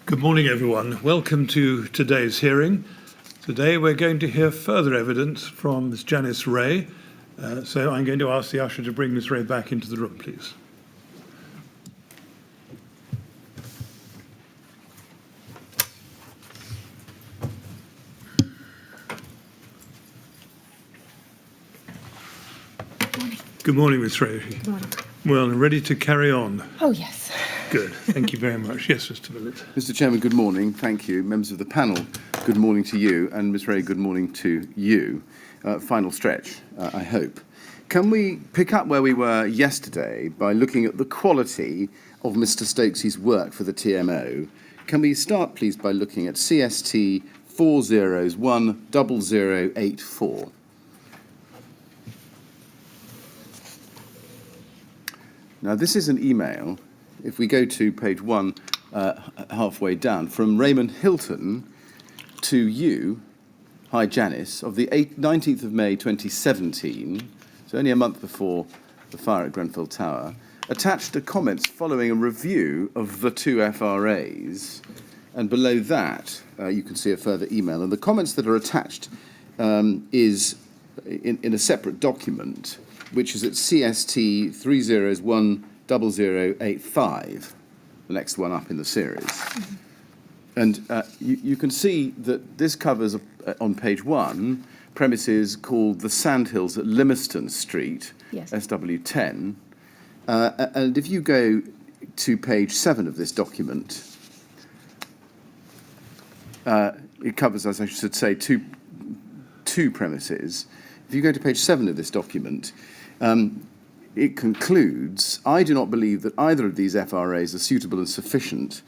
Good morning, everyone. Welcome to today's hearing. Today we're going to hear further evidence from Ms. Janice Wray. So I'm going to ask the usher to bring Ms. Wray back into the room, please. Good morning, Ms. Wray. Good morning. Well, ready to carry on? Oh, yes. Good. Thank you very much. Yes, Mr. Willett. Mr. Chairman, good morning. Thank you. Members of the panel, good morning to you. And Ms. Wray, good morning to you. Final stretch, I hope. Can we pick up where we were yesterday by looking at the quality of Mr. Stokes's work for the TMO? Can we start, please, by looking at CST 4010084? Now, this is an email, if we go to page 1, halfway down, from Raymond Hilton to you, hi Janice, of the 19th of May 2017, so only a month before the fire at Grenfell Tower, attached to comments following a review of the two FRAs, and below that you can see a further email. And the comments that are attached is in a separate document, which is at CST 3010085, the next one up in the series. Mm-hmm. And you can see that this covers, on page 1, premises called the Sandhills at Limerston Street, yes. SW10. And if you go to page 7 of this document, it covers, as I should say, two premises. If you go to page 7 of this document, it concludes, I do not believe that either of these FRAs are suitable and sufficient.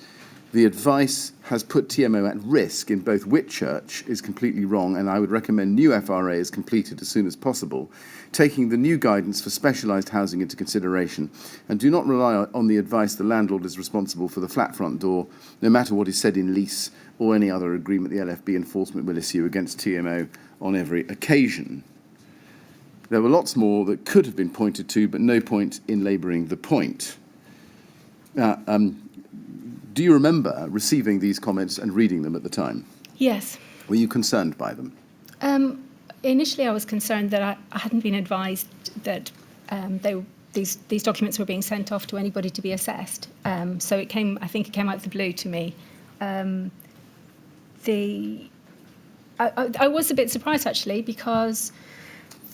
The advice has put TMO at risk in both Whitchurch is completely wrong, and I would recommend new FRAs completed as soon as possible, taking the new guidance for specialised housing into consideration, and do not rely on the advice the landlord is responsible for the flat front door, no matter what is said in lease or any other agreement the LFB enforcement will issue against TMO on every occasion. There were lots more that could have been pointed to, but no point in labouring the point. Do you remember receiving these comments and reading them at the time? Yes. Were you concerned by them? Initially, I was concerned that I hadn't been advised that these documents were being sent off to anybody to be assessed. So I think it came out of the blue to me. I was a bit surprised, actually, because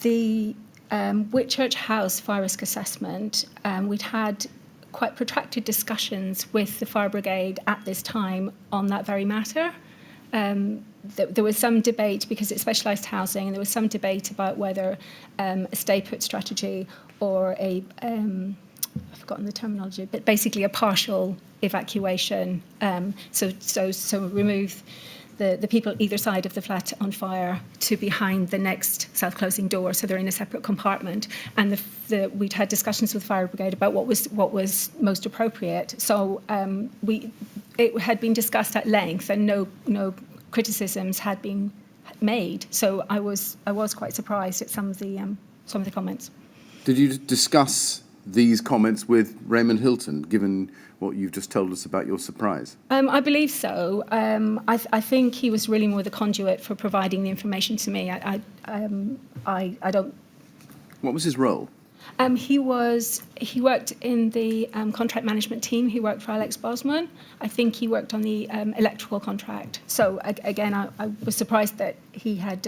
the Whitchurch House fire risk assessment, we'd had quite protracted discussions with the fire brigade at this time on that very matter. There was some debate because it's specialised housing, and there was some debate about whether a stay-put strategy or I've forgotten the terminology, but basically a partial evacuation, so remove the people either side of the flat on fire to behind the next self-closing door, so they're in a separate compartment. And we'd had discussions with fire brigade about what was most appropriate. So it had been discussed at length, and no criticisms had been made. So I was quite surprised at some of the comments. Did you discuss these comments with Raymond Hilton, given what you've just told us about your surprise? I believe so. I think he was really more the conduit for providing the information to me. I don't. What was his role? He worked in the contract management team. He worked for Alex Bosman. I think he worked on the electrical contract. So again, I was surprised that he had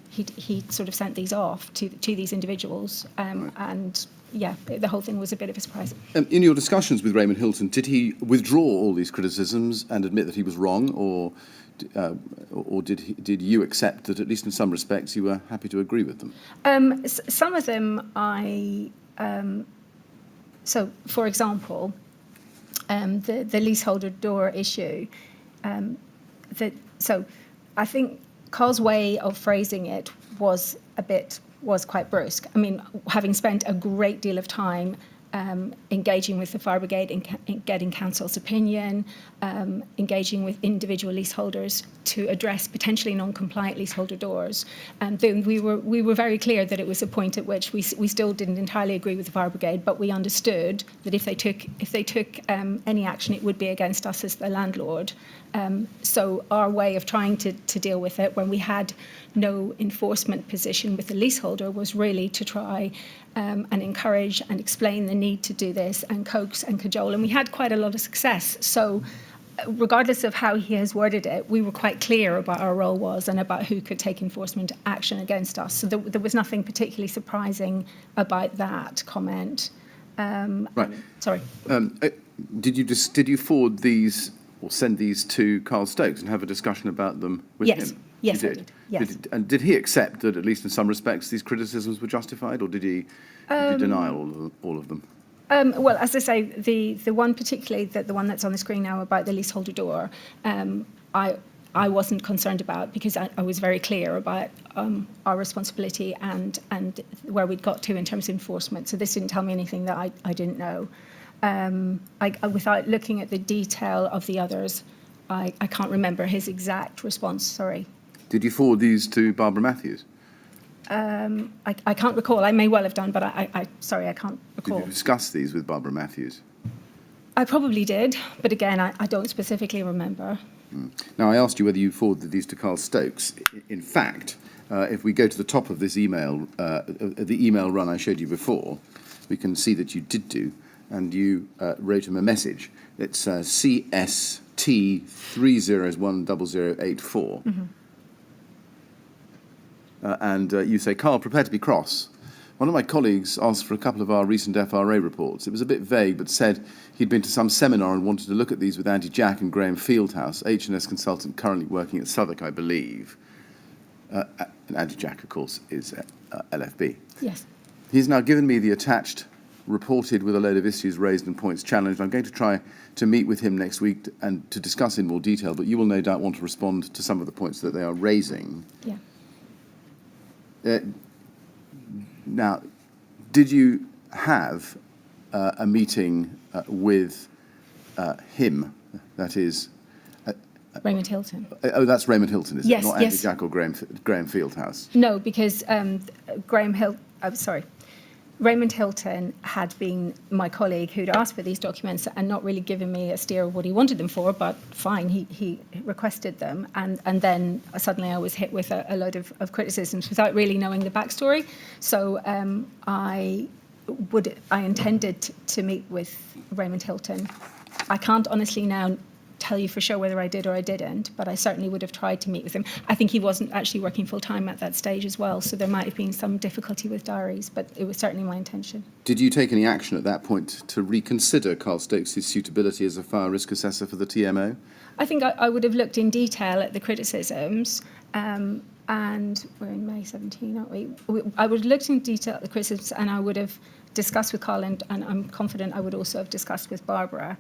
he sort of sent these off to these individuals, right. And yeah, the whole thing was a bit of a surprise. In your discussions with Raymond Hilton, did he withdraw all these criticisms and admit that he was wrong, or did you accept that, at least in some respects, you were happy to agree with them? Some of them so, for example, the leaseholder door issue. So I think Carl's way of phrasing it was quite brusque. I mean, having spent a great deal of time engaging with the fire brigade in getting council's opinion, engaging with individual leaseholders to address potentially non-compliant leaseholder doors. And then we were very clear that it was a point at which we still didn't entirely agree with the fire brigade, but we understood that if they took any action, it would be against us as the landlord. So our way of trying to deal with it when we had no enforcement position with the leaseholder was really to try and encourage and explain the need to do this and coax and cajole. And we had quite a lot of success. So regardless of how he has worded it, we were quite clear about our role was and about who could take enforcement action against us. So there was nothing particularly surprising about that comment. Right. Sorry. Did you forward these or send these to Carl Stokes and have a discussion about them with Yes. him? Yes, You I did. did. Yes. And did he accept that, at least in some respects, these criticisms were justified, or did he deny all of them? Well, as I say, the one particularly, the one that's on the screen now about the leaseholder door, I wasn't concerned about because I was very clear about our responsibility and where we'd got to in terms of enforcement. So this didn't tell me anything that I didn't know. Without looking at the detail of the others, I can't remember his exact response, sorry. Did you forward these to Barbara Matthews? I can't recall. I may well have done, but sorry, I can't Did recall. you discuss these with Barbara Matthews? I probably did, but again, I don't specifically remember. Now, I asked you whether you forwarded these to Carl Stokes. In fact, if we go to the top of this email, the email run I showed you before, we can see that you did do, and you wrote him a message. It's CST 3010084. And you say, Carl, prepare to be cross. One of my colleagues asked for a couple of our recent FRA reports. It was a bit vague, but said he'd been to some seminar and wanted to look at these with Andy Jack and Graham Fieldhouse, H&S consultant currently working at Southwark, I believe. And Andy Jack, of course, is LFB. Yes. He's now given me the attached reported with a load of issues raised and points challenged. I'm going to try to meet with him next week and to discuss in more detail, but you will no doubt want to respond to some of the points that they are raising. Yeah. Now, did you have a meeting with him? That is... Raymond Hilton. Oh, that's Raymond Hilton, is Yes, it? Not Andy yes. Jack or Graham Fieldhouse? No, because Raymond Hilton had been my colleague who'd asked for these documents and not really given me a steer of what he wanted them for, but fine, he requested them. And then suddenly I was hit with a load of criticisms without really knowing the backstory. So I intended to meet with Raymond Hilton. I can't honestly now tell you for sure whether I did or I didn't, but I certainly would have tried to meet with him. I think he wasn't actually working full-time at that stage as well, so there might have been some difficulty with diaries, but it was certainly my intention. Did you take any action at that point to reconsider Carl Stokes' suitability as a fire risk assessor for the TMO? I think I would have looked in detail at the criticisms, and we're in May 17, aren't we? I would have looked in detail at the criticisms, and I would have discussed with Carl, and I'm confident I would also have discussed with Barbara.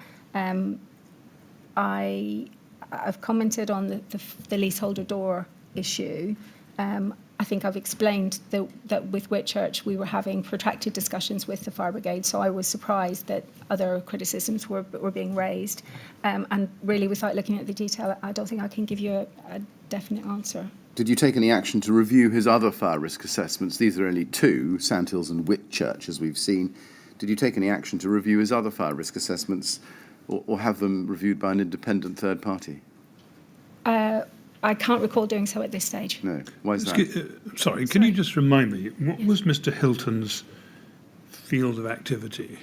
I've commented on the leaseholder door issue. I think I've explained that with Whitchurch we were having protracted discussions with the fire brigade, so I was surprised that other criticisms were being raised. And really, without looking at the detail, I don't think I can give you a definite answer. Did you take any action to review his other fire risk assessments? These are only two, Sandhills and Whitchurch, as we've seen. Did you take any action to review his other fire risk assessments or have them reviewed by an independent third party? I can't recall doing so at this stage. No. Why is that? Sorry, can you just remind me, what was Mr. Hilton's field of activity?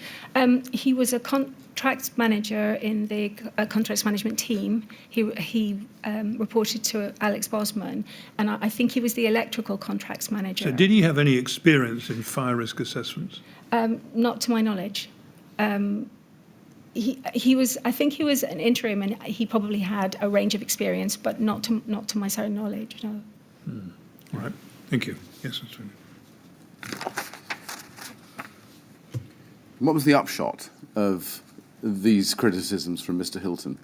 He was a contracts manager in the contracts management team. He reported to Alex Bosman, and I think he was the electrical contracts manager. So did he have any experience in fire risk assessments? Not to my knowledge. He was. I think he was an interim, and he probably had a range of experience, but not to my certain knowledge. No. All right. Thank you. Yes, that's right. What was the upshot of these criticisms from Mr. Hilton?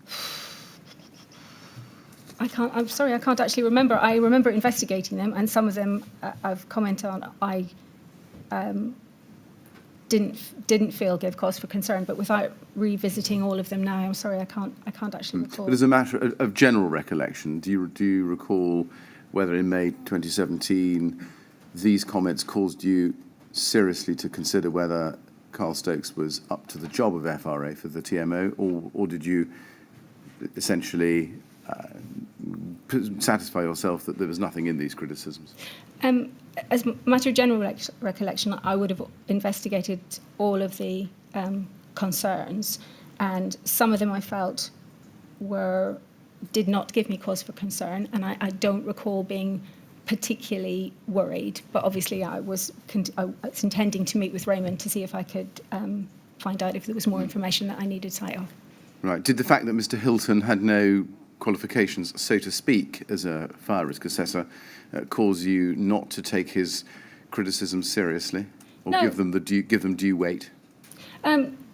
I'm sorry, I can't actually remember. I remember investigating them, and some of them I've commented on. didn't feel give cause for concern. But without revisiting all of them now, I'm sorry, I can't actually recall. But as a matter of general recollection, do you recall whether in May 2017 these comments caused you seriously to consider whether Carl Stokes was up to the job of FRA for the TMO, or did you essentially satisfy yourself that there was nothing in these criticisms? As a matter of general recollection, I would have investigated all of the concerns, and some of them I felt did not give me cause for concern, and I don't recall being particularly worried. But obviously, I was intending to meet with Raymond to see if I could find out if there was more information that I needed sight of. Right. Did the fact that Mr. Hilton had no qualifications, so to speak, as a fire risk assessor, cause you not to take his criticisms seriously, or No. give them due weight?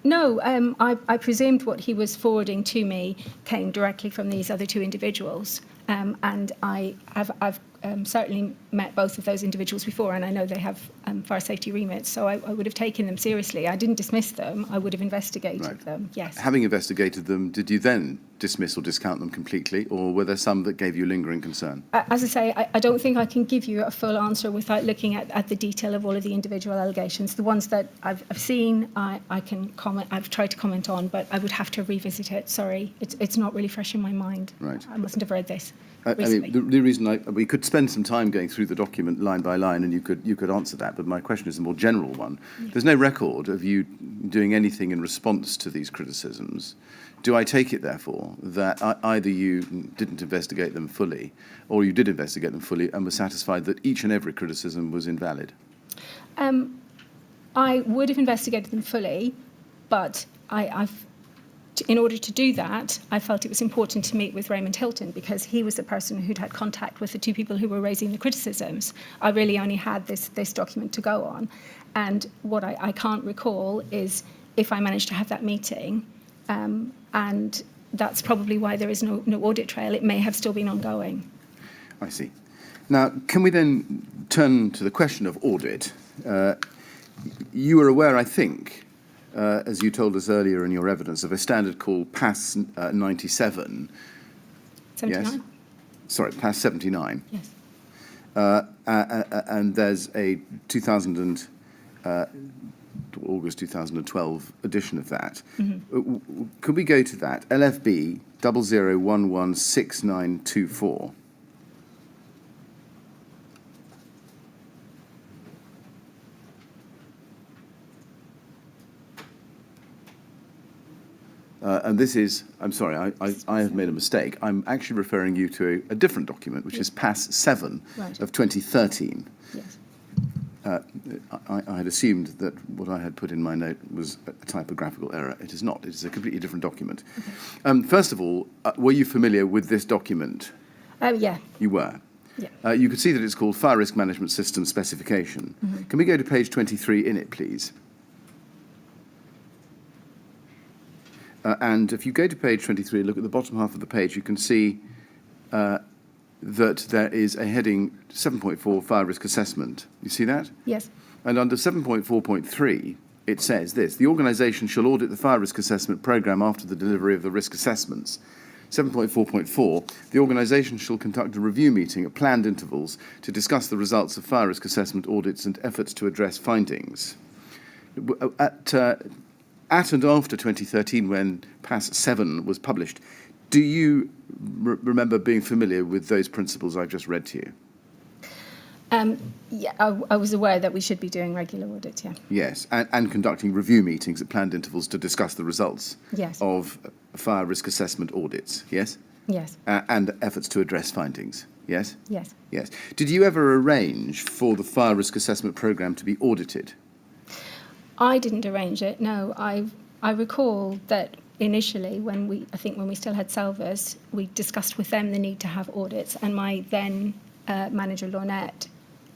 No, I presumed what he was forwarding to me came directly from these other two individuals, and I've certainly met both of those individuals before, and I know they have fire safety remits, so I would have taken them seriously. I didn't dismiss them. I would have investigated them, yes. Having investigated them, did you then dismiss or discount them completely, or were there some that gave you lingering concern? As I say, I don't think I can give you a full answer without looking at the detail of all of the individual allegations. The ones that I've seen, I can comment. I've tried to comment on, but I would have to revisit it. Sorry, it's not really fresh in my mind. Right. I mustn't have read this I recently. mean, the reason we could spend some time going through the document line by line, and you could answer that. But my question is a more general one. Yeah. There's no record of you doing anything in response to these criticisms. Do I take it, therefore, that either you didn't investigate them fully, or you did investigate them fully and were satisfied that each and every criticism was invalid? I would have investigated them fully, but in order to do that, I felt it was important to meet with Raymond Hilton, because he was the person who'd had contact with the two people who were raising the criticisms. I really only had this document to go on. And what I can't recall is if I managed to have that meeting, and that's probably why there is no audit trail. It may have still been ongoing. I see. Now, can we then turn to the question of audit? You were aware, I think, as you told us earlier in your evidence, of a standard called PAS 97. 79? Yes? Sorry, PAS 79. Yes. And there's a August 2012 edition of that. Mm-hmm. Could we go to that? LFB 00116924. And this is, I'm sorry, I have made a mistake. I'm actually referring you to a different document, which is PAS 7 of 2013. Yes. I had assumed that what I had put in my note was a typographical error. It is not. It is a completely different document. Okay. First of all, were you familiar with this document? Yeah. You were? Yeah. You could see that it's called Fire Risk Management System Specification. Mm-hmm. Can we go to page 23 in it, please? And if you go to page 23, look at the bottom half of the page, you can see that there is a heading 7.4 Fire Risk Assessment. You see that? Yes. And under 7.4.3, it says this: the organisation shall audit the fire risk assessment programme after the delivery of the risk assessments. 7.4.4, the organisation shall conduct a review meeting at planned intervals to discuss the results of fire risk assessment audits and efforts to address findings. At and after 2013, when PAS 7 was published, do you remember being familiar with those principles I've just read to you? Yeah, I was aware that we should be doing regular audits, yeah. Yes, and conducting review meetings at planned intervals to discuss the results of fire risk assessment audits, yes? Yes. And efforts to address findings, yes? Yes. Yes. Did you ever arrange for the fire risk assessment programme to be audited? I didn't arrange it, no. I recall that initially, when we still had Salvers, we discussed with them the need to have audits, and my then manager, Lornette,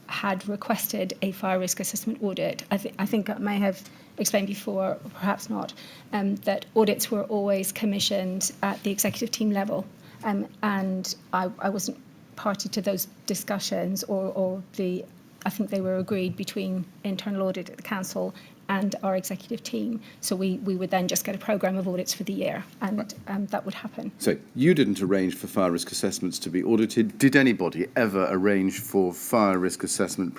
had requested a fire risk assessment audit. I think I may have explained before, or perhaps not, that audits were always commissioned at the executive team level, and I wasn't party to those discussions or the I think they were agreed between internal audit at the council and our executive team. So we would then just get a programme of audits for the year, and that would happen. So you didn't arrange for fire risk assessments to be audited. Did anybody ever arrange for fire risk assessment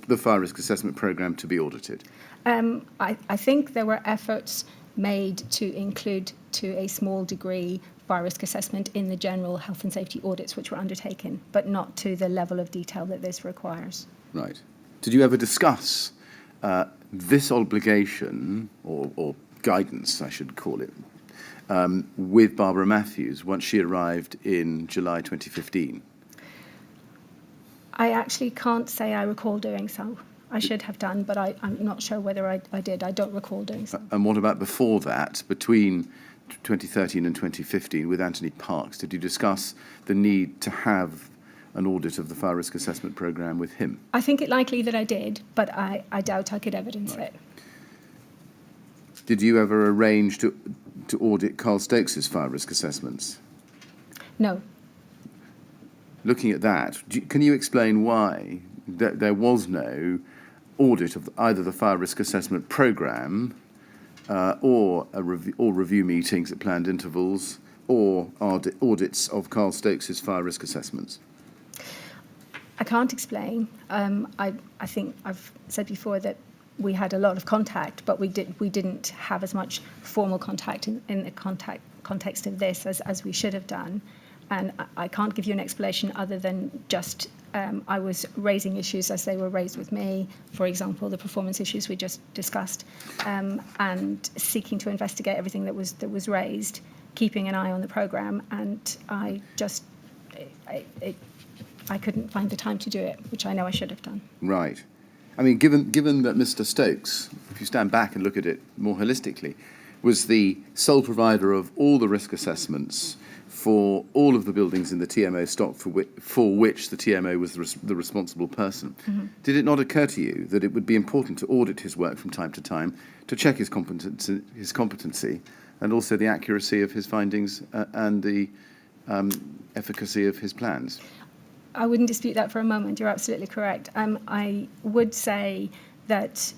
the fire risk assessment programme to be audited? I think there were efforts made to include, to a small degree, fire risk assessment in the general health and safety audits which were undertaken, but not to the level of detail that this requires. Right. Did you ever discuss this obligation, or guidance, I should call it, with Barbara Matthews once she arrived in July 2015? I actually can't say I recall doing so. I should have done, but I'm not sure whether I did. I don't recall doing so. And what about before that, between 2013 and 2015, with Anthony Parks? Did you discuss the need to have an audit of the fire risk assessment programme with him? I think it likely that I did, but I doubt I could evidence it. Did you ever arrange to audit Carl Stokes's fire risk assessments? No. Looking at that, can you explain why there was no audit of either the fire risk assessment programme or review meetings at planned intervals or audits of Carl Stokes's fire risk assessments? I can't explain. I think I've said before that we had a lot of contact, but we didn't have as much formal contact in the context of this as we should have done. And I can't give you an explanation other than just I was raising issues as they were raised with me, for example, the performance issues we just discussed, and seeking to investigate everything that was raised, keeping an eye on the programme, and I couldn't find the time to do it, which I know I should have done. Right. I mean, given that Mr. Stokes, if you stand back and look at it more holistically, was the sole provider of all the risk assessments for all of the buildings in the TMO stock for which the TMO was the responsible person. Mm-hmm. Did it not occur to you that it would be important to audit his work from time to time to check his competency and also the accuracy of his findings and the efficacy of his plans? I wouldn't dispute that for a moment. You're absolutely correct. I would say that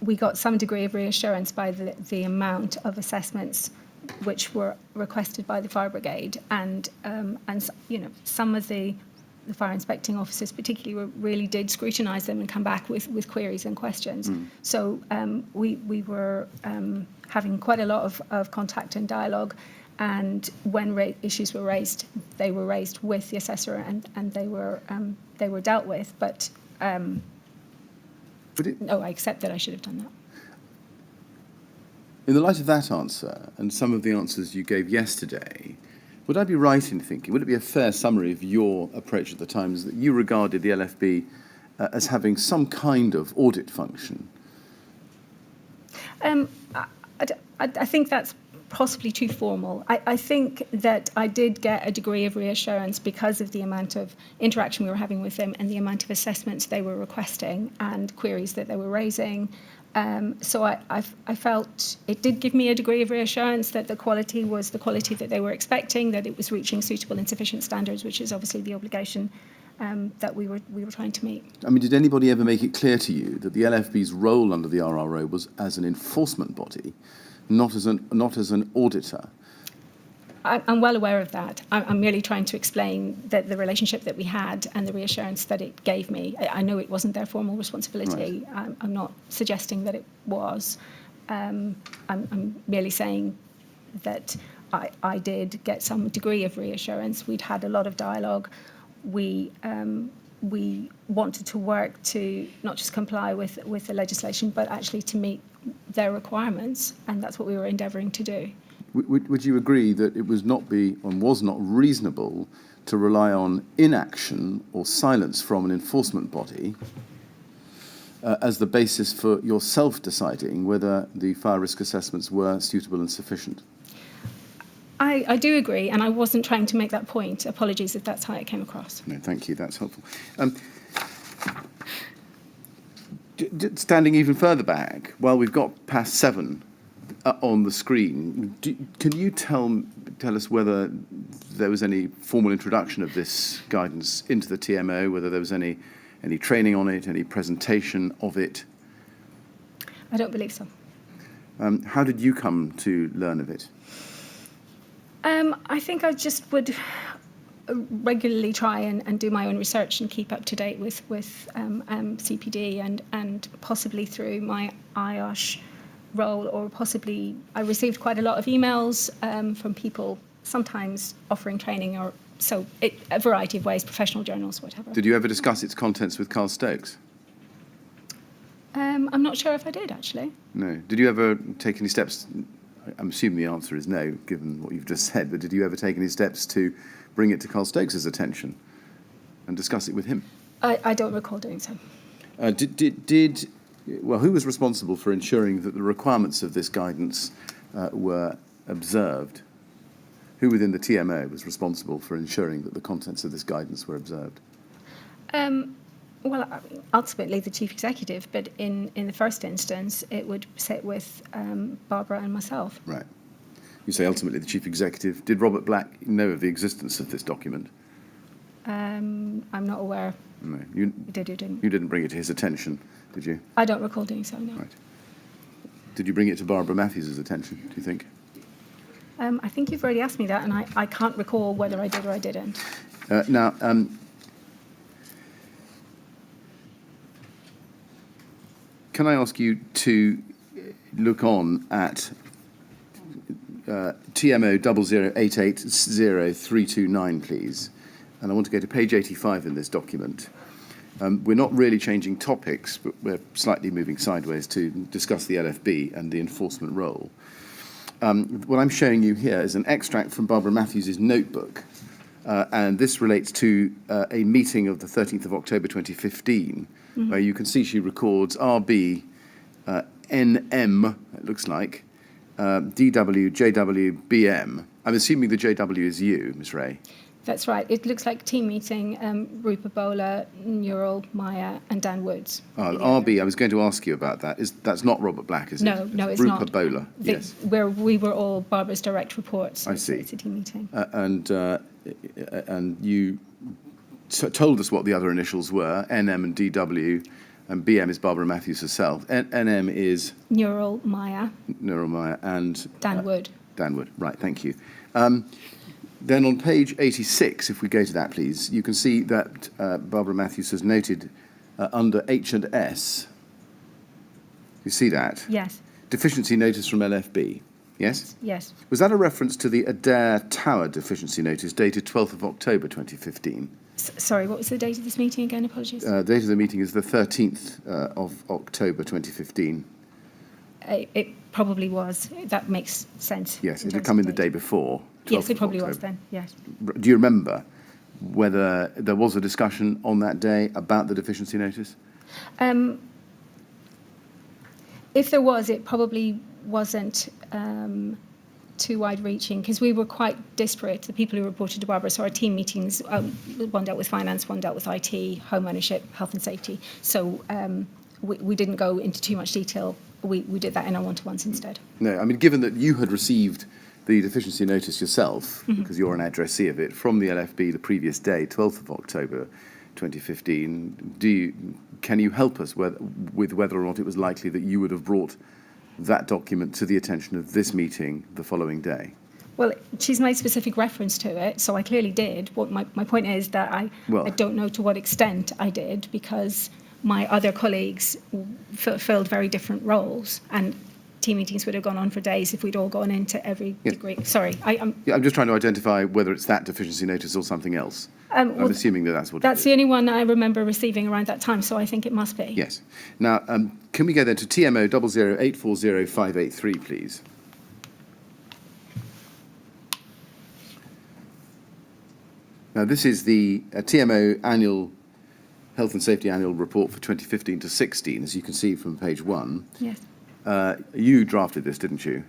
we got some degree of reassurance by the amount of assessments which were requested by the fire brigade, and you know, some of the fire inspecting officers particularly really did scrutinise them and come back with queries and questions. So we were having quite a lot of contact and dialogue, and when issues were raised, they were raised with the assessor and they were dealt with. But no, I accept that I should have done that. In the light of that answer and some of the answers you gave yesterday, would I be right in thinking, would it be a fair summary of your approach at the time, is that you regarded the LFB as having some kind of audit function? I think that's possibly too formal. I think that I did get a degree of reassurance because of the amount of interaction we were having with them and the amount of assessments they were requesting and queries that they were raising. So I felt it did give me a degree of reassurance that the quality was the quality that they were expecting, that it was reaching suitable and sufficient standards, which is obviously the obligation that we were trying to meet. I mean, did anybody ever make it clear to you that the LFB's role under the RRO was as an enforcement body, not as an auditor? I'm well aware of that. I'm merely trying to explain that the relationship that we had and the reassurance that it gave me. I know it wasn't their formal responsibility. Right. I'm not suggesting that it was. I'm merely saying that I did get some degree of reassurance. We'd had a lot of dialogue. We wanted to work to not just comply with the legislation, but actually to meet their requirements, and that's what we were endeavouring to do. Would you agree that it was not reasonable to rely on inaction or silence from an enforcement body as the basis for yourself deciding whether the fire risk assessments were suitable and sufficient? I do agree, and I wasn't trying to make that point. Apologies if that's how it came across. No, thank you. That's helpful. Standing even further back, while we've got past 7 on the screen, can you tell us whether there was any formal introduction of this guidance into the TMO, whether there was any any training on it, any presentation of it? I don't believe so. How did you come to learn of it? I think I just would regularly try and do my own research and keep up to date with CPD and possibly through my IOSH role, or possibly I received quite a lot of emails from people sometimes offering training, or a variety of ways, professional journals, whatever. Did you ever discuss its contents with Carl Stokes? I'm not sure if I did, actually. No. Did you ever take any steps? I'm assuming the answer is no, given what you've just said, but did you ever take any steps to bring it to Carl Stokes' attention and discuss it with him? I don't recall doing so. Who was responsible for ensuring that the requirements of this guidance were observed? Who within the TMO was responsible for ensuring that the contents of this guidance were observed? Well, ultimately the chief executive, but in the first instance, it would sit with Barbara and myself. Right. You say ultimately the chief executive. Did Robert Black know of the existence of this document? I'm not aware. No. You didn't. You didn't bring it to his attention, did you? I don't recall doing so, no. Right. Did you bring it to Barbara Matthews' attention, do you think? I think you've already asked me that, and I can't recall whether I did or I didn't. Now, can I ask you to look on at TMO 00880329, please? And I want to go to page 85 in this document. We're not really changing topics, but we're slightly moving sideways to discuss the LFB and the enforcement role. What I'm showing you here is an extract from Barbara Matthews' notebook, and this relates to a meeting of the 13th of October 2015, where you can see she records RB, NM, it looks like, DW, JW, BM. I'm assuming the JW is you, Ms. Wray. That's right. It looks like team meeting, Rupa Bola, Neural, Maya, and Dan Woods. RB, I was going to ask you about that. That's not Robert Black, is it? No, it's Rupa not. Bola, yes. Where we were all Barbara's direct reports. I see. It's a team meeting. And you told us what the other initials were, NM and DW, and BM is Barbara Matthews herself. NM is? Neural, Maya. Neural, Maya, and? Dan Wood. Dan Wood, right, thank you. Then on page 86, if we go to that, please, you can see that Barbara Matthews has noted under H&S. You see that? Yes. Deficiency notice from LFB, yes? Yes. Was that a reference to the Adair Tower deficiency notice dated 12th of October 2015? Sorry, what was the date of this meeting again? Apologies. The date of the meeting is the 13th of October 2015. It probably was. That makes sense. Yes, it had come in the day before. Yes, it probably was then, yes. Do you remember whether there was a discussion on that day about the deficiency notice? If there was, it probably wasn't too wide-reaching, because we were quite disparate, the people who reported to Barbara. So our team meetings, one dealt with finance, one dealt with IT, home ownership, health and safety. So we didn't go into too much detail. We did that in our one-to-ones instead. No, I mean, given that you had received the deficiency notice yourself, because you're an addressee of it, from the LFB the previous day, 12th of October 2015, can you help us with whether or not it was likely that you would have brought that document to the attention of this meeting the following day? Well, she's made specific reference to it, so I clearly did. What my point is that I don't know to what extent I did, because my other colleagues filled very different roles, and team meetings would have gone on for days if we'd all gone into every degree. Sorry, I'm just trying to identify whether it's that deficiency notice or something else. I'm assuming that's what. That's the only one I remember receiving around that time, so I think it must be. Yes. Now, can we go then to TMO 00840583, please? Now, this is the TMO annual Health and Safety Annual Report for 2015 to 16, as you can see from page 1. Yes. You drafted this, didn't you?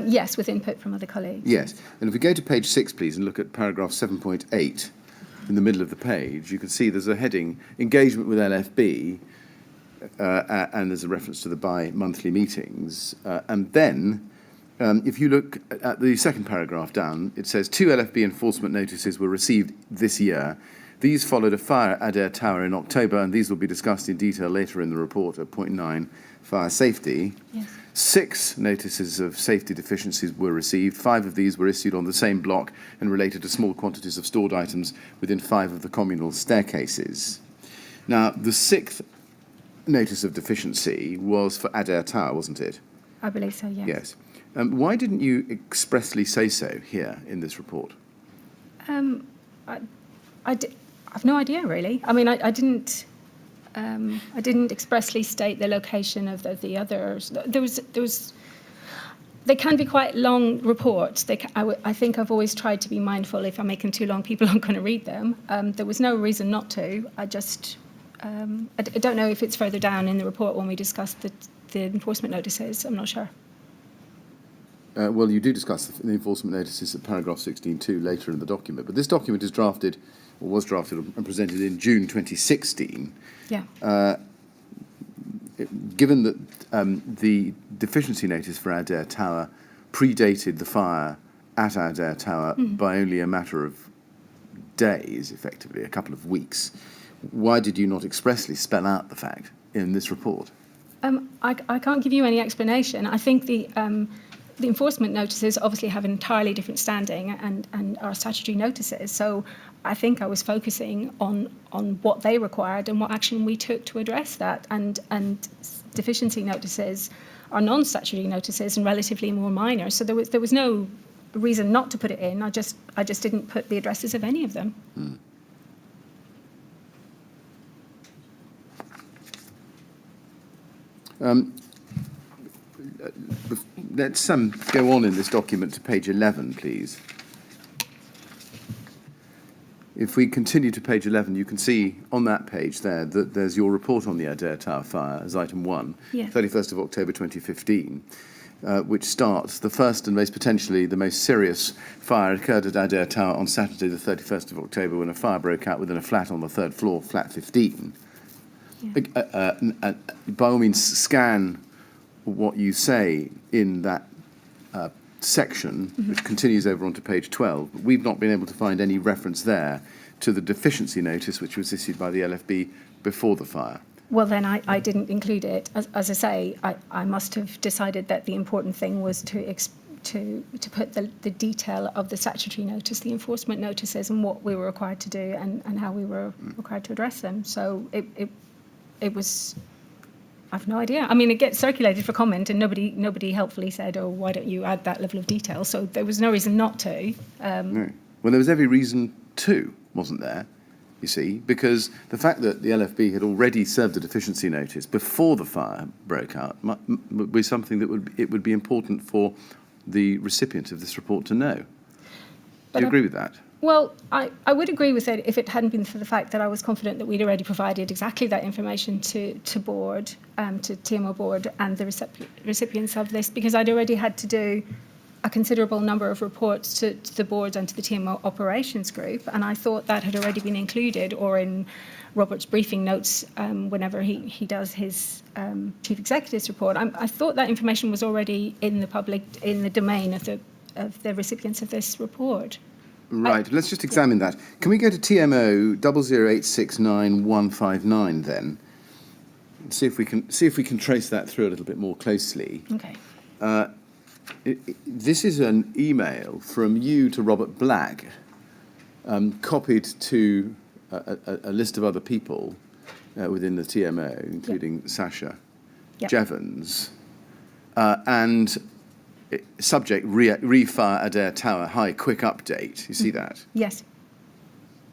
Yes, with input from other colleagues. Yes. And if we go to page 6, please, and look at paragraph 7.8 in the middle of the page, you can see there's a heading, Engagement with LFB, and there's a reference to the bi-monthly meetings. And then, if you look at the second paragraph down, it says 2 LFB enforcement notices were received this year These followed a fire at Adair Tower in October, and these will be discussed in detail later in the report at point 9, fire safety. Yes. 6 notices of safety deficiencies were received. 5 of these were issued on the same block and related to small quantities of stored items within 5 of the communal staircases. Now, the 6th notice of deficiency was for Adair Tower, wasn't it? I believe so, yes. Yes. Why didn't you expressly say so here in this report? I've no idea, really. I mean, I didn't expressly state the location of the others. There was. They can be quite long reports. I think I've always tried to be mindful. If I make them too long, people aren't going to read them. There was no reason not to. I don't know if it's further down in the report when we discuss the enforcement notices. I'm not sure. Well, you do discuss the enforcement notices at paragraph 16.2 later in the document, but this document is drafted, or was drafted and presented in June 2016. Yeah. Given that the deficiency notice for Adair Tower predated the fire at Adair Tower by only a matter of days, effectively, a couple of weeks, why did you not expressly spell out the fact in this report? I can't give you any explanation. I think the enforcement notices obviously have an entirely different standing and are statutory notices. So I think I was focusing on what they required and what action we took to address that. And deficiency notices are non-statutory notices and relatively more minor. So there was no reason not to put it in. I just didn't put the addresses of any of them. Let's go on in this document to page 11, please. If we continue to page 11, you can see on that page there that there's your report on the Adair Tower fire as item 1, Yeah. 31st of October 2015, which starts, the first and potentially the most serious fire occurred at Adair Tower on Saturday the 31st of October when a fire broke out within a flat on the 3rd floor, flat 15. Yeah. By all means, scan what you say in that section, which continues over onto page 12. But we've not been able to find any reference there to the deficiency notice which was issued by the LFB before the fire. Well, then I didn't include it. As I say, I must have decided that the important thing was to put the detail of the statutory notice, the enforcement notices, and what we were required to do and how we were required to address them. So it was. I've no idea. I mean, it gets circulated for comment, and nobody helpfully said, "Oh, why don't you add that level of detail?" So there was no reason not to. No. Well, there was every reason to, wasn't there? You see, because the fact that the LFB had already served a deficiency notice before the fire broke out would be something that would be important for the recipient of this report to know. Do you agree with that? Well, I would agree with it if it hadn't been for the fact that I was confident that we'd already provided exactly that information to board, to TMO board and the recipients of this, because I'd already had to do a considerable number of reports to the board and to the TMO operations group, and I thought that had already been included or in Robert's briefing notes whenever he does his chief executive's report. I thought that information was already in the domain of the recipients of this report. Right, let's just examine that. Can we go to TMO 008699159 then? See if we can trace that through a little bit more closely. Okay. This is an email from you to Robert Black, copied to a list of other people within the TMO, including Sasha Jevons, and subject refire Adair Tower High quick update. You see that? Yes.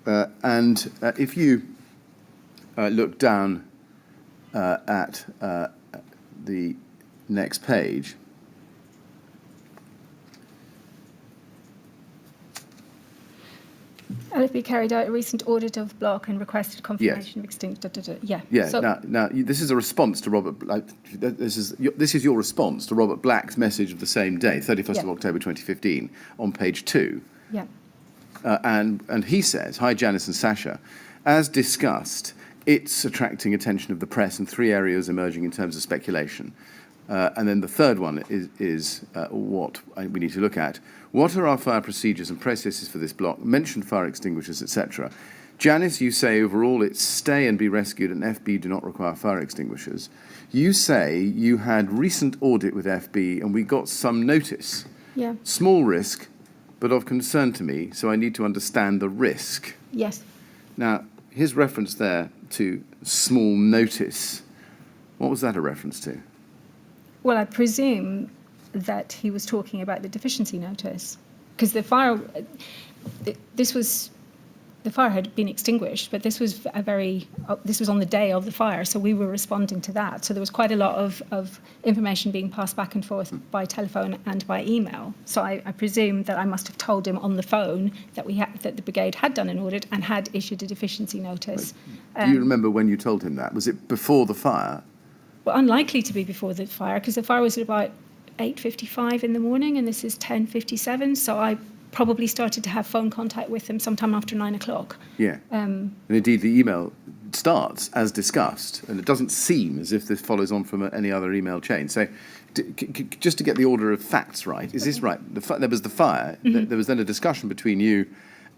And if you look down at the next page, LFB carried out a recent audit of block and requested confirmation of extinct. Yeah. Yeah. So, now, this is a response to Robert. This is your response to Robert Black's message of the same day, 31st of October 2015, on page 2. Yeah. And he says, "Hi, Janice and Sasha. As discussed, it's attracting attention of the press in 3 areas emerging in terms of speculation." And then the third one is what we need to look at. What are our fire procedures and processes for this block? Mention fire extinguishers, etc. Janice, you say overall it's stay and be rescued and FB do not require fire extinguishers. You say you had recent audit with FB and we got some notice. Yeah. Small risk, but of concern to me, so I need to understand the risk. Yes. Now, his reference there to small notice, what was that a reference to? Well, I presume that he was talking about the deficiency notice, because the fire had been extinguished, but this was this was on the day of the fire, so we were responding to that. So there was quite a lot of information being passed back and forth by telephone and by email. So I presume that I must have told him on the phone that that the Brigade had done an audit and had issued a deficiency notice. Do you remember when you told him that? Was it before the fire? Well, unlikely to be before the fire, because the fire was at about 8:55 in the morning, and this is 10:57. So I probably started to have phone contact with him sometime after 9 o'clock. Yeah. And indeed, the email starts as discussed, and it doesn't seem as if this follows on from any other email chain. So, just to get the order of facts right, is this right? There was the fire. There was then a discussion between you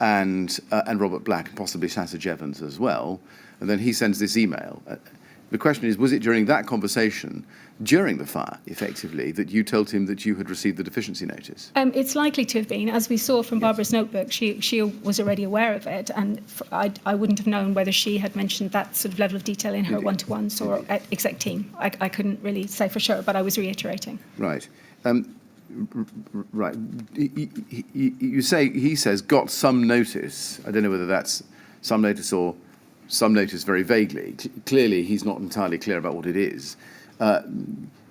and Robert Black, and possibly Sassage Evans as well, and then he sends this email. The question is, was it during that conversation, during the fire, effectively, that you told him that you had received the deficiency notice? It's likely to have been. As we saw from Barbara's notebook, she was already aware of it, and I wouldn't have known whether she had mentioned that sort of level of detail in her one-to-ones or at exec team. I couldn't really say for sure, but I was reiterating. Right. Right. You say, he says, got some notice. I don't know whether that's some notice or some notice very vaguely. Clearly, he's not entirely clear about what it is.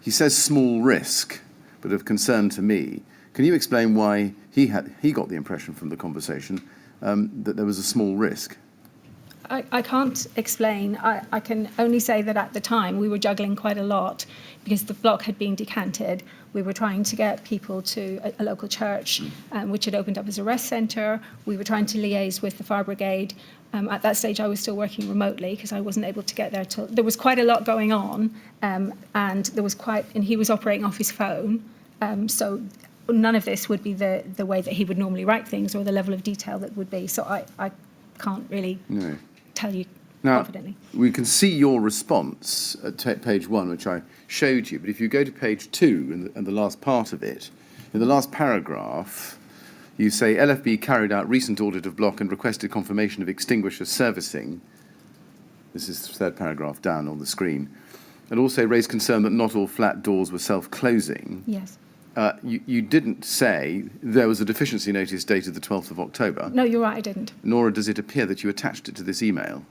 He says small risk, but of concern to me. Can you explain why he got the impression from the conversation that there was a small risk? I can't explain. I can only say that at the time we were juggling quite a lot because the block had been decanted. We were trying to get people to a local church, which had opened up as a rest centre. We were trying to liaise with the fire brigade. At that stage, I was still working remotely because I wasn't able to get there till. There was quite a lot going on, and he was operating off his phone. So none of this would be the way that he would normally write things or the level of detail that would be. So I can't really tell you confidently. We can see your response at page 1, which I showed you. But if you go to page 2 and the last part of it, in the last paragraph, you say LFB carried out recent audit of block and requested confirmation of extinguisher servicing. This is the third paragraph down on the screen. And also raised concern that not all flat doors were self-closing. Yes. You didn't say there was a deficiency notice dated the 12th of October. No, you're right, I didn't. Nor does it appear that you attached it to this email.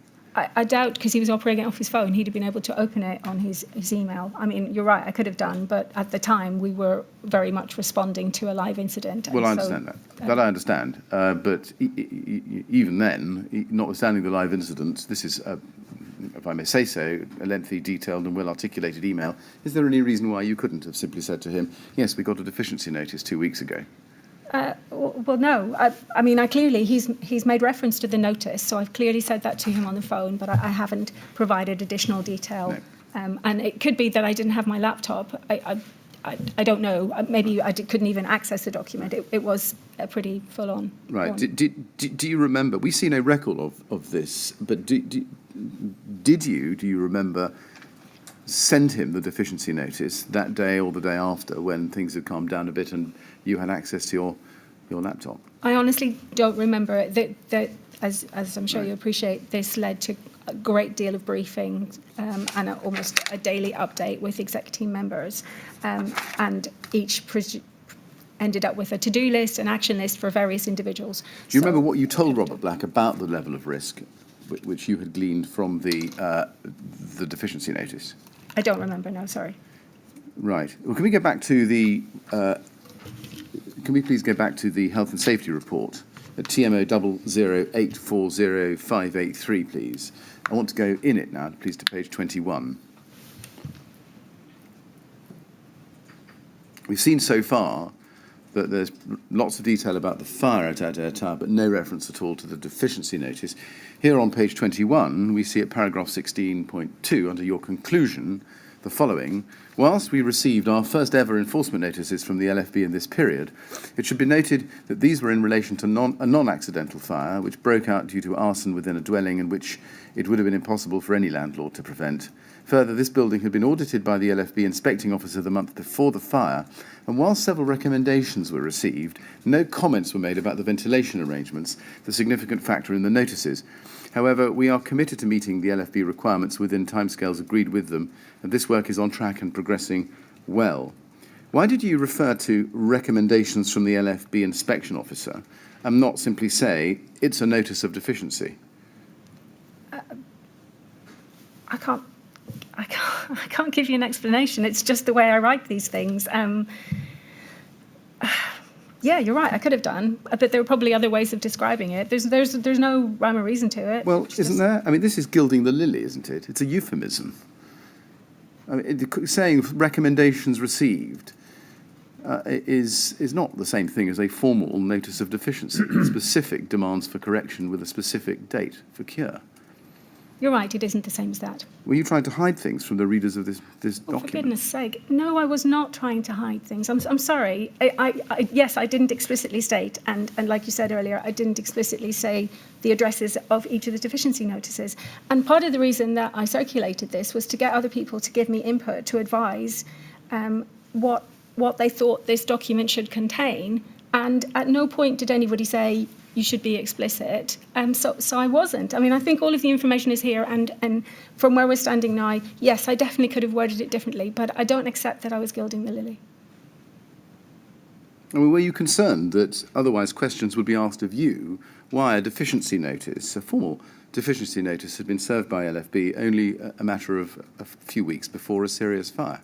I doubt, because he was operating off his phone, he'd have been able to open it on his email. I mean, you're right, I could have done, but at the time we were very much responding to a live incident. Well, I understand that. That I understand. But even then, notwithstanding the live incident, this is, if I may say so, a lengthy, detailed and well-articulated email. Is there any reason why you couldn't have simply said to him, yes, we got a deficiency notice 2 weeks ago? Well, no. I mean, he's made reference to the notice, so I've clearly said that to him on the phone, but I haven't provided additional detail. No. And it could be that I didn't have my laptop. I don't know. Maybe I couldn't even access the document. It was a pretty full-on. Right. Do you remember? We see no record of this, but do you remember send him the deficiency notice that day or the day after when things had calmed down a bit and you had access to your laptop? I honestly don't remember. That as I'm sure you appreciate, this led to a great deal of briefings and almost a daily update with exec team members, and each ended up with a to-do list, an action list for various individuals. Do you remember what you told Robert Black about the level of risk which you had gleaned from the deficiency notice? I don't remember, no, sorry. Right. Well, can we go back to the... can we please go back to the health and safety report at TMO 008405883, please? I want to go in it now, please, to page 21. We've seen so far that there's lots of detail about the fire at Adair Tower, but no reference at all to the deficiency notice. Here on page 21, we see at paragraph 16.2, under your conclusion, the following. Whilst we received our first ever enforcement notices from the LFB in this period, it should be noted that these were in relation to a non-accidental fire which broke out due to arson within a dwelling and which it would have been impossible for any landlord to prevent. Further, this building had been audited by the LFB inspecting officer the month before the fire, and while several recommendations were received, no comments were made about the ventilation arrangements, the significant factor in the notices. However, we are committed to meeting the LFB requirements within timescales agreed with them, and this work is on track and progressing well. Why did you refer to recommendations from the LFB inspection officer and not simply say it's a notice of deficiency? I can't give you an explanation. It's just the way I write these things. Yeah, you're right. I could have done, but there are probably other ways of describing it. There's no rhyme or reason to it. Well, isn't there? I mean, this is gilding the lily, isn't it? It's a euphemism. I mean, saying recommendations received is not the same thing as a formal notice of deficiency. Specific demands for correction with a specific date for cure. You're right, it isn't the same as that. Were you trying to hide things from the readers of this document? For goodness sake. No, I was not trying to hide things. I'm sorry. Yes, I didn't explicitly state, and like you said earlier, I didn't explicitly say the addresses of each of the deficiency notices. And part of the reason that I circulated this was to get other people to give me input, to advise what they thought this document should contain. And at no point did anybody say, you should be explicit. So I wasn't. I mean, I think all of the information is here, and from where we're standing now, yes, I definitely could have worded it differently, but I don't accept that I was gilding the lily. I mean, were you concerned that otherwise questions would be asked of you why a deficiency notice, a formal deficiency notice, had been served by LFB only a matter of a few weeks before a serious fire?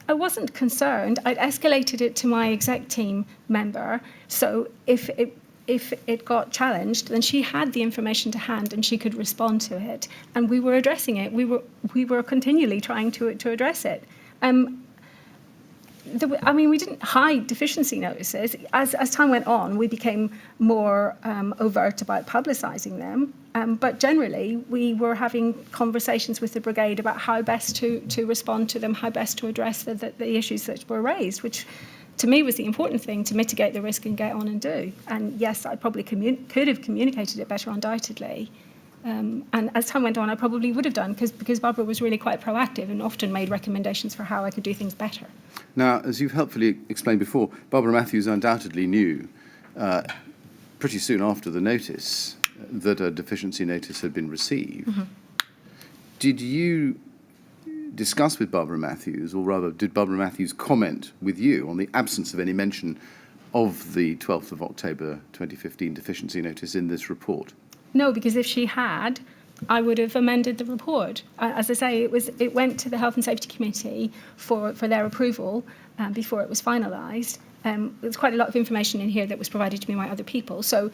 I wasn't concerned. I'd escalated it to my exec team member, so if it got challenged, then she had the information to hand and she could respond to it. And we were addressing it. We were continually trying to address it. We didn't hide deficiency notices. As time went on, we became more overt about publicising them. But generally, we were having conversations with the Brigade about how best to respond to them, how best to address the issues that were raised, which to me was the important thing, to mitigate the risk and get on and do. And yes, I probably could have communicated it better, undoubtedly. And as time went on, I probably would have done, because Barbara was really quite proactive and often made recommendations for how I could do things better. Now, as you've helpfully explained before, Barbara Matthews undoubtedly knew pretty soon after the notice that a deficiency notice had been received. Mm-hmm. Did you discuss with Barbara Matthews, or rather did Barbara Matthews comment with you on the absence of any mention of the 12th of October 2015 deficiency notice in this report? No, because if she had, I would have amended the report. As I say, it went to the Health and Safety Committee for their approval before it was finalised. There's quite a lot of information in here that was provided to me by other people. So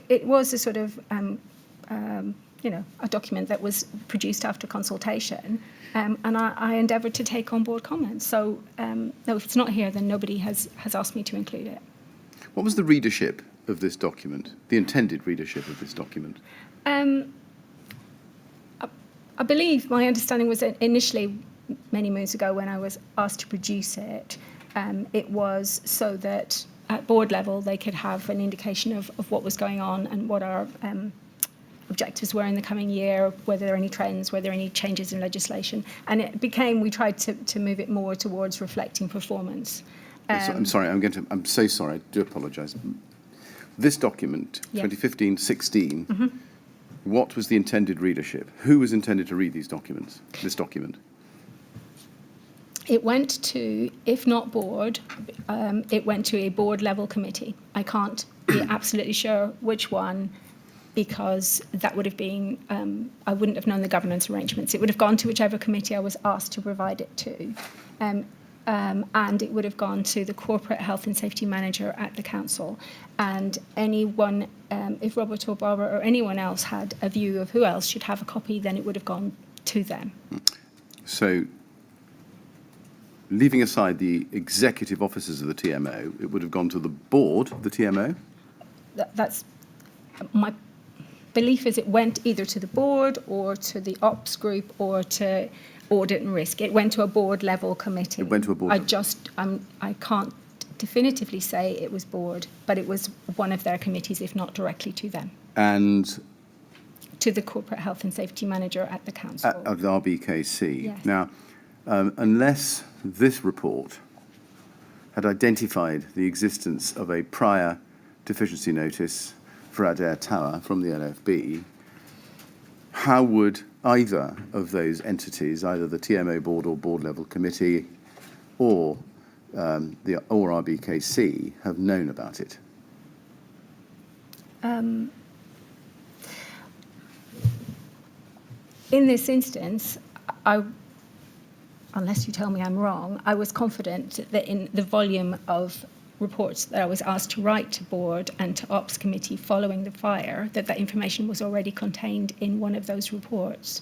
it was a sort of, a document that was produced after consultation. And I endeavoured to take on board comments. So, no, if it's not here, then nobody has asked me to include it. What was the readership of this document, the intended readership of this document? I believe my understanding was that initially, many moons ago, when I was asked to produce it, it was so that at board level they could have an indication of what was going on and what our objectives were in the coming year, whether there are any trends, whether there are any changes in legislation. And it became, we tried to move it more towards reflecting performance. I'm sorry, I'm so sorry, I do apologise. This document, 2015-16, mm-hmm. What was the intended readership? Who was intended to read this document? It went to, if not board, it went to a board level committee. I can't be absolutely sure which one, because that would have been, I wouldn't have known the governance arrangements. It would have gone to whichever committee I was asked to provide it to. And it would have gone to the corporate health and safety manager at the council. And anyone, if Robert or Barbara or anyone else had a view of who else should have a copy, then it would have gone to them. So, leaving aside the executive officers of the TMO, it would have gone to the board of the TMO? That's my belief, is it went either to the board or to the ops group or to, audit and risk. It went to a board level committee. It went to a board level. I can't definitively say it was board, but it was one of their committees, if not directly to them. And to the corporate health and safety manager at the council. Of the RBKC. Yes. Now, unless this report had identified the existence of a prior deficiency notice for Adair Tower from the LFB, how would either of those entities, either the TMO board or board level committee or RBKC, have known about it? In this instance, unless you tell me I'm wrong, I was confident that in the volume of reports that I was asked to write to board and to ops committee following the fire, that information was already contained in one of those reports.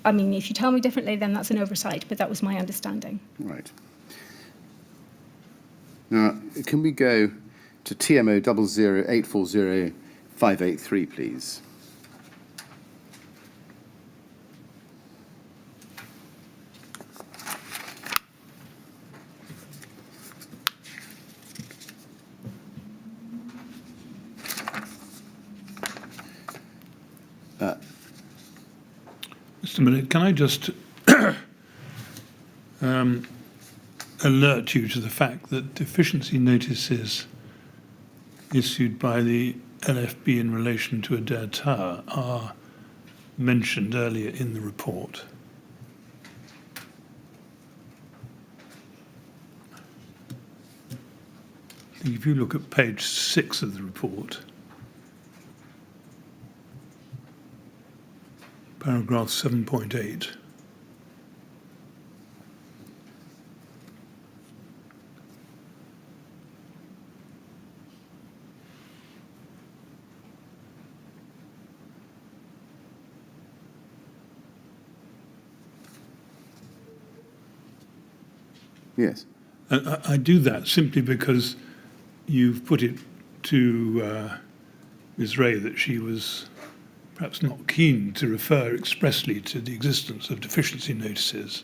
I mean, if you tell me differently, then that's an oversight, but that was my understanding. Right. Now, can we go to TMO 00840-583, please? Mr. Millett, can I just alert you to the fact that deficiency notices issued by the LFB in relation to Adair Tower are mentioned earlier in the report. I think if you look at page 6 of the report, paragraph 7.8. Yes. I do that simply because you've put it to Ms. Wray that she was perhaps not keen to refer expressly to the existence of deficiency notices.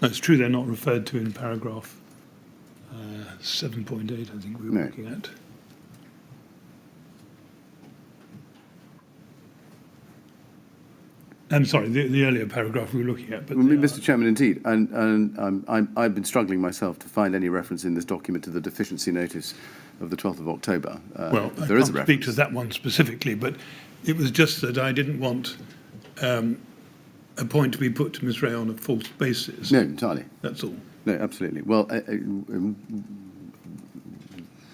No, it's true they're not referred to in paragraph 7.8, I think we were looking at. I'm sorry, the earlier paragraph we were looking at. But Mr. Chairman, indeed, and I've been struggling myself to find any reference in this document to the deficiency notice of the 12th of October. Well, there is a reference. Speak to that one specifically, but it was just that I didn't want a point to be put to Ms. Wray on a false basis. No, entirely. That's all. No, absolutely. Well,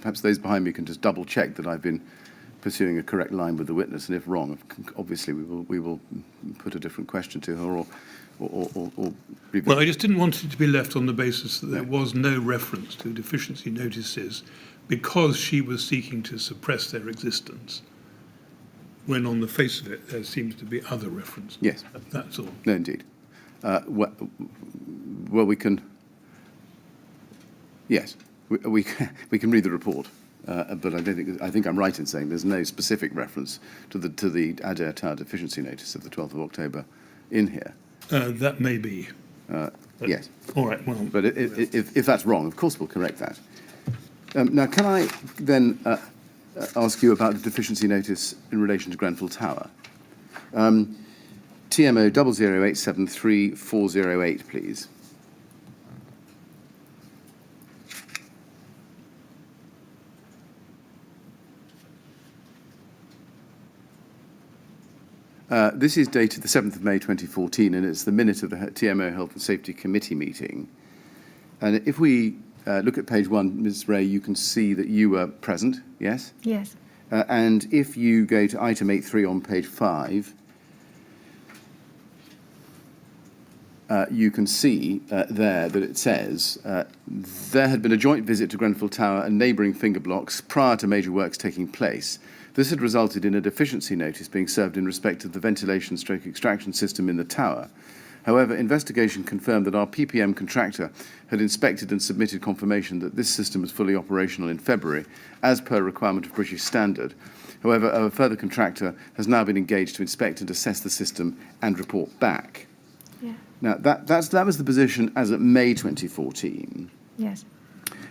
perhaps those behind me can just double check that I've been pursuing a correct line with the witness, and if wrong, obviously we will put a different question to her or well, I just didn't want it to be left on the basis that there was no reference to deficiency notices because she was seeking to suppress their existence, when on the face of it there seems to be other reference. Yes. That's all. No, indeed. Well, we can. Yes, we can read the report. But I think I'm right in saying there's no specific reference to the Adair Tower deficiency notice of the 12th of October in here. That may be. Yes. All right. Well, but if that's wrong, of course we'll correct that. Now, can I then ask you about the deficiency notice in relation to Grenfell Tower? TMO 00873-408, please. This is dated the 7th of May 2014, and it's the minute of the TMO Health and Safety Committee meeting. And if we look at page 1, Ms. Wray, you can see that you were present, yes? Yes. And if you go to item 8.3 on page 5, you can see there that it says, there had been a joint visit to Grenfell Tower and neighbouring finger blocks prior to major works taking place. This had resulted in a deficiency notice being served in respect of the ventilation/extraction system in the tower. However, investigation confirmed that our PPM contractor had inspected and submitted confirmation that this system was fully operational in February, as per requirement of British standard. However, a further contractor has now been engaged to inspect and assess the system and report back. Yeah. Now, that was the position as of May 2014. Yes.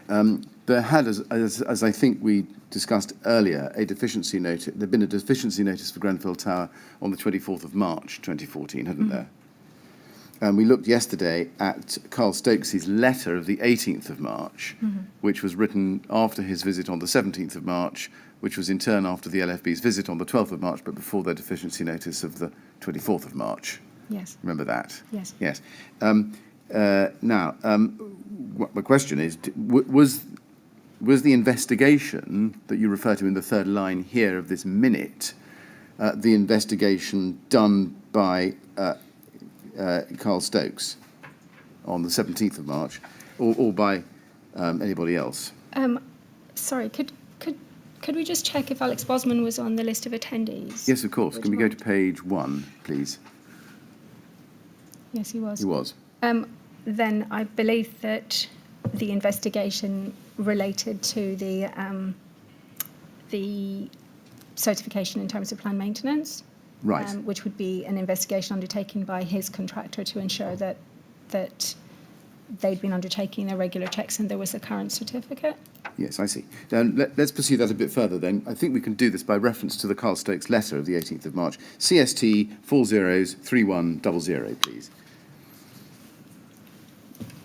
There had, as I think we discussed earlier, a deficiency notice. There'd been a deficiency notice for Grenfell Tower on the 24th of March 2014, hadn't there? And we looked yesterday at Carl Stokes's letter of the 18th of March, which was written after his visit on the 17th of March, which was in turn after the LFB's visit on the 12th of March, but before their deficiency notice of the 24th of March. Yes. Remember that? Yes. Yes. Now, my question is, was the investigation that you refer to in the third line here of this minute, the investigation done by Carl Stokes on the 17th of March, or by anybody else? Sorry, could we just check if Alex Bosman was on the list of attendees? Yes, of course. Can we go to page 1, please? Yes, he was. He was. Then I believe that the investigation related to the certification in terms of planned maintenance, Right. which would be an investigation undertaken by his contractor to ensure that they'd been undertaking their regular checks and there was a current certificate. Yes, I see. Let's pursue that a bit further then. I think we can do this by reference to the Carl Stokes letter of the 18th of March. CST 403100, please.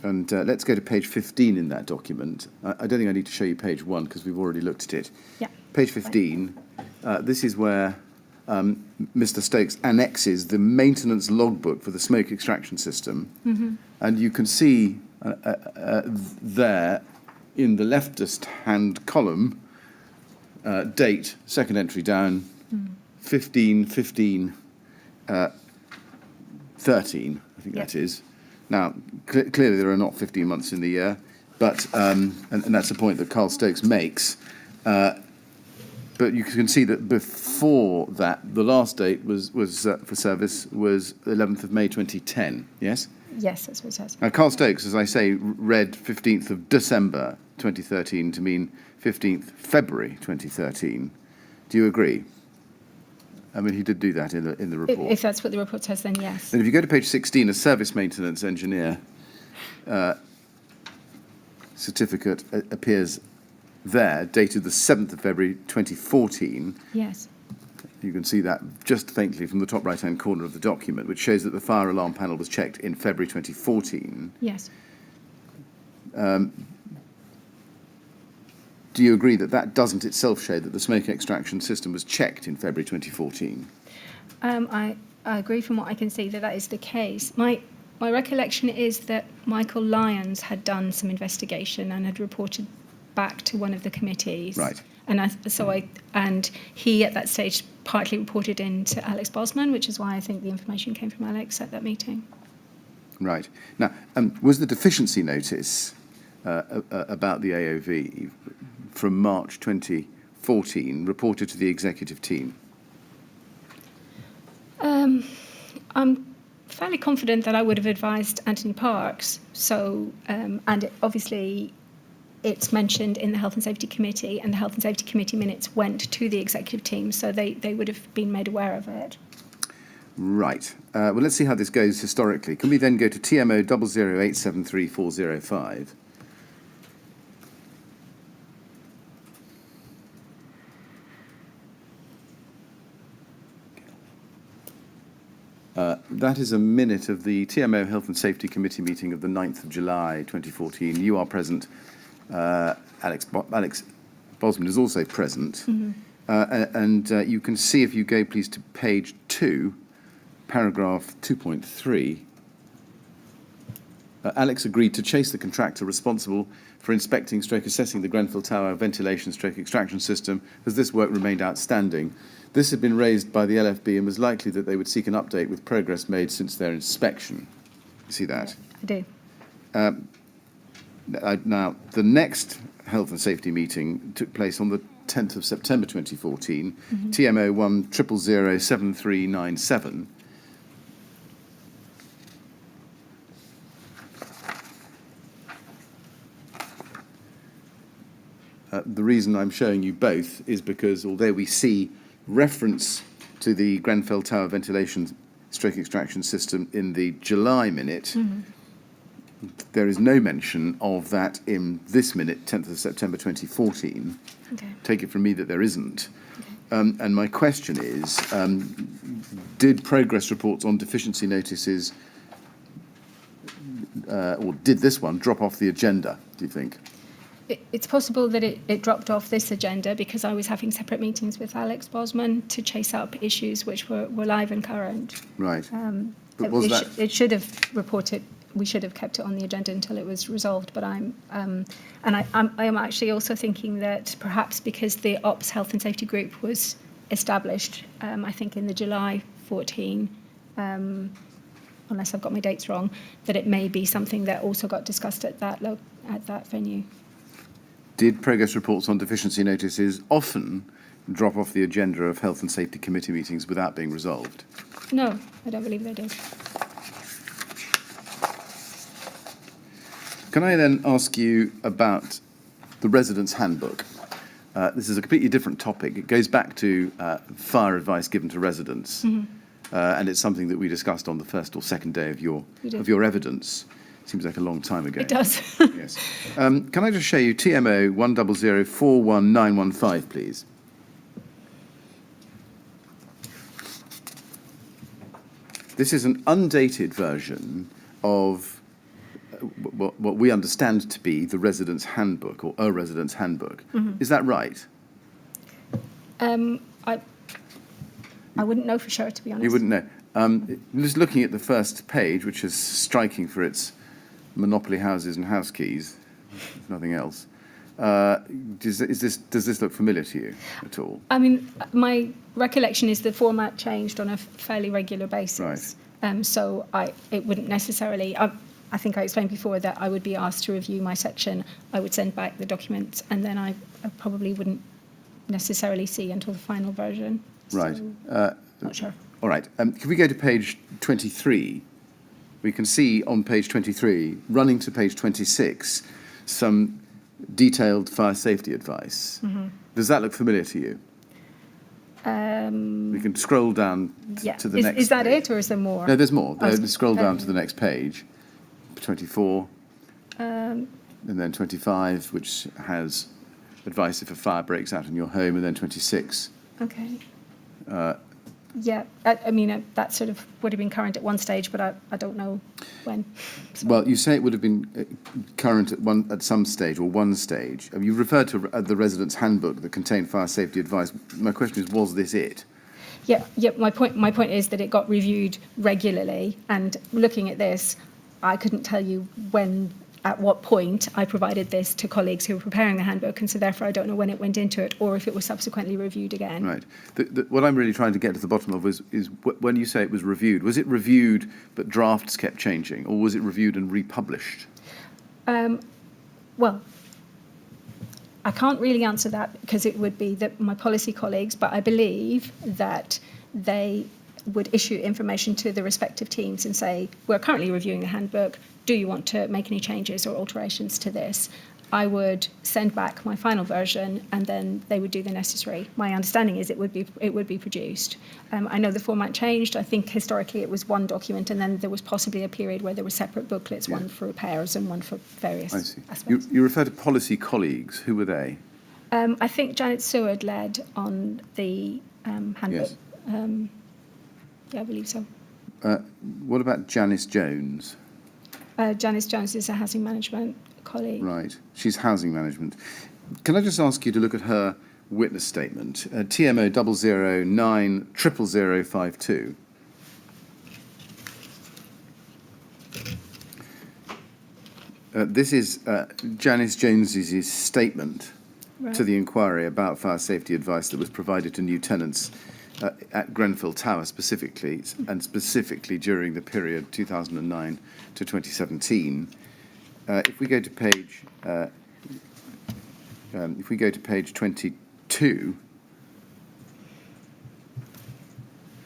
And let's go to page 15 in that document. I don't think I need to show you page 1 because we've already looked at it. Yeah. Page 15, this is where Mr. Stokes annexes the maintenance logbook for the smoke extraction system. And you can see there in the leftist hand column, date, second entry down, 15/15/13, I think that is. Now, clearly there are not 15 months in the year, but and that's the point that Carl Stokes makes. But you can see that before that, the last date was for service was 11th of May 2010. Yes. Yes, that's what it says. Now, Carl Stokes, as I say, read 15th of December 2013 to mean 15th February 2013. Do you agree? I mean, he did do that in the report. If that's what the report says, then yes. And if you go to page 16, a service maintenance engineer certificate appears there, dated the 7th of February 2014. Yes. You can see that just faintly from the top right-hand corner of the document, which shows that the fire alarm panel was checked in February 2014. Yes. Do you agree that that doesn't itself show that the smoke extraction system was checked in February 2014? I agree from what I can see that is the case. My recollection is that Michael Lyons had done some investigation and had reported back to one of the committees. Right. And he at that stage partly reported in to Alex Bosman, which is why I think the information came from Alex at that meeting. Right. Now, was the deficiency notice about the AOV from March 2014 reported to the executive team? I'm fairly confident that I would have advised Anthony Parks. So, obviously, it's mentioned in the Health and Safety Committee, and the Health and Safety Committee minutes went to the executive team, so they would have been made aware of it. Right. Well, let's see how this goes historically. Can we then go to TMO 00873-405? That is a minute of the TMO Health and Safety Committee meeting of the 9th of July 2014. You are present. Alex Bosman is also present. And you can see, if you go please to page 2, paragraph 2.3, Alex agreed to chase the contractor responsible for inspecting / assessing the Grenfell Tower ventilation / extraction system, as this work remained outstanding. This had been raised by the LFB and was likely that they would seek an update with progress made since their inspection. You see that? I do. Now, the next health and safety meeting took place on the 10th of September 2014, TMO 100073797. the reason I'm showing you both is because although we see reference to the Grenfell Tower ventilation stroke extraction system in the July minute, there is no mention of that in this minute, 10th of September 2014. Okay. Take it from me that there isn't. And my question is, did progress reports on deficiency notices, or did this one drop off the agenda, do you think? It's possible that it dropped off this agenda because I was having separate meetings with Alex Bosman to chase up issues which were live and current. Right. But was that... It should have reported. We should have kept it on the agenda until it was resolved. But I am actually also thinking that perhaps because the Ops Health and Safety Group was established, I think in the July 14, unless I've got my dates wrong, that it may be something that also got discussed at that venue. Did progress reports on deficiency notices often drop off the agenda of Health and Safety Committee meetings without being resolved? No, I don't believe they did. Can I then ask you about the residents' handbook? This is a completely different topic. It goes back to fire advice given to residents, and it's something that we discussed on the first or second day of your evidence. Seems like a long time ago. It does. Yes. Can I just show you TMO 100419115, please? This is an undated version of what we understand to be the resident's handbook, or a resident's handbook. Is that right? I wouldn't know for sure, to be honest. You wouldn't know. Just looking at the first page, which is striking for its monopoly houses and house keys, if nothing else. Does this look familiar to you at all? I mean, my recollection is the format changed on a fairly regular basis. Right. So it wouldn't necessarily... I think I explained before that I would be asked to review my section. I would send back the documents, and then I probably wouldn't necessarily see until the final version. Right. So, not sure. All right. Can we go to page 23? We can see on page 23, running to page 26, some detailed fire safety advice. Does that look familiar to you? We can scroll down to the next page. Is that it, or is there more? No, there's more. Scroll down to the next page, 24, and then 25, which has advice if a fire breaks out in your home, and then 26. Okay. Yeah, I mean, that sort of would have been current at one stage, but I don't know when. So. Well, you say it would have been current at some stage, or one stage. You referred to the resident's handbook that contained fire safety advice. My question is, was this it? Yeah. My point is that it got reviewed regularly, and looking at this, I couldn't tell you at what point I provided this to colleagues who were preparing the handbook, and so therefore I don't know when it went into it or if it was subsequently reviewed again. Right. What I'm really trying to get to the bottom of is when you say it was it reviewed but drafts kept changing, or was it reviewed and republished? Well, I can't really answer that because it would be my policy colleagues, but I believe that they would issue information to the respective teams and say, we're currently reviewing the handbook. Do you want to make any changes or alterations to this? I would send back my final version, and then they would do the necessary. My understanding is it would be produced. I know the format changed. I think historically it was one document, and then there was possibly a period where there were separate booklets, one for repairs and one for various aspects. You refer to policy colleagues. Who were they? I think Janet Seward led on the handbook. Yes. Yeah, I believe so. What about Janice Jones? Janice Jones is a housing management colleague. Right. She's housing management. Can I just ask you to look at her witness statement, TMO 009000052. This is Janice Jones's statement to the inquiry about fire safety advice that was provided to new tenants at Grenfell Tower specifically, and specifically during the period 2009 to 2017. If we go to page 22,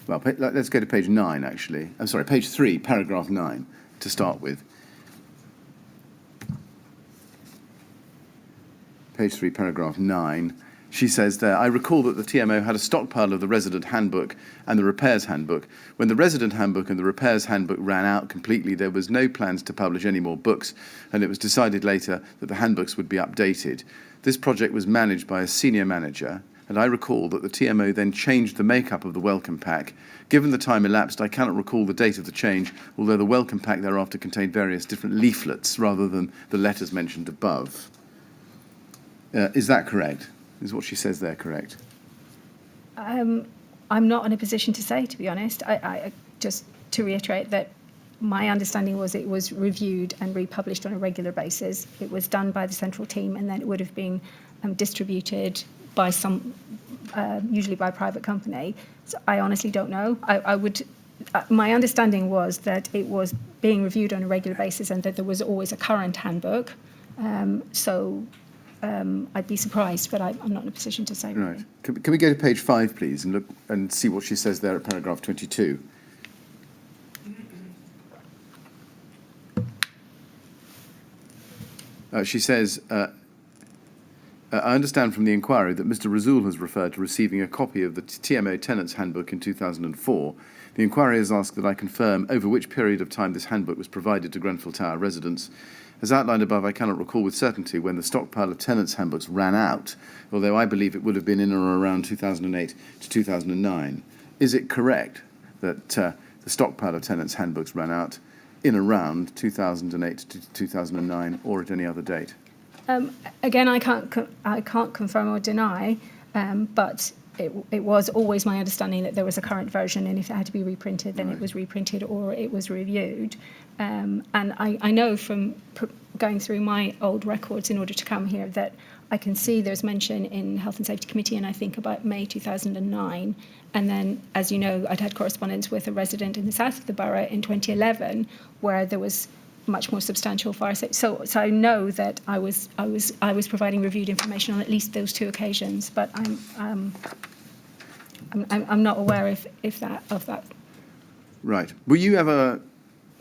well, let's go to page 9 actually. I'm sorry, page 3, paragraph 9 to start with. page 3, paragraph 9. She says there, I recall that the TMO had a stockpile of the resident handbook and the repairs handbook. When the resident handbook and the repairs handbook ran out completely, there was no plans to publish any more books, and it was decided later that the handbooks would be updated. This project was managed by a senior manager, and I recall that the TMO then changed the makeup of the welcome pack. Given the time elapsed, I cannot recall the date of the change, although the welcome pack thereafter contained various different leaflets rather than the letters mentioned above. Is that correct? Is what she says there correct? I'm not in a position to say, to be honest. I just to reiterate that my understanding was it was reviewed and republished on a regular basis. It was done by the central team, and then it would have been distributed by some, usually by a private company. So I honestly don't know. My understanding was that it was being reviewed on a regular basis and that there was always a current handbook. I'd be surprised, but I'm not in a position to say. Right. Can we go to page 5, please, and look and see what she says there at paragraph 22? She says, I understand from the inquiry that Mr. Rasool has referred to receiving a copy of the TMO Tenants Handbook in 2004. The inquiry has asked that I confirm over which period of time this handbook was provided to Grenfell Tower residents. As outlined above, I cannot recall with certainty when the stockpile of tenants' handbooks ran out, although I believe it would have been in or around 2008 to 2009. Is it correct that the stockpile of tenants' handbooks ran out in around 2008 to 2009 or at any other date? Again, I can't confirm or deny, but it was always my understanding that there was a current version, and if it had to be reprinted, then it was reprinted or it was reviewed. And I know from going through my old records in order to come here that I can see there's mention in Health and Safety Committee, and I think about May 2009. And then, as you know, I'd had correspondence with a resident in the south of the borough in 2011, where there was much more substantial fire safety. So I know that I was providing reviewed information on at least those 2 occasions, but I'm not aware of that. Right. Were you ever,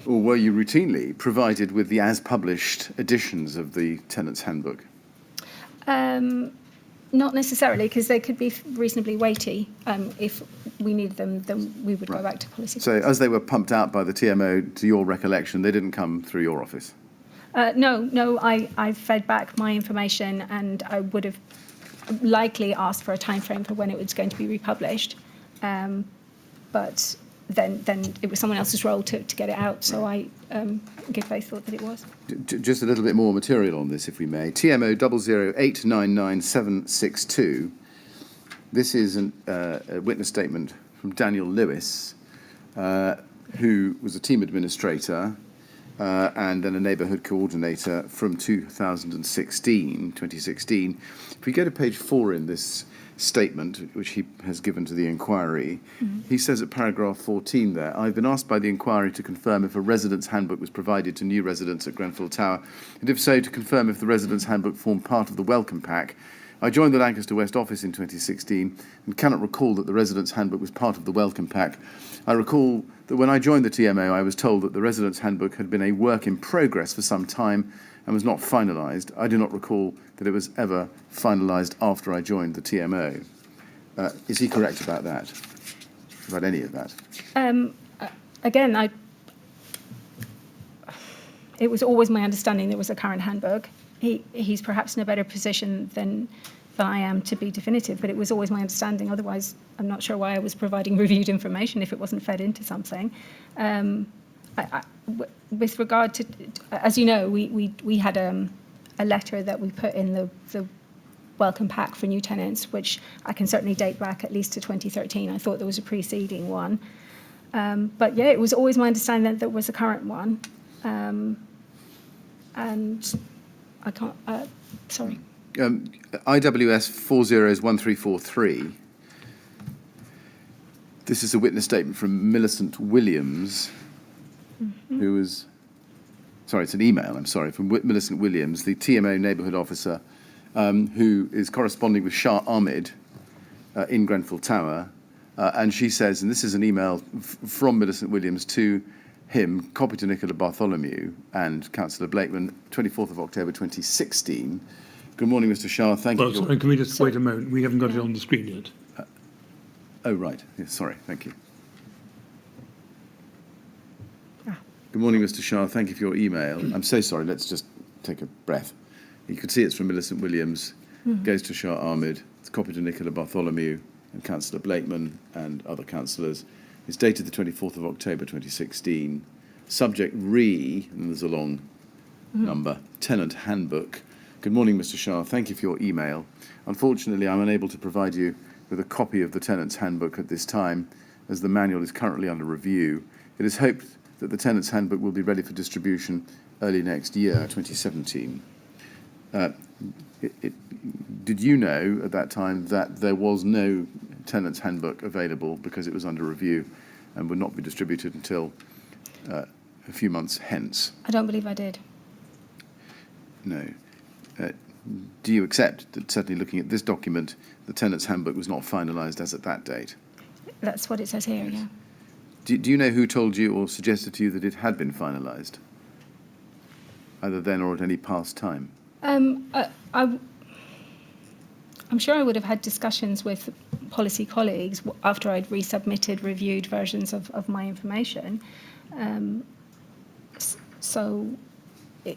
or were you routinely provided with the as-published editions of the Tenants' Handbook? Not necessarily, because they could be reasonably weighty. If we needed them, then we would go back to policy. So as they were pumped out by the TMO, to your recollection, they didn't come through your office? No, I fed back my information, and I would have likely asked for a time frame for when it was going to be republished. But then it was someone else's role to get it out, so I good faith thought that it was. Just a little bit more material on this, if we may. TMO 008999762. This is a witness statement from Daniel Lewis, who was a team administrator and then a neighbourhood coordinator from 2016. If we go to page 4 in this statement, which he has given to the inquiry, he says at paragraph 14 there, I've been asked by the inquiry to confirm if a resident's handbook was provided to new residents at Grenfell Tower, and if so, to confirm if the resident's handbook formed part of the welcome pack. I joined the Lancaster West office in 2016 and cannot recall that the resident's handbook was part of the welcome pack. I recall that when I joined the TMO, I was told that the resident's handbook had been a work in progress for some time and was not finalised. I do not recall that it was ever finalised after I joined the TMO. Is he correct about that? About any of that? Again, it was always my understanding there was a current handbook. He's perhaps in a better position than I am to be definitive, but it was always my understanding. Otherwise, I'm not sure why I was providing reviewed information if it wasn't fed into something. With regard to, as you know, we had a letter that we put in the welcome pack for new tenants, which I can certainly date back at least to 2013. I thought there was a preceding one. But yeah, it was always my understanding that there was a current one. And I can't, sorry. IWS 401343. This is a witness statement from Millicent Williams, who was, sorry, it's an email, I'm sorry, from Millicent Williams, the TMO neighbourhood officer, who is corresponding with Shah Ahmed in Grenfell Tower. And she says, and this is an email from Millicent Williams to him, copied to Nicola Bartholomew and Councillor Blakeman, 24th of October 2016. Good morning, Mr. Shah. Thank Well, you. sorry, can we just wait a moment? We haven't got it on the screen yet. Oh, right. Yes, sorry. Thank you. Good morning, Mr. Shah. Thank you for your email. I'm so sorry. Let's just take a breath. You can see it's from Millicent Williams, goes to Shah Ahmed. It's copied to Nicola Bartholomew and Councillor Blakeman and other councillors. It's dated the 24th of October 2016. Subject Re, and there's a long number, Tenant Handbook. Good morning, Mr. Shah. Thank you for your email. Unfortunately, I'm unable to provide you with a copy of the Tenant's Handbook at this time, as the manual is currently under review. It is hoped that the Tenant's Handbook will be ready for distribution early next year, 2017. Did you know at that time that there was no Tenant's Handbook available because it was under review and would not be distributed until a few months hence? I don't believe I did. No. Do you accept that, certainly looking at this document, the Tenant's Handbook was not finalised as at that date? That's what it says here, yeah. Do you know who told you or suggested to you that it had been finalised, either then or at any past time? I'm sure I would have had discussions with policy colleagues after I'd resubmitted reviewed versions of my information. So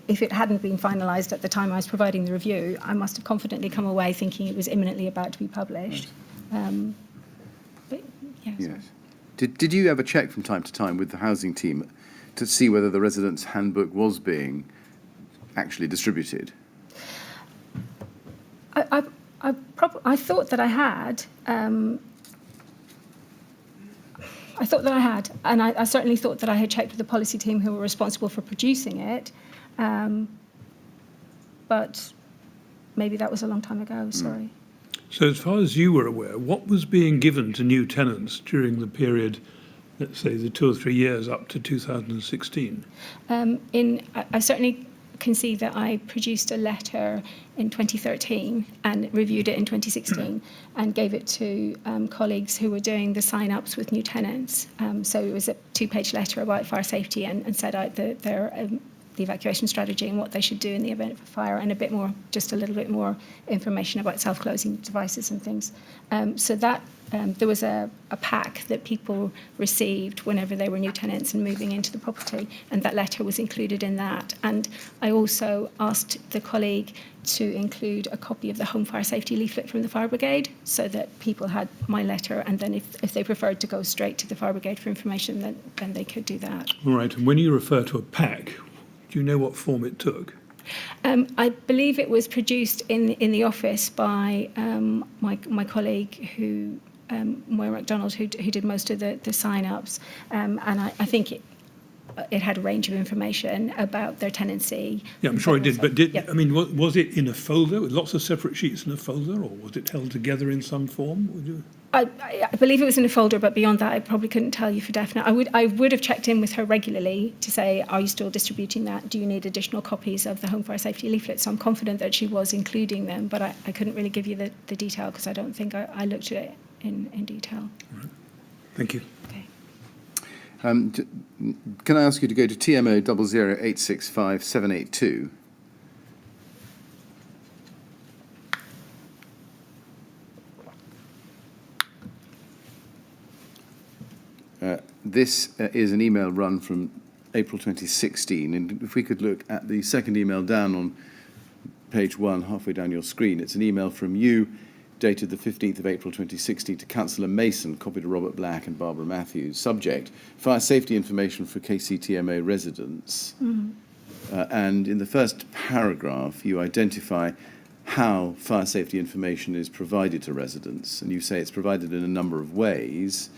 if it hadn't been finalised at the time I was providing the review, I must have confidently come away thinking it was imminently about to be published. Right. But yeah, Yes. Did you ever check from time to time with the housing team to see whether the Residents' Handbook was being actually distributed? I thought that I had. I thought that I had, and I certainly thought that I had checked with the policy team who were responsible for producing it. But maybe that was a long time ago, sorry. So as far as you were aware, what was being given to new tenants during the period, let's say the 2 or 3 years up to 2016? I certainly can see that I produced a letter in 2013 and reviewed it in 2016 and gave it to colleagues who were doing the sign-ups with new tenants. So it was a 2-page letter about fire safety and set out the evacuation strategy and what they should do in the event of a fire, and just a little bit more information about self-closing devices and things. So that there was a pack that people received whenever they were new tenants and moving into the property, and that letter was included in that. And I also asked the colleague to include a copy of the home fire safety leaflet from the fire brigade, so that people had my letter, and then if they preferred to go straight to the fire brigade for information, then they could do that. All right, and when you refer to a pack, do you know what form it took? I believe it was produced in the office by my colleague Moira MacDonald, who did most of the sign-ups, and I think it had a range of information about their tenancy. Yeah, I'm sure it did, but Yep. I mean, was it in a folder with lots of separate sheets in a folder, or was it held together in some form? I believe it was in a folder, but beyond that, I probably couldn't tell you for definite. I would have checked in with her regularly to say, are you still distributing that? Do you need additional copies of the home fire safety leaflet? So I'm confident that she was including them, but I couldn't really give you the detail because I don't think I looked at it in detail. All right. Thank you. Okay. Can I ask you to go to TMO 00865 This is an email run from April 2016, and if we could look at the second email down on page 1, halfway down your screen, it's an email from you dated the 15th of April 2016 to Councillor Mason, copied to Robert Black and Barbara Matthews. Subject, fire safety information for KCTMA residents. And in the first paragraph, you identify how fire safety information is provided to residents, and you say it's provided in a number of ways.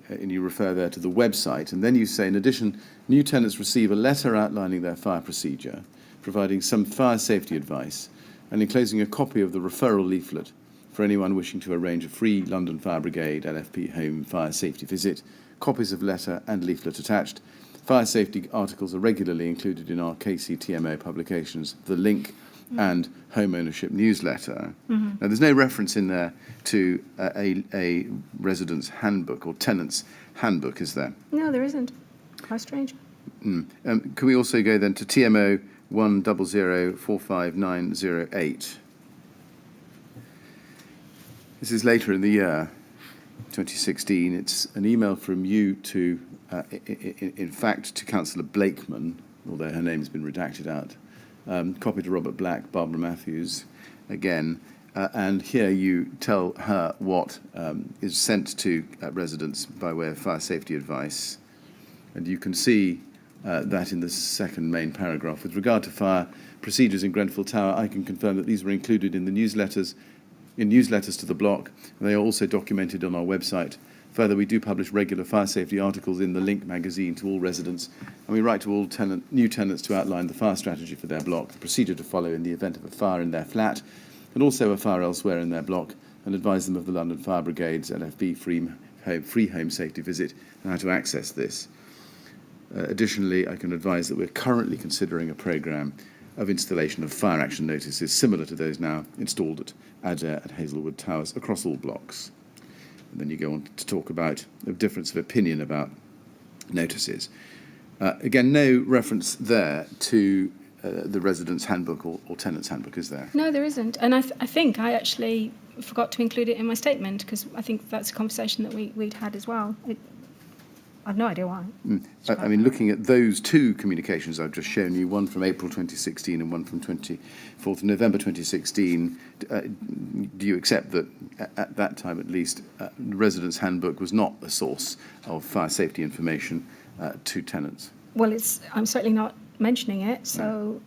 And you refer there to the website, and then you say, in addition, new tenants receive a letter outlining their fire procedure, providing some fire safety advice, and enclosing a copy of the referral leaflet for anyone wishing to arrange a free London Fire Brigade LFB home fire safety visit. Copies of letter and leaflet attached. Fire safety articles are regularly included in our KCTMO publications, The Link and Home Ownership newsletter. Now, there's no reference in there to a resident's handbook or tenant's handbook, is there? No, there isn't. How strange. Can we also go then to TMO 1004598. This is later in the year, 2016. It's an email from you to, in fact, to Councillor Blakeman, although her name has been redacted out. Copy to Robert Black, Barbara Matthews, again. And here you tell her what is sent to residents by way of fire safety advice. And you can see that in the second main paragraph. With regard to fire procedures in Grenfell Tower, I can confirm that these were included in the newsletters to the block. They are also documented on our website. Further, we do publish regular fire safety articles in the Link magazine to all residents, and we write to all new tenants to outline the fire strategy for their block, the procedure to follow in the event of a fire in their flat, and also a fire elsewhere in their block, and advise them of the London Fire Brigade's LFB free home safety visit and how to access this. Additionally, I can advise that we're currently considering a programme of installation of fire action notices similar to those now installed at Adair at Hazelwood Towers across all blocks. And then you go on to talk about a difference of opinion about notices. Again, no reference there to the residents' handbook or tenants' handbook, is there? No, there isn't. And I think I actually forgot to include it in my statement because I think that's a conversation that we'd had as well. I've no idea why. I mean, looking at those two communications I've just shown you, one from April 2016 and one from 24th of November 2016, do you accept that at that time at least, the residents' handbook was not a source of fire safety information to tenants? Well, I'm certainly not mentioning it, so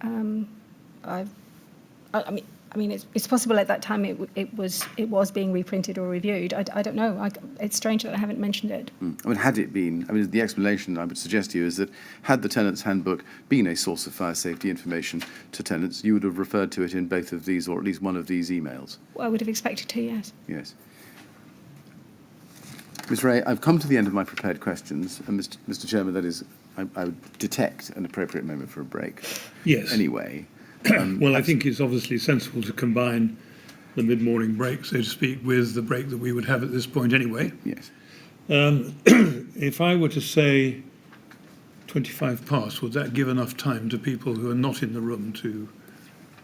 I mean, it's possible at that time it was being reprinted or reviewed. I don't know. It's strange that I haven't mentioned it. I mean, had it been, the explanation I would suggest to you is that had the tenants' handbook been a source of fire safety information to tenants, you would have referred to it in both of these or at least one of these emails. Well, I would have expected to, yes. Yes. Ms. Wray, I've come to the end of my prepared questions, and Mr. Chairman, that is, I would detect an appropriate moment for a break. Yes. Anyway. Well, I think it's obviously sensible to combine the mid-morning break, so to speak, with the break that we would have at this point anyway. Yes. If I were to say 25 past, would that give enough time to people who are not in the room to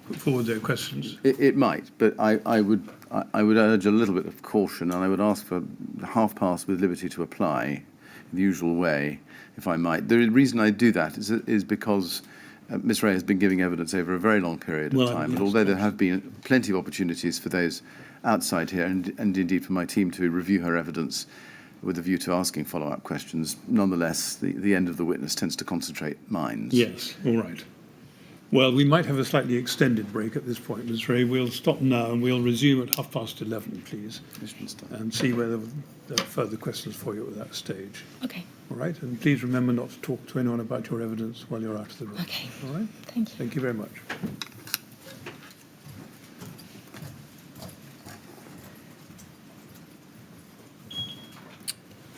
put forward their questions? It might, but I would urge a little bit of caution, and I would ask for half past with liberty to apply in the usual way, if I might. The reason I do that is because Ms. Wray has been giving evidence over a very long period of time, and although there have been plenty of opportunities for those outside here and indeed for my team to review her evidence with a view to asking follow-up questions, nonetheless, the end of the witness tends to concentrate minds. Yes, all right. Well, we might have a slightly extended break at this point, Ms. Wray. We'll stop now and we'll resume at 11:30, please, and see whether there are further questions for you at that stage. Okay. All right, and please remember not to talk to anyone about your evidence while you're out of the room. Okay. All right? Thank you. Thank you very much.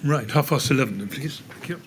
Right, 11:30 then, please. Thank you.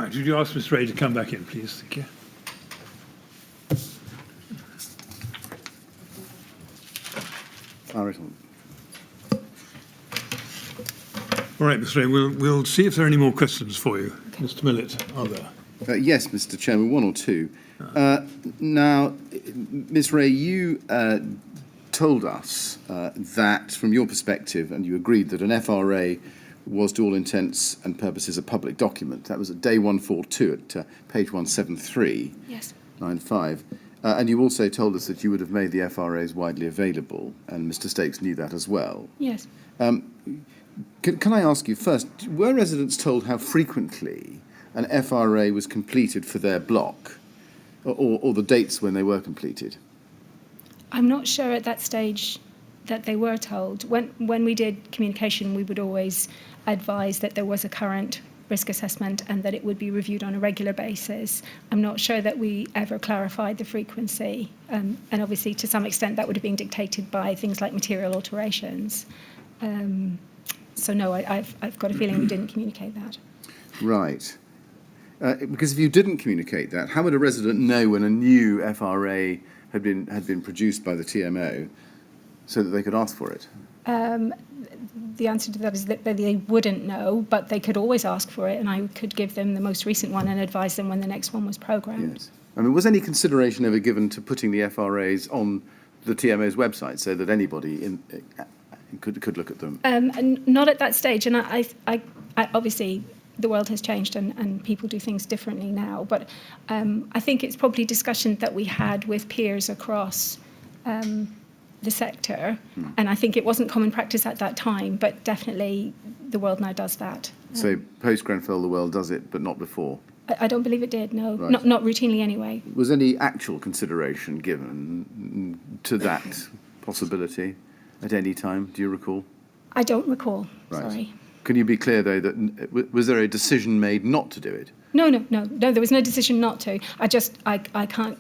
Right, would you ask Mr. Wray to come back in, please? Thank you. All right, Mr. Wray, we'll see if there are any more questions for you. Okay. Mr. Millett, are there? Yes, Mr. Chairman, one or two. Now, Ms. Wray, you told us that, from your perspective, and you agreed that an FRA was, to all intents and purposes, a public document. That was at day 142 at page 173. Yes. Line 5. And you also told us that you would have made the FRAs widely available, and Mr. Stakes knew that as well. Yes. Can I ask you first, were residents told how frequently an FRA was completed for their block, or the dates when they were completed? I'm not sure at that stage that they were told. When we did communication, we would always advise that there was a current risk assessment and that it would be reviewed on a regular basis. I'm not sure that we ever clarified the frequency, and obviously to some extent that would have been dictated by things like material alterations. So no, I've got a feeling we didn't communicate that. Right. Because if you didn't communicate that, how would a resident know when a new FRA had been produced by the TMO so that they could ask for it? The answer to that is that they wouldn't know, but they could always ask for it, and I could give them the most recent one and advise them when the next one was programmed. Yes. I mean, was any consideration ever given to putting the FRAs on the TMO's website so that anybody could look at them? And not at that stage, and I obviously the world has changed and people do things differently now, but I think it's probably discussion that we had with peers across the sector, and I think it wasn't common practice at that time, but definitely the world now does that. So post-Grenfell, the world does it, but not before? I don't believe it did, no. Right. Not routinely anyway. Was any actual consideration given to that possibility at any time, do you recall? I don't recall, Right. sorry. Can you be clear, though, that was there a decision made not to do it? No, there was no decision not to. I can't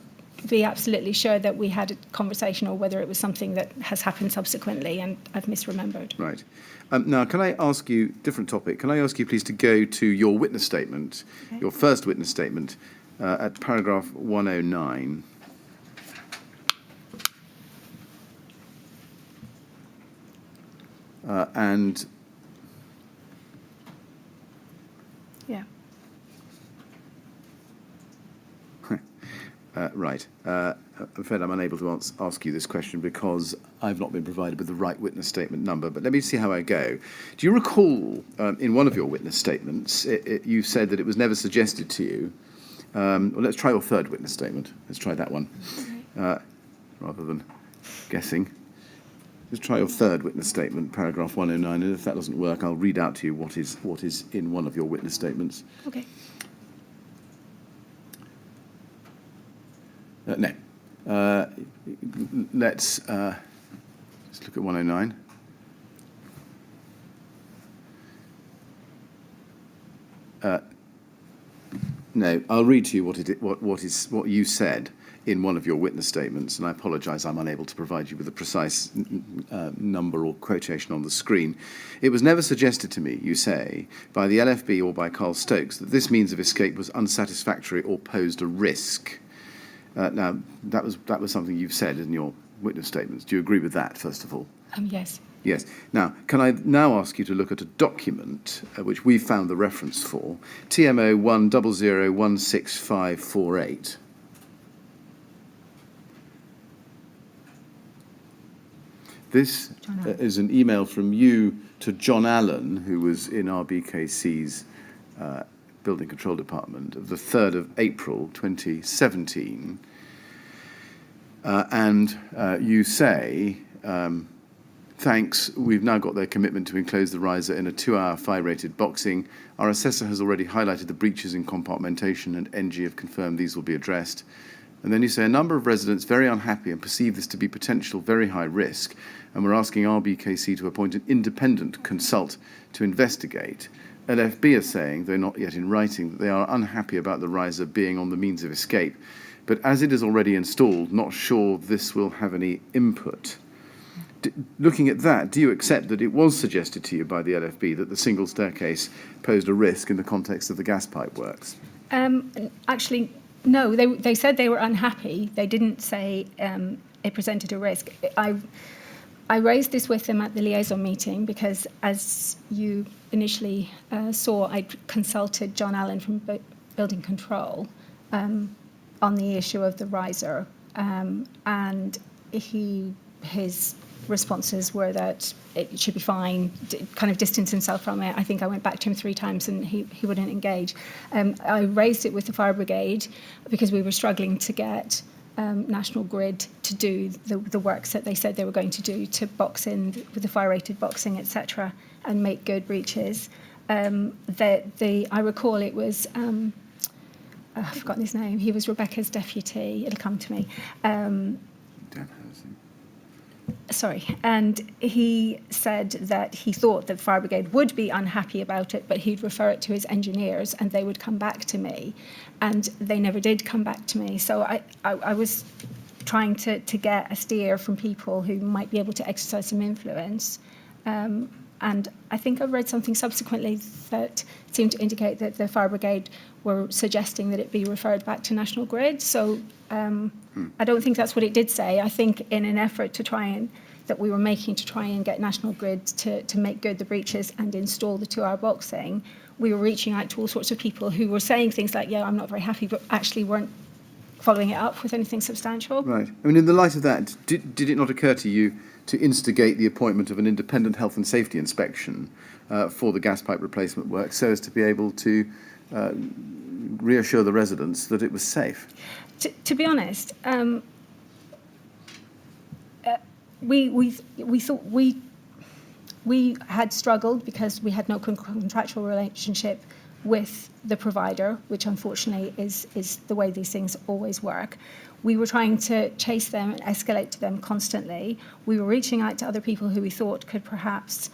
be absolutely sure that we had a conversation or whether it was something that has happened subsequently and I've misremembered. Right. Now, can I ask you, different topic, can I ask you please to go to your witness statement, okay, your first witness statement, at paragraph 109. And... Yeah. Right. I'm afraid I'm unable to ask you this question because I've not been provided with the right witness statement number, but let me see how I go. Do you recall, in one of your witness statements, you said that it was never suggested to you, well, let's try your third witness statement. Let's try that one, rather than guessing. Let's try your third witness statement, paragraph 109, and if that doesn't work, I'll read out to you what is in one of your witness statements. Okay. No. Let's look at 109. No, I'll read to you what you said in one of your witness statements, and I apologise I'm unable to provide you with a precise number or quotation on the screen. It was never suggested to me, you say, by the LFB or by Carl Stokes that this means of escape was unsatisfactory or posed a risk. Now, that was something you've said in your witness statements. Do you agree with that, first of all? Yes. Yes. Now, can I now ask you to look at a document which we found the reference for, TMO 100016548. This is an email from you to John Allen, who was in RBKC's Building Control Department, of the 3rd of April 2017. And you say, thanks, we've now got their commitment to enclose the riser in a 2-hour fire-rated boxing. Our assessor has already highlighted the breaches in compartmentation and NG have confirmed these will be addressed. And then you say, a number of residents very unhappy and perceive this to be potential very high risk, and we're asking RBKC to appoint an independent consult to investigate. LFB are saying, though not yet in writing, that they are unhappy about the riser being on the means of escape. But as it is already installed, not sure this will have any input. Looking at that, do you accept that it was suggested to you by the LFB that the single staircase posed a risk in the context of the gas pipe works? Actually, no. They said they were unhappy. They didn't say it presented a risk. I raised this with them at the liaison meeting because, as you initially saw, I consulted John Allen from Building Control on the issue of the riser, and his responses were that it should be fine, kind of distanced himself from it. I think I went back to him 3 times and he wouldn't engage. I raised it with the fire brigade because we were struggling to get National Grid to do the works that they said they were going to do to box in with the fire rated boxing, etc., and make good breaches. I recall it was I've forgotten his name. He was Rebecca's deputy. It'll come to me. Sorry, and he said that he thought that the fire brigade would be unhappy about it, but he'd refer it to his engineers and they would come back to me, and they never did come back to me. So I was trying to get a steer from people who might be able to exercise some influence, and I think I've read something subsequently that seemed to indicate that the fire brigade were suggesting that it be referred back to National Grid. So I don't think that's what it did say. I think in an effort to that we were making to try and get National Grid to make good the breaches and install the 2-hour boxing, we were reaching out to all sorts of people who were saying things like, yeah, I'm not very happy, but actually weren't following it up with anything substantial. Right. I mean, in the light of that, did it not occur to you to instigate the appointment of an independent health and safety inspection for the gas pipe replacement work so as to be able to reassure the residents that it was safe? To be honest, we thought we had struggled because we had no contractual relationship with the provider, which unfortunately is the way these things always work. We were trying to chase them and escalate to them constantly. We were reaching out to other people who we thought could perhaps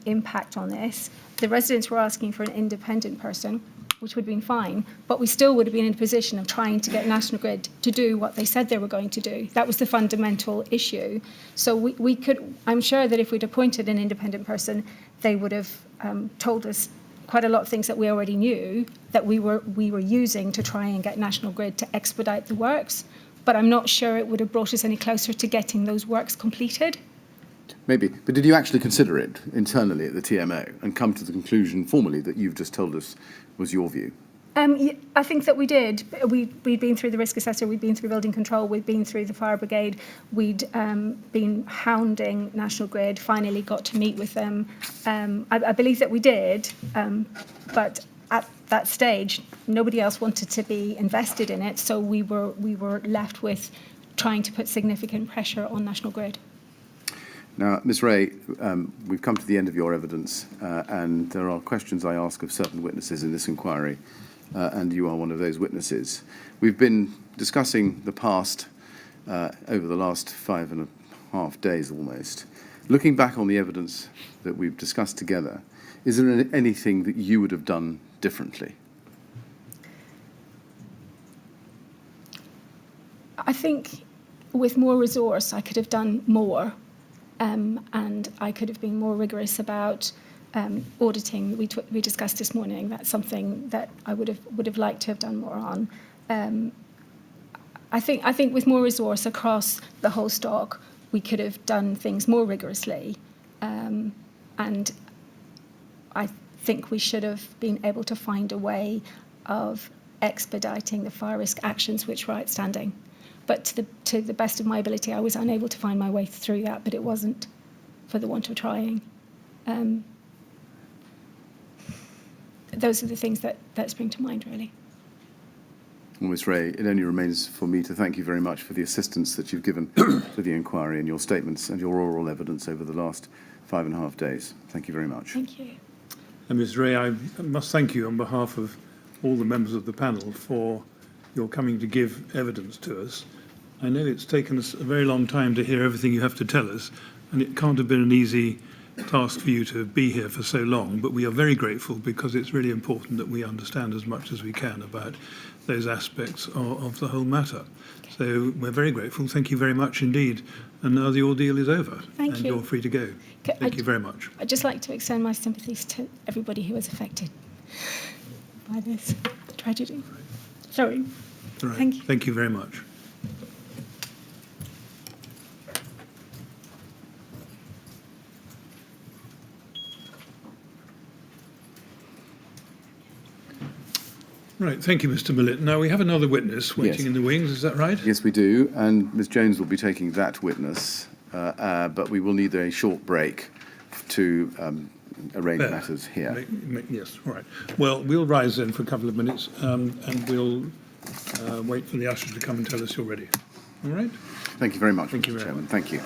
impact on this. The residents were asking for an independent person, which would have been fine, but we still would have been in a position of trying to get National Grid to do what they said they were going to do. That was the fundamental issue. So we could, I'm sure that if we'd appointed an independent person, they would have told us quite a lot of things that we already knew that we were using to try and get National Grid to expedite the works. But I'm not sure it would have brought us any closer to getting those works completed. Maybe. But did you actually consider it internally at the TMO and come to the conclusion formally that you've just told us was your view? I think that we did. We'd been through the risk assessor, we'd been through building control, we'd been through the fire brigade, we'd been hounding National Grid, finally got to meet with them. I believe that we did, but at that stage, nobody else wanted to be invested in it, so we were left with trying to put significant pressure on National Grid. Now, Ms. Wray, we've come to the end of your evidence, and there are questions I ask of certain witnesses in this inquiry, and you are one of those witnesses. We've been discussing the past over the last 5.5 days almost. Looking back on the evidence that we've discussed together, is there anything that you would have done differently? I think with more resource, I could have done more. And I could have been more rigorous about auditing. We discussed this morning. That's something that I would have liked to have done more on. I think with more resource across the whole stock, we could have done things more rigorously. And I think we should have been able to find a way of expediting the fire risk actions which were outstanding. But to the best of my ability, I was unable to find my way through that, but it wasn't for the want of trying. Those are the things that spring to mind, really. Well, Ms. Wray, it only remains for me to thank you very much for the assistance that you've given to the inquiry and your statements and your oral evidence over the last 5.5 days. Thank you very much. Thank you. And Ms. Wray, I must thank you on behalf of all the members of the panel for your coming to give evidence to us. I know it's taken us a very long time to hear everything you have to tell us, and it can't have been an easy task for you to be here for so long, but we are very grateful because it's really important that we understand as much as we can about those aspects of the whole matter. So we're very grateful. Thank you very much indeed. And now the ordeal is over. Thank you. And you're free to go. Thank you very much. I'd just like to extend my sympathies to everybody who was affected by this. tragedy. Sorry. Right. Thank you. Thank you very much. Right, thank you, Mr. Millett. Now, we have another witness waiting Yes. in the wings, is that right? Yes, we do, and Ms. Jones will be taking that witness, but we will need a short break to arrange There. matters here. Yes, all right. Well, we'll rise then for a couple of minutes and we'll wait for the usher to come and tell us you're ready. All right? Thank you very much, Thank you Mr. very Chairman. much. Thank you.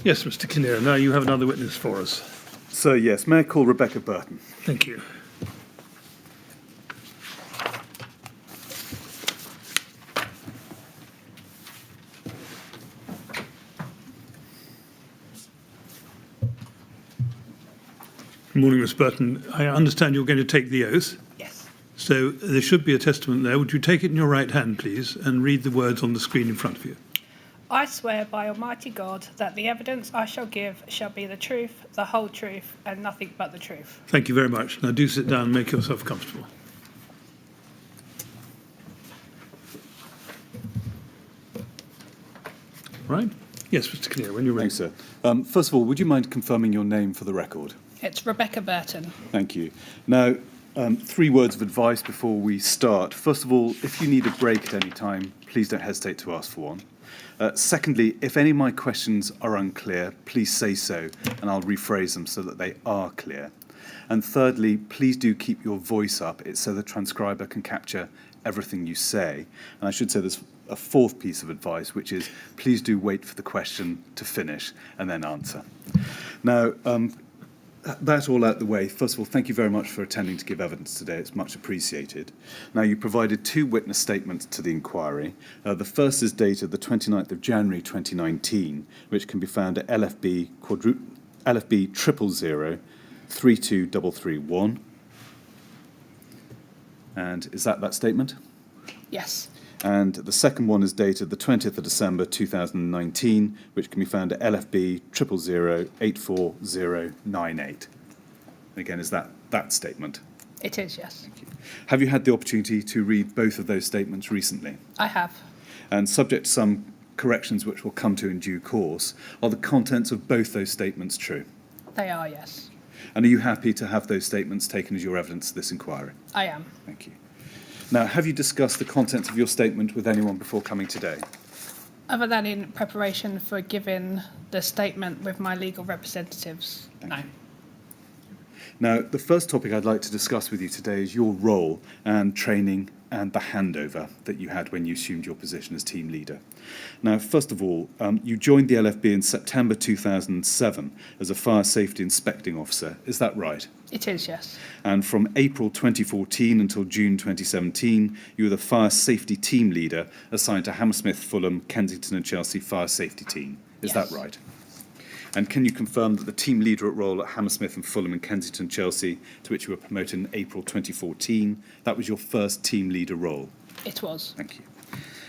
Yes, Mr. Kinnear, now you have another witness for us. So, yes, may I call Rebecca Burton? Thank you. Good morning, Miss Burton. I understand you're going to take the oath. Yes. So there should be a testament there. Would you take it in your right hand, please, and read the words on the screen in front of you? I swear by Almighty God that the evidence I shall give shall be the truth, the whole truth, and nothing but the truth. Thank you very much. Now do sit down and make yourself comfortable. Right? Yes, Mr. Kinnear, when you're ready. Thanks, sir. First of all, would you mind confirming your name for the record? It's Rebecca Burton. Thank you. Now, 3 words of advice before we start. First of all, if you need a break at any time, please don't hesitate to ask for one. Secondly, if any of my questions are unclear, please say so, and I'll rephrase them so that they are clear. And thirdly, please do keep your voice up. It's so the transcriber can capture everything you say. And I should say there's a 4th piece of advice, which is please do wait for the question to finish and then answer. Now, that's all out the way. First of all, thank you very much for attending to give evidence today. It's much appreciated. Now, you provided 2 witness statements to the inquiry. The first is dated the 29th of January 2019, which can be found at LFB 000 32331. And is that statement? Yes. And the second one is dated the 20th of December 2019, which can be found at LFB 000 84098. Again, is that statement? It is, yes. Thank you. Have you had the opportunity to read both of those statements recently? I have. And subject to some corrections which we'll come to in due course, are the contents of both those statements true? They are, yes. And are you happy to have those statements taken as your evidence to this inquiry? I am. Thank you. Now, have you discussed the contents of your statement with anyone before coming today? Other than in preparation for giving the statement with my legal representatives, no. Now, the first topic I'd like to discuss with you today is your role and training and the handover that you had when you assumed your position as team leader. Now, first of all, you joined the LFB in September 2007 as a fire safety inspecting officer. Is that right? It is, yes. And from April 2014 until June 2017, you were the fire safety team leader assigned to Hammersmith, Fulham, Kensington and Chelsea fire safety team. Is Yes. that right? And can you confirm that the team leader role at Hammersmith and Fulham and Kensington and Chelsea, to which you were promoted in April 2014, that was your first team leader role? It was. Thank you.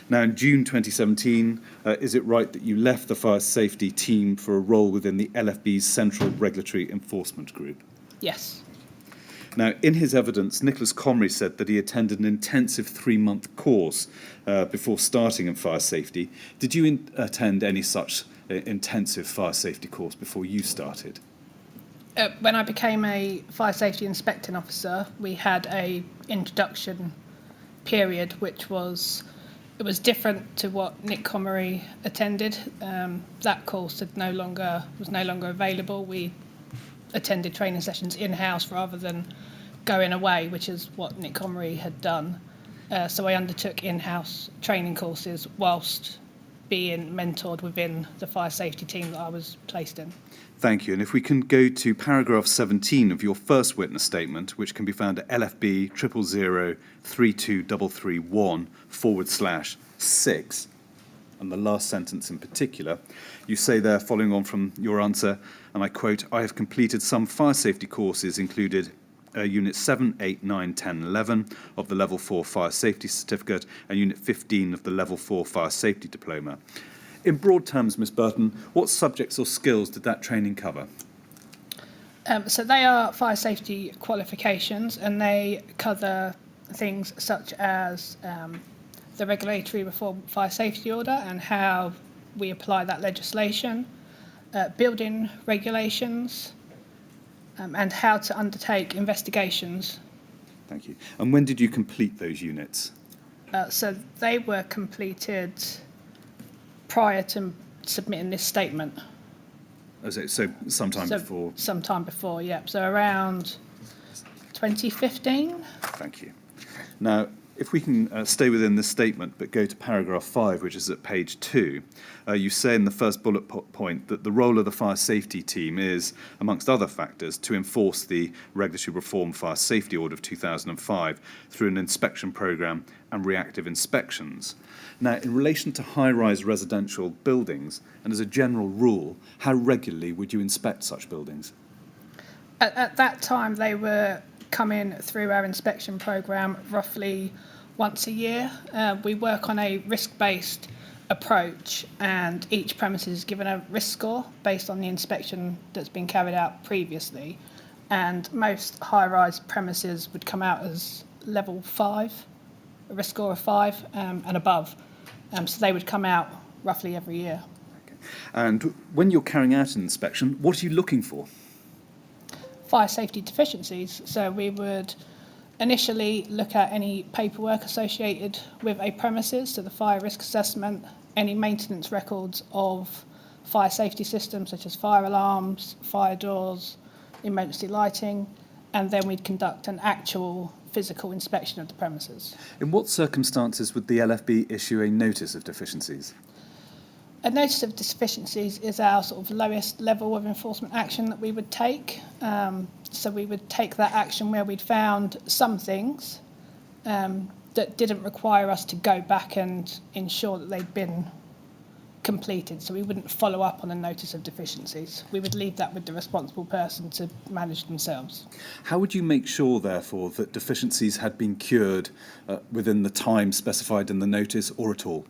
Now, in June 2017, is it right that you left the fire safety team for a role within the LFB's Central Regulatory Enforcement Group? Yes. Now, in his evidence, Nicolas Comery said that he attended an intensive 3-month course before starting in fire safety. Did you attend any such intensive fire safety course before you started? When I became a fire safety inspecting officer, we had a introduction period, which was different to what Nick Comery attended. That course was no longer available. We attended training sessions in-house rather than going away, which is what Nick Comery had done. So I undertook in-house training courses whilst being mentored within the fire safety team that I was placed in. Thank you. And if we can go to paragraph 17 of your first witness statement, which can be found at LFB 000 32331/6, and the last sentence in particular, you say there, following on from your answer, and I quote, I have completed some fire safety courses, included Unit 7, 8, 9, 10, 11 of the Level 4 Fire Safety Certificate and Unit 15 of the Level 4 Fire Safety Diploma. In broad terms, Ms Burton, what subjects or skills did that training cover? So they are fire safety qualifications, and they cover things such as the regulatory reform fire safety order and how we apply that legislation, building regulations, and how to undertake investigations. Thank you. And when did you complete those units? So they were completed prior to submitting this statement. So sometime before? Sometime before, yeah. So around 2015. Thank you. Now, if we can stay within this statement but go to paragraph 5, which is at page 2, you say in the first bullet point that the role of the fire safety team is, amongst other factors, to enforce the Regulatory Reform Fire Safety Order of 2005 through an inspection programme and reactive inspections. Now, in relation to high-rise residential buildings, and as a general rule, how regularly would you inspect such buildings? At that time, they were coming through our inspection programme roughly once a year. We work on a risk-based approach, and each premise is given a risk score based on the inspection that's been carried out previously. And most high-rise premises would come out as level 5, a risk score of 5 and above. So they would come out roughly every year. Okay. And when you're carrying out an inspection, what are you looking for? Fire safety deficiencies. So we would initially look at any paperwork associated with a premises, so the fire risk assessment, any maintenance records of fire safety systems such as fire alarms, fire doors, emergency lighting, and then we'd conduct an actual physical inspection of the premises. In what circumstances would the LFB issue a notice of deficiencies? A notice of deficiencies is our sort of lowest level of enforcement action that we would take. So we would take that action where we'd found some things that didn't require us to go back and ensure that they'd been completed. So we wouldn't follow up on a notice of deficiencies. We would leave that with the responsible person to manage themselves. How would you make sure, therefore, that deficiencies had been cured within the time specified in the notice or at all?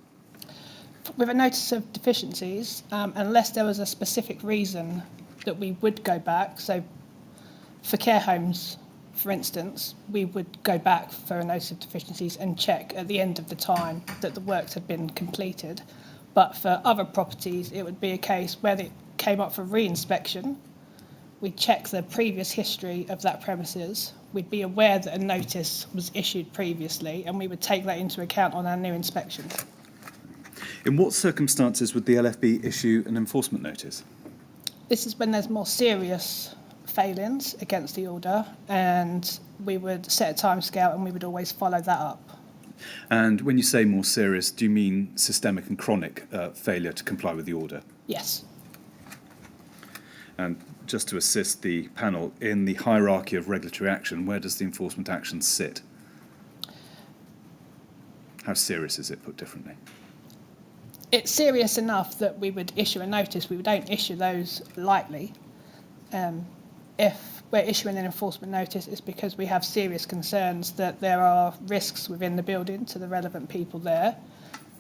With a notice of deficiencies, unless there was a specific reason that we would go back, so for care homes, for instance, we would go back for a notice of deficiencies and check at the end of the time that the works had been completed. But for other properties, it would be a case where it came up for re-inspection. We'd check the previous history of that premises. We'd be aware that a notice was issued previously, and we would take that into account on our new inspection. In what circumstances would the LFB issue an enforcement notice? This is when there's more serious failings against the order, and we would set a timescale and we would always follow that up. And when you say more serious, do you mean systemic and chronic failure to comply with the order? Yes. And just to assist the panel, in the hierarchy of regulatory action, where does the enforcement action sit? How serious is it, put differently? It's serious enough that we would issue a notice. We don't issue those lightly. If we're issuing an enforcement notice, it's because we have serious concerns that there are risks within the building to the relevant people there,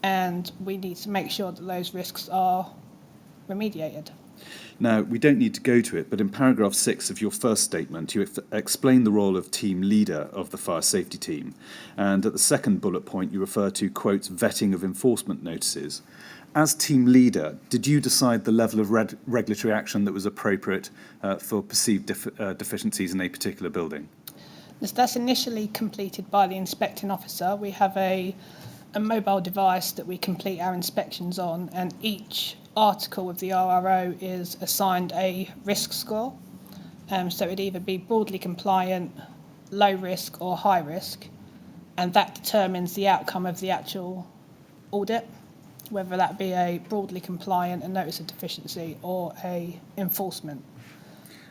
and we need to make sure that those risks are remediated. Now, we don't need to go to it, but in paragraph 6 of your first statement, you explain the role of team leader of the fire safety team. And at the second bullet point, you refer to, quote, vetting of enforcement notices. As team leader, did you decide the level of regulatory action that was appropriate for perceived deficiencies in a particular building? That's initially completed by the inspecting officer. We have a mobile device that we complete our inspections on, and each article of the RRO is assigned a risk score. So it'd either be broadly compliant, low risk or high risk, and that determines the outcome of the actual audit, whether that be a broadly compliant, a notice of deficiency, or a enforcement.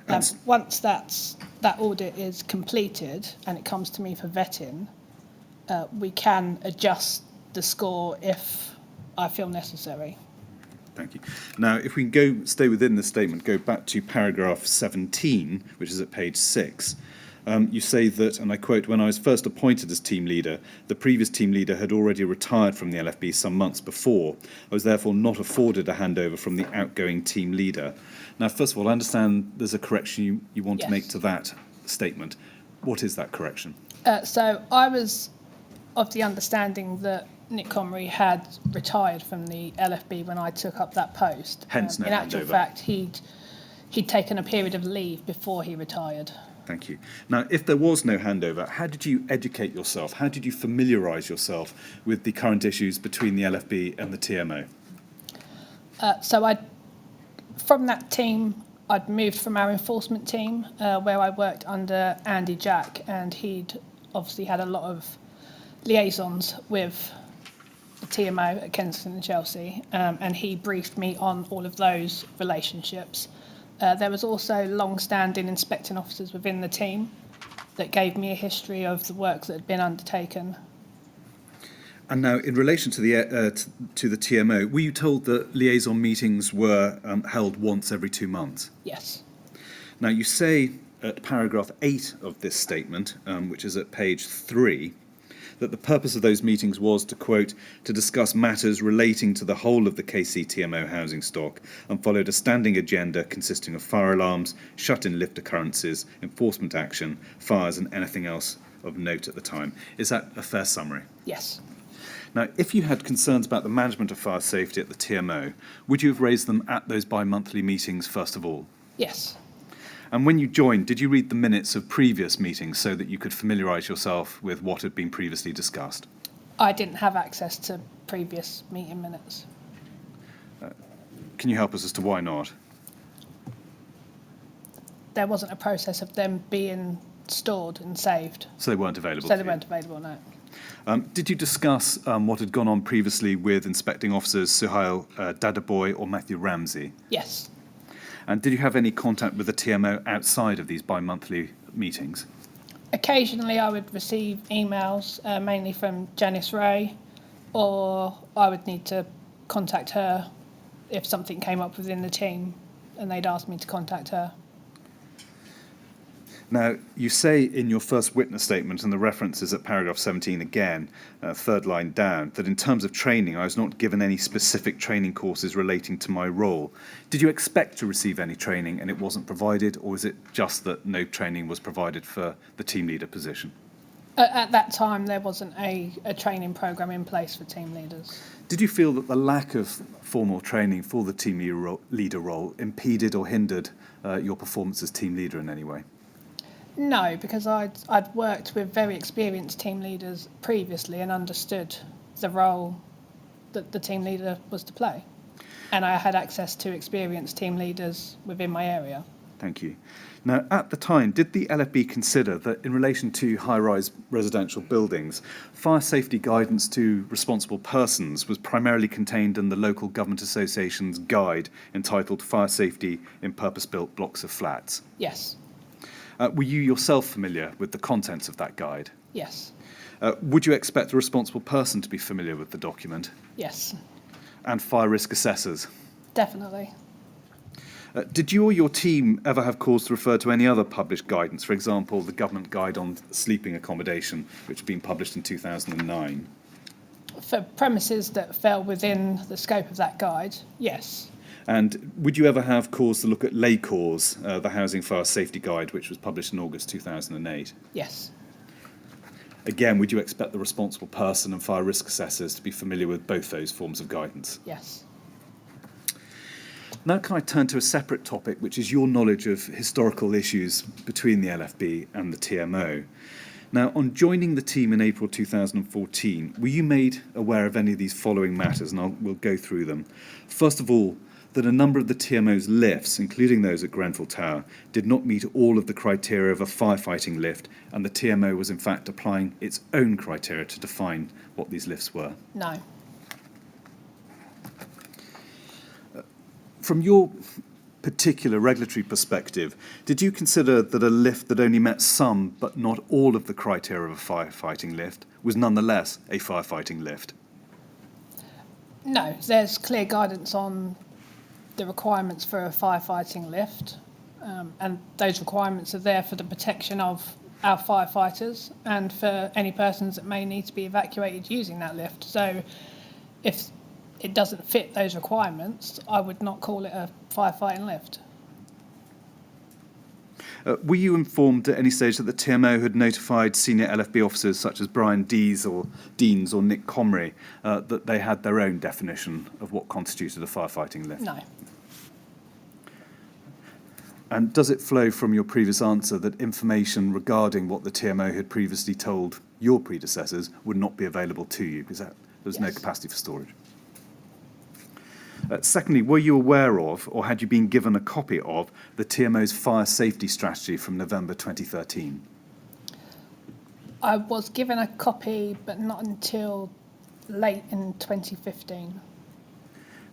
Once that audit is completed and it comes to me for vetting, we can adjust the score if I feel necessary. Thank you. Now, if we can stay within the statement, go back to paragraph 17, which is at page 6. You say that, and I quote, "When I was first appointed as team leader, the previous team leader had already retired from the LFB some months before. I was therefore not afforded a handover from the outgoing team leader." Now, first of all, I understand there's a correction you want to make to that statement. What is that correction? So I was of the understanding that Nick Comery had retired from the LFB when I took up that post. Hence no in actual handover. fact, he'd taken a period of leave before he retired. Thank you. Now, if there was no handover, how did you educate yourself? How did you familiarise yourself with the current issues between the LFB and the TMO? From that team, I'd moved from our enforcement team, where I worked under Andy Jack, and he'd obviously had a lot of liaisons with the TMO at Kensington and Chelsea, and he briefed me on all of those relationships. There was also long-standing inspecting officers within the team that gave me a history of the work that had been undertaken. And now, in relation to the TMO, were you told that liaison meetings were held once every 2 months? Yes. Now, you say at paragraph 8 of this statement, which is at page 3, that the purpose of those meetings was to, quote, to discuss matters relating to the whole of the KC TMO housing stock, and followed a standing agenda consisting of fire alarms, shut-in lift occurrences, enforcement action, fires, and anything else of note at the time. Is that a fair summary? Yes. Now, if you had concerns about the management of fire safety at the TMO, would you have raised them at those bi-monthly meetings first of all? Yes. And when you joined, did you read the minutes of previous meetings so that you could familiarise yourself with what had been previously discussed? I didn't have access to previous meeting minutes. Can you help us as to why not? There wasn't a process of them being stored and saved. So they weren't available So to they you? weren't available, no. Did you discuss what had gone on previously with inspecting officers Suhail Dadaboy or Matthew Ramsey? Yes. And did you have any contact with the TMO outside of these bi-monthly meetings? Occasionally I would receive emails, mainly from Janice Wray, or I would need to contact her if something came up within the team and they'd ask me to contact her. Now, you say in your first witness statement, and the reference is at paragraph 17 again, third line down, that in terms of training, I was not given any specific training courses relating to my role. Did you expect to receive any training and it wasn't provided, or is it just that no training was provided for the team leader position? At that time, there wasn't a training programme in place for team leaders. Did you feel that the lack of formal training for the team leader role impeded or hindered your performance as team leader in any way? No, because I'd worked with very experienced team leaders previously and understood the role that the team leader was to play. And I had access to experienced team leaders within my area. Thank you. Now, at the time, did the LFB consider that in relation to high-rise residential buildings, fire safety guidance to responsible persons was primarily contained in the local government association's guide entitled Fire Safety in Purpose-Built Blocks of Flats? Yes. Were you yourself familiar with the contents of that guide? Yes. Would you expect a responsible person to be familiar with the document? Yes. And fire risk assessors? Definitely. Did you or your team ever have cause to refer to any other published guidance, for example, the government guide on sleeping accommodation, which had been published in 2009? For premises that fell within the scope of that guide, yes. And would you ever have cause to look at LACORS, the Housing Fire Safety Guide, which was published in August 2008? Yes. Again, would you expect the responsible person and fire risk assessors to be familiar with both those forms of guidance? Yes. Now can I turn to a separate topic, which is your knowledge of historical issues between the LFB and the TMO. Now, on joining the team in April 2014, were you made aware of any of these following matters? And we'll go through them. First of all, that a number of the TMO's lifts, including those at Grenfell Tower, did not meet all of the criteria of a firefighting lift, and the TMO was in fact applying its own criteria to define what these lifts were. No. From your particular regulatory perspective, did you consider that a lift that only met some but not all of the criteria of a firefighting lift was nonetheless a firefighting lift? No, there's clear guidance on the requirements for a firefighting lift, and those requirements are there for the protection of our firefighters and for any persons that may need to be evacuated using that lift. So if it doesn't fit those requirements, I would not call it a firefighting lift. Were you informed at any stage that the TMO had notified senior LFB officers such as Brian Deans or Nick Comery that they had their own definition of what constituted a firefighting lift? No. And does it flow from your previous answer that information regarding what the TMO had previously told your predecessors would not be available to you because there's no Yes. capacity for storage? Secondly, were you aware of, or had you been given a copy of, the TMO's fire safety strategy from November 2013? I was given a copy, but not until late in 2015.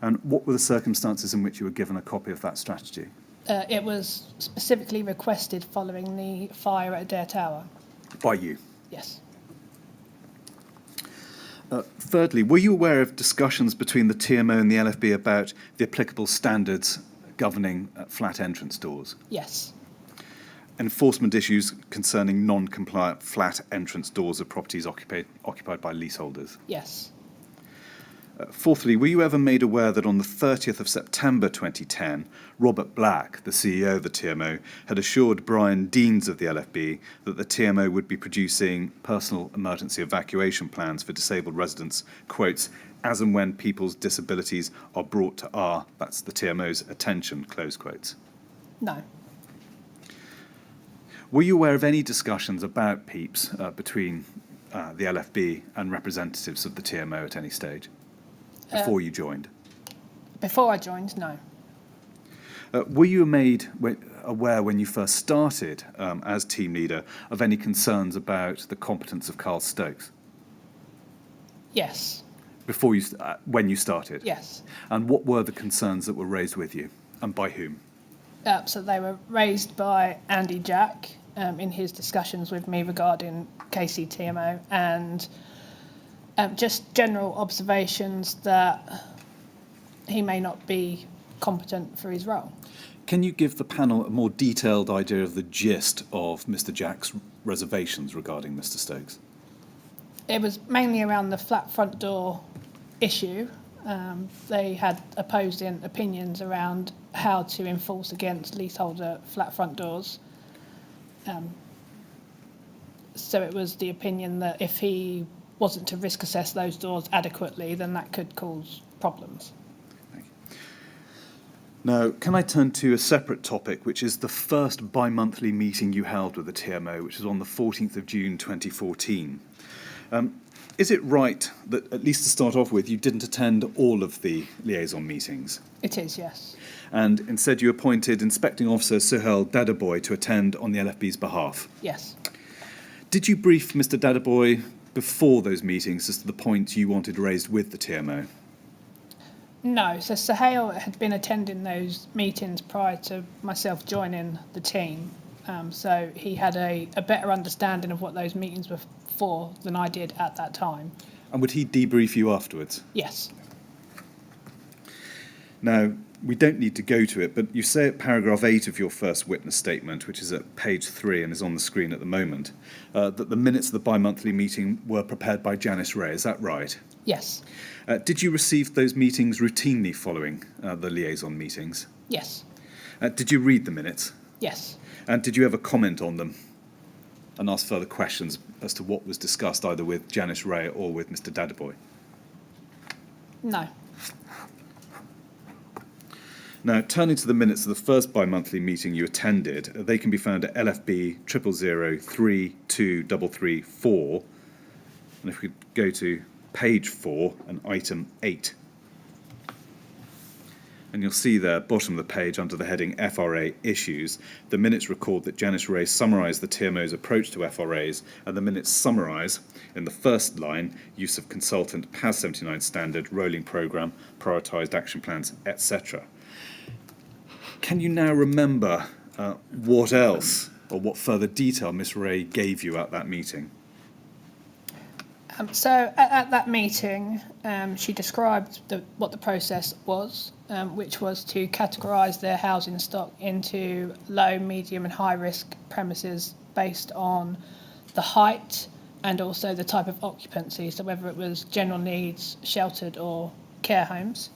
And what were the circumstances in which you were given a copy of that strategy? It was specifically requested following the fire at Adair Tower. By you? Yes. Thirdly, were you aware of discussions between the TMO and the LFB about the applicable standards governing flat entrance doors? Yes. Enforcement issues concerning non-compliant flat entrance doors of properties occupied by leaseholders? Yes. Fourthly, were you ever made aware that on the 30th of September 2010, Robert Black, the CEO of the TMO, had assured Brian Deans of the LFB that the TMO would be producing personal emergency evacuation plans for disabled residents, quotes, as and when people's disabilities are brought to our, that's the TMO's, attention, close quotes? No. Were you aware of any discussions about PEEPs between the LFB and representatives of the TMO at any stage before you joined? Before I joined, no. Were you made aware when you first started as team leader of any concerns about the competence of Carl Stokes? Yes. Before you, when you started? Yes. And what were the concerns that were raised with you, and by whom? So they were raised by Andy Jack in his discussions with me regarding KCTMO, and just general observations that he may not be competent for his role. Can you give the panel a more detailed idea of the gist of Mr. Jack's reservations regarding Mr. Stokes? It was mainly around the flat front door issue. They had opposing opinions around how to enforce against leaseholder flat front doors. So it was the opinion that if he wasn't to risk assess those doors adequately, then that could cause problems. Thank you. Now, can I turn to a separate topic, which is the first bi-monthly meeting you held with the TMO, which was on the 14th of June 2014. Is it right that, at least to start off with, you didn't attend all of the liaison meetings? It is, yes. And instead you appointed Inspecting Officer Suhail Dadaboy to attend on the LFB's behalf? Yes. Did you brief Mr. Dadaboy before those meetings as to the points you wanted raised with the TMO? No, so Suhail had been attending those meetings prior to myself joining the team. So he had a better understanding of what those meetings were for than I did at that time. And would he debrief you afterwards? Yes. Now, we don't need to go to it, but you say at paragraph 8 of your first witness statement, which is at page 3 and is on the screen at the moment, that the minutes of the bi-monthly meeting were prepared by Janice Wray. Is that right? Yes. Did you receive those meetings routinely following the liaison meetings? Yes. Did you read the minutes? Yes. And did you ever comment on them and ask further questions as to what was discussed either with Janice Wray or with Mr. Dadaboy? No. Now, turning to the minutes of the first bi-monthly meeting you attended, they can be found at LFB 0003234. And if we go to page 4 and item 8. And you'll see there, bottom of the page, under the heading FRA Issues, the minutes record that Janice Wray summarised the TMO's approach to FRAs, and the minutes summarise, in the first line, use of consultant, PAS 79 standard, rolling programme, prioritised action plans, etc. Can you now remember what else, or what further detail Miss Wray gave you at that meeting? So at that meeting, she described what the process was, which was to categorise their housing stock into low, medium and high risk premises based on the height and also the type of occupancy, so whether it was general needs, sheltered or care homes.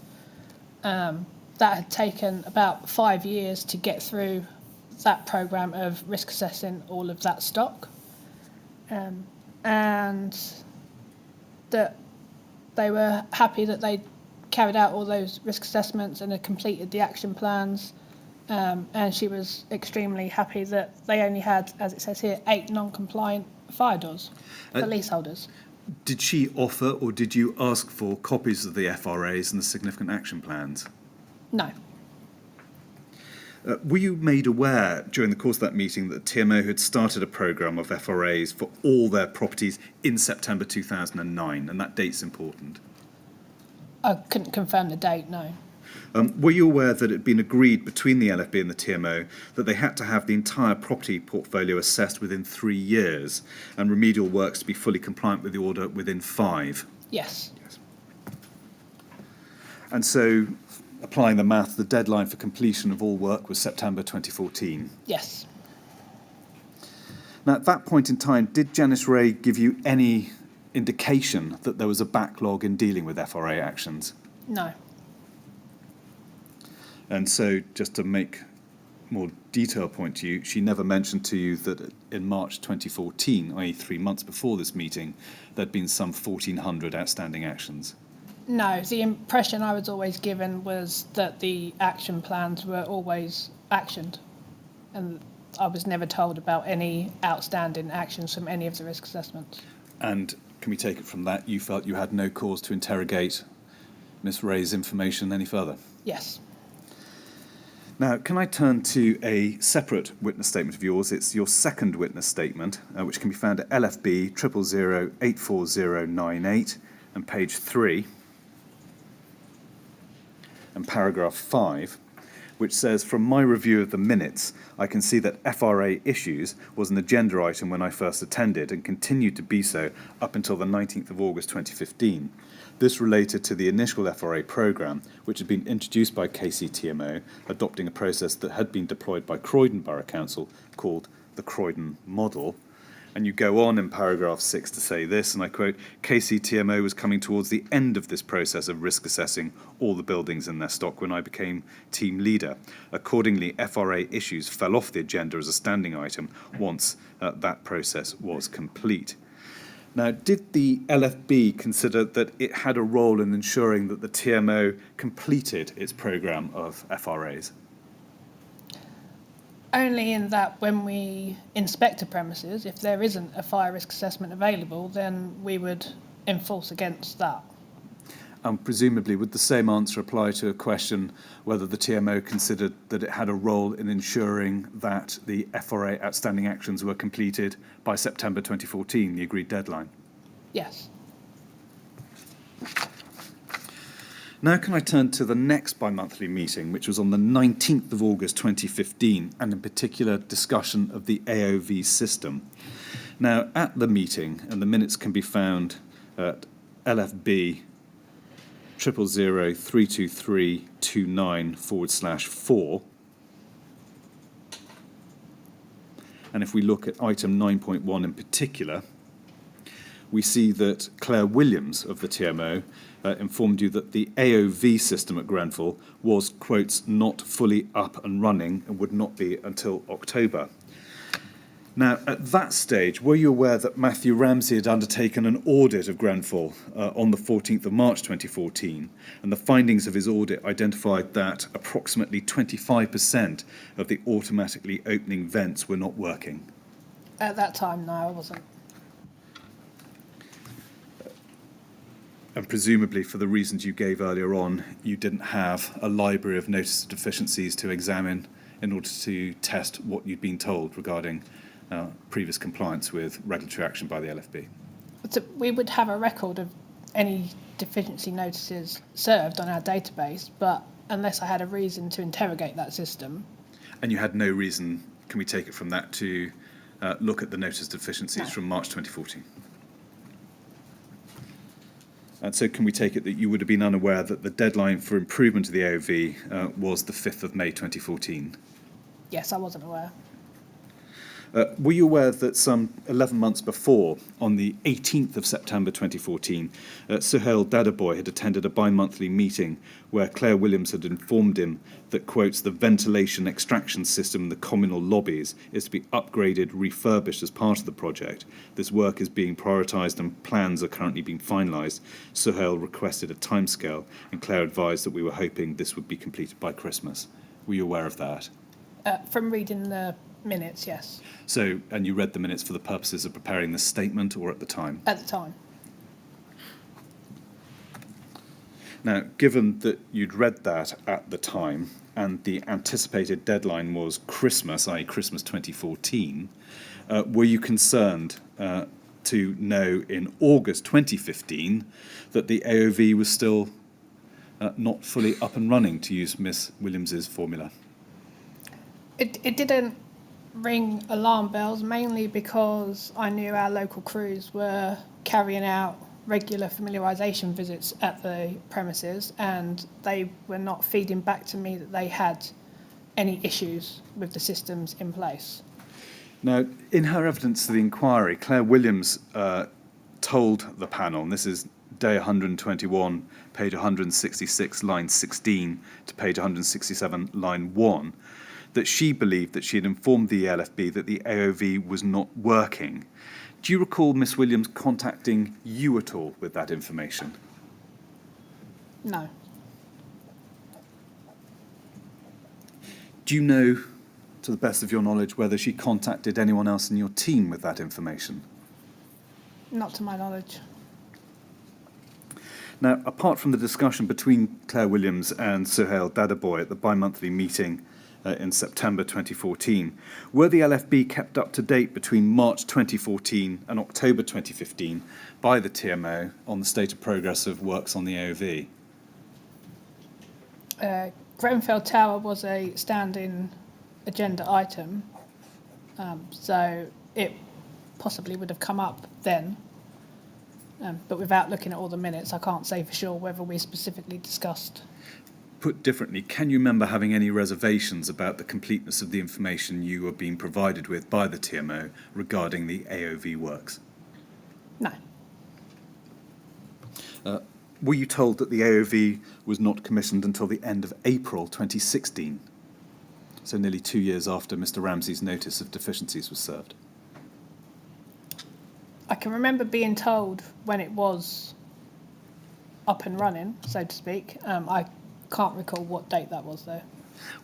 That had taken about 5 years to get through that programme of risk assessing all of that stock. And that they were happy that they'd carried out all those risk assessments and had completed the action plans. And she was extremely happy that they only had, as it says here, 8 non-compliant fire doors for leaseholders. Did she offer or did you ask for copies of the FRAs and the significant action plans? No. Were you made aware during the course of that meeting that TMO had started a programme of FRAs for all their properties in September 2009, and that date's important? I couldn't confirm the date, no. Were you aware that it had been agreed between the LFB and the TMO that they had to have the entire property portfolio assessed within 3 years and remedial works to be fully compliant with the order within 5? Yes. And so, applying the math, the deadline for completion of all work was September 2014. Yes. Now, at that point in time, did Janice Wray give you any indication that there was a backlog in dealing with FRA actions? No. And so, just to make more detailed point to you, she never mentioned to you that in March 2014, i.e. 3 months before this meeting, there'd been some 1,400 outstanding actions. No, the impression I was always given was that the action plans were always actioned, and I was never told about any outstanding actions from any of the risk assessments. And can we take it from that you felt you had no cause to interrogate Miss Wray's information any further? Yes. Now, can I turn to a separate witness statement of yours? It's your second witness statement, which can be found at LFB 000084098 and page 3 and paragraph 5, which says, from my review of the minutes, I can see that FRA issues was an agenda item when I first attended and continued to be so up until the 19th of August 2015. This related to the initial FRA programme, which had been introduced by KCTMO, adopting a process that had been deployed by Croydon Borough Council called the Croydon Model. And you go on in paragraph 6 to say this, and I quote, KCTMO was coming towards the end of this process of risk assessing all the buildings in their stock when I became team leader. Accordingly, FRA issues fell off the agenda as a standing item once that process was complete. Now, did the LFB consider that it had a role in ensuring that the TMO completed its programme of FRAs? Only in that when we inspect a premises, if there isn't a fire risk assessment available, then we would enforce against that. Presumably, would the same answer apply to a question whether the TMO considered that it had a role in ensuring that the FRA outstanding actions were completed by September 2014, the agreed deadline? Yes. Now can I turn to the next bi-monthly meeting, which was on the 19th of August 2015, and in particular discussion of the AOV system. Now, at the meeting, and the minutes can be found at LFB 000032329/4, and if we look at item 9.1 in particular, we see that Claire Williams of the TMO informed you that the AOV system at Grenfell was, quotes, not fully up and running and would not be until October. Now, at that stage, were you aware that Matthew Ramsey had undertaken an audit of Grenfell on the 14th of March 2014, and the findings of his audit identified that approximately 25% of the automatically opening vents were not working? At that time, no, I wasn't. And presumably, for the reasons you gave earlier on, you didn't have a library of notice of deficiencies to examine in order to test what you'd been told regarding previous compliance with regulatory action by the LFB. So we would have a record of any deficiency notices served on our database, but unless I had a reason to interrogate that system. And you had no reason, can we take it from that, to look at the notice deficiencies No. from March 2014? And so can we take it that you would have been unaware that the deadline for improvement of the AOV was the 5th of May 2014? Yes, I wasn't aware. Were you aware that some 11 months before, on the 18th of September 2014, Suhail Dadaboy had attended a bi-monthly meeting where Claire Williams had informed him that, quotes, the ventilation extraction system in the communal lobbies is to be upgraded, refurbished as part of the project. This work is being prioritised and plans are currently being finalised. Suhail requested a timescale and Claire advised that we were hoping this would be completed by Christmas. Were you aware of that? From reading the minutes, yes. So, and you read the minutes for the purposes of preparing this statement or at the time? At the time. Now, given that you'd read that at the time and the anticipated deadline was Christmas, i.e. Christmas 2014, were you concerned to know in August 2015 that the AOV was still not fully up and running, to use Miss Williams's formula? It didn't ring alarm bells, mainly because I knew our local crews were carrying out regular familiarisation visits at the premises, and they were not feeding back to me that they had any issues with the systems in place. Now, in her evidence to the inquiry, Claire Williams told the panel, and this is day 121, page 166, line 16 to page 167, line 1, that she believed that she had informed the LFB that the AOV was not working. Do you recall Miss Williams contacting you at all with that information? No. Do you know, to the best of your knowledge, whether she contacted anyone else in your team with that information? Not to my knowledge. Now, apart from the discussion between Claire Williams and Suhail Dadaboy at the bi-monthly meeting in September 2014, were the LFB kept up to date between March 2014 and October 2015 by the TMO on the state of progress of works on the AOV? Grenfell Tower was a standing agenda item, so it possibly would have come up then. But without looking at all the minutes, I can't say for sure whether we specifically discussed. Put differently, can you remember having any reservations about the completeness of the information you were being provided with by the TMO regarding the AOV works? No. Were you told that the AOV was not commissioned until the end of April 2016? So nearly 2 years after Mr. Ramsey's notice of deficiencies was served. I can remember being told when it was up and running, so to speak. I can't recall what date that was, though.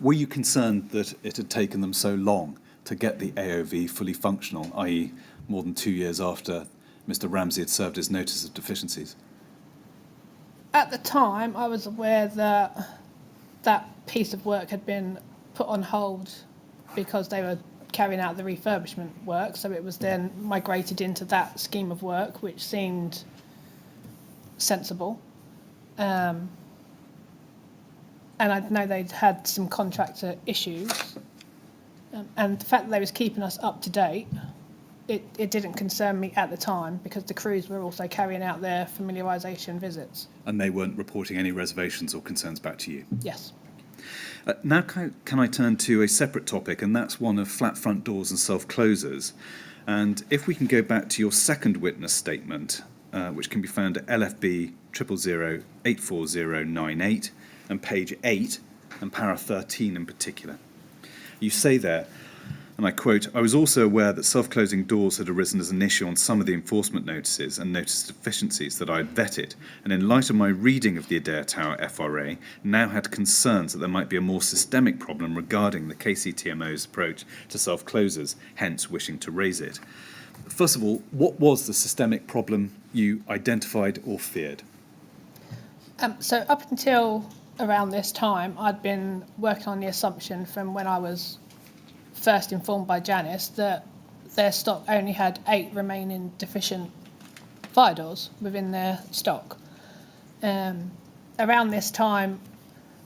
Were you concerned that it had taken them so long to get the AOV fully functional, i.e. more than 2 years after Mr. Ramsey had served his notice of deficiencies? At the time, I was aware that that piece of work had been put on hold because they were carrying out the refurbishment work, so it was then migrated into that scheme of work, which seemed sensible. And I know they'd had some contractor issues, and the fact that they was keeping us up to date, it didn't concern me at the time because the crews were also carrying out their familiarisation visits. And they weren't reporting any reservations or concerns back to you? Yes. Now can I turn to a separate topic, and that's one of flat front doors and self-closers. And if we can go back to your second witness statement, which can be found at LFB 000084098 and page 8 and para 13 in particular. You say there, and I quote, "I was also aware that self-closing doors had arisen as an issue on some of the enforcement notices and notice deficiencies that I had vetted, and in light of my reading of the Adair Tower FRA, now had concerns that there might be a more systemic problem regarding the KCTMO's approach to self-closers, hence wishing to raise it." First of all, what was the systemic problem you identified or feared? So up until around this time, I'd been working on the assumption from when I was first informed by Janice that their stock only had 8 remaining deficient fire doors within their stock. Around this time,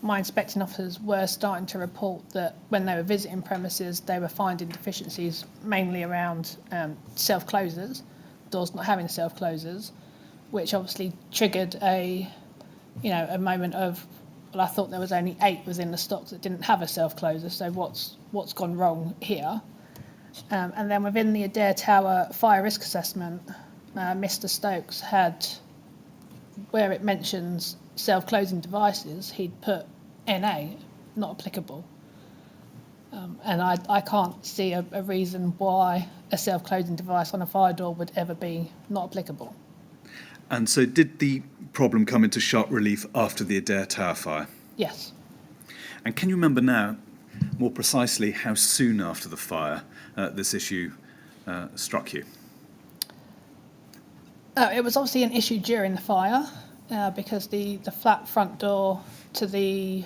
my inspecting officers were starting to report that when they were visiting premises, they were finding deficiencies mainly around self-closers, doors not having self-closers, which obviously triggered a moment of, well, I thought there was only 8 within the stock that didn't have a self-closer, so what's gone wrong here? And then within the Adair Tower fire risk assessment, Mr. Stokes had, where it mentions self-closing devices, he'd put NA, not applicable. And I can't see a reason why a self-closing device on a fire door would ever be not applicable. And so did the problem come into sharp relief after the Adair Tower fire? Yes. And can you remember now, more precisely, how soon after the fire this issue struck you? It was obviously an issue during the fire. because the flat front door to the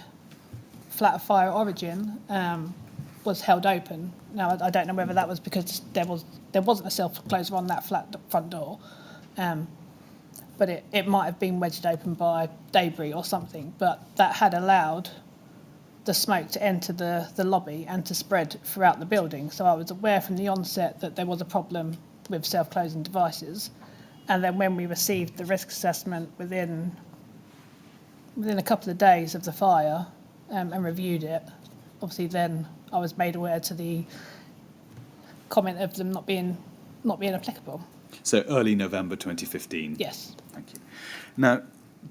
flat of fire origin was held open. Now, I don't know whether that was because there wasn't a self-closer on that flat front door, but it might have been wedged open by debris or something, but that had allowed the smoke to enter the lobby and to spread throughout the building. So I was aware from the onset that there was a problem with self-closing devices. And then when we received the risk assessment within a couple of days of the fire and reviewed it, obviously then I was made aware to the comment of them not being applicable. So early November 2015? Yes. Thank you. Now,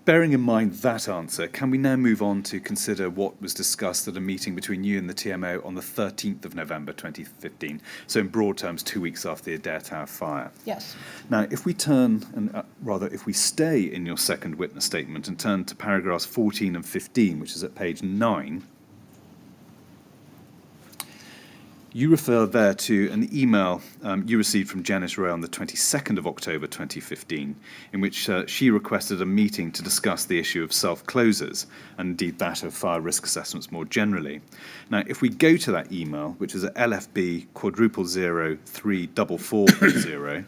bearing in mind that answer, can we now move on to consider what was discussed at a meeting between you and the TMO on the 13th of November 2015? So in broad terms, 2 weeks after the Adair Tower fire. Yes. Now, if we if we stay in your second witness statement and turn to paragraphs 14 and 15, which is at page 9, you refer there to an email you received from Janice Wray on the 22nd of October 2015, in which she requested a meeting to discuss the issue of self-closers, and indeed that of fire risk assessments more generally. Now, if we go to that email, which is at LFB 0003440,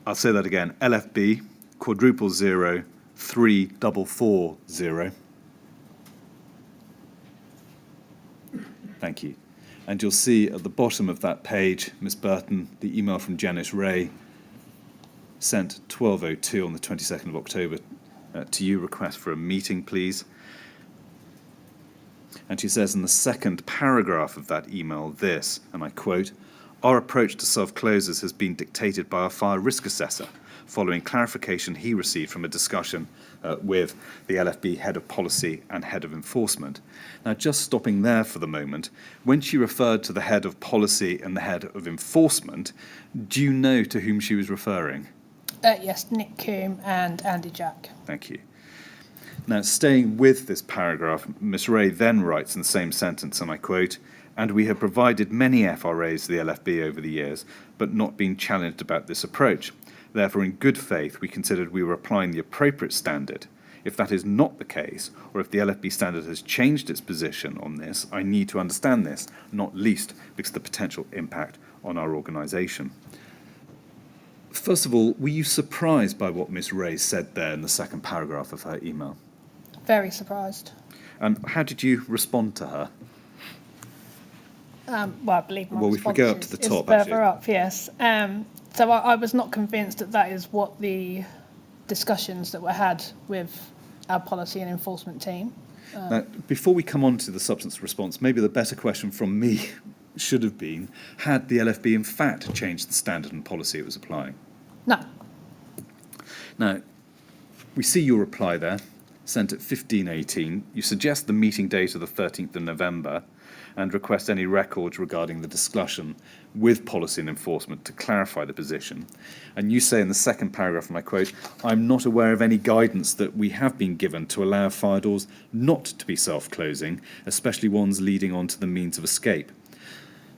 I'll say that again, LFB 0003440. Thank you. And you'll see at the bottom of that page, Ms. Burton, the email from Janice Wray, sent 12:02 on the 22nd of October to you, request for a meeting, please. And she says in the second paragraph of that email this, and I quote, "Our approach to self-closers has been dictated by our fire risk assessor, following clarification he received from a discussion with the LFB head of policy and head of enforcement." Now, just stopping there for the moment, when she referred to the head of policy and the head of enforcement, do you know to whom she was referring? Yes, Nick Coombe and Andy Jack. Thank you. Now, staying with this paragraph, Ms. Wray then writes in the same sentence, and I quote, "And we have provided many FRAs to the LFB over the years, but not been challenged about this approach. Therefore, in good faith, we considered we were applying the appropriate standard. If that is not the case, or if the LFB standard has changed its position on this, I need to understand this, not least because of the potential impact on our organisation." First of all, were you surprised by what Ms. Wray said there in the second paragraph of her email? Very surprised. And how did you respond to her? Well, I believe my Well, if we go up to the top, further actually. up, yes. So I was not convinced that is what the discussions that were had with our policy and enforcement team. Now, before we come on to the substance response, maybe the better question from me should have been, had the LFB in fact changed the standard and policy it was applying? No. Now, we see your reply there, sent at 15:18. You suggest the meeting date of the 13th of November and request any records regarding the discussion with policy and enforcement to clarify the position. And you say in the second paragraph, and I quote, "I'm not aware of any guidance that we have been given to allow fire doors not to be self-closing, especially ones leading on to the means of escape."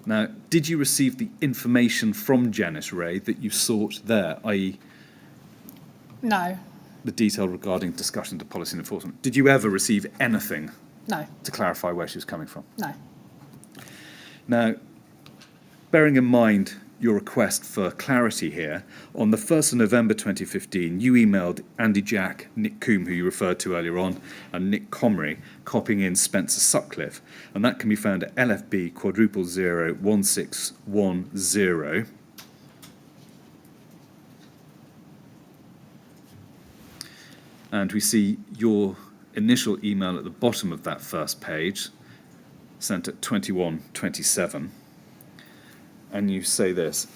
Now, did you receive the information from Janice Wray that you sought there, i.e. No. the detail regarding discussion to policy and enforcement? Did you ever receive anything No. to clarify where she was coming from? No. Now, bearing in mind your request for clarity here, on the 1st of November 2015, you emailed Andy Jack, Nick Coombe, who you referred to earlier on, and Nick Comery, copying in Spencer Sutcliffe, and that can be found at LFB 0001610. And we see your initial email at the bottom of that first page, sent at 21:27. And you say this,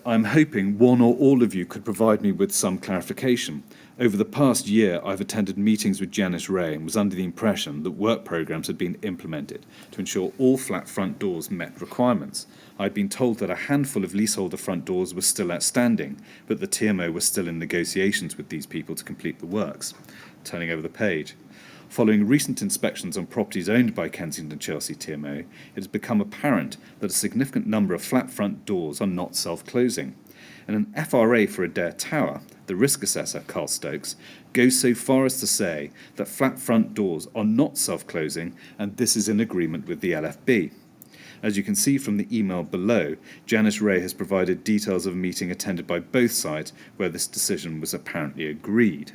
"I'm hoping one or all of you could provide me with some clarification. Over the past year, I've attended meetings with Janice Wray and was under the impression that work programmes had been implemented to ensure all flat front doors met requirements. I'd been told that a handful of leaseholder front doors were still outstanding, but the TMO was still in negotiations with these people to complete the works." Turning over the page. Following recent inspections on properties owned by Kensington Chelsea TMO, it has become apparent that a significant number of flat front doors are not self-closing. And an FRA for Adair Tower, the risk assessor, Carl Stokes, goes so far as to say that flat front doors are not self-closing, and this is in agreement with the LFB. As you can see from the email below, Janice Wray has provided details of a meeting attended by both sides where this decision was apparently agreed.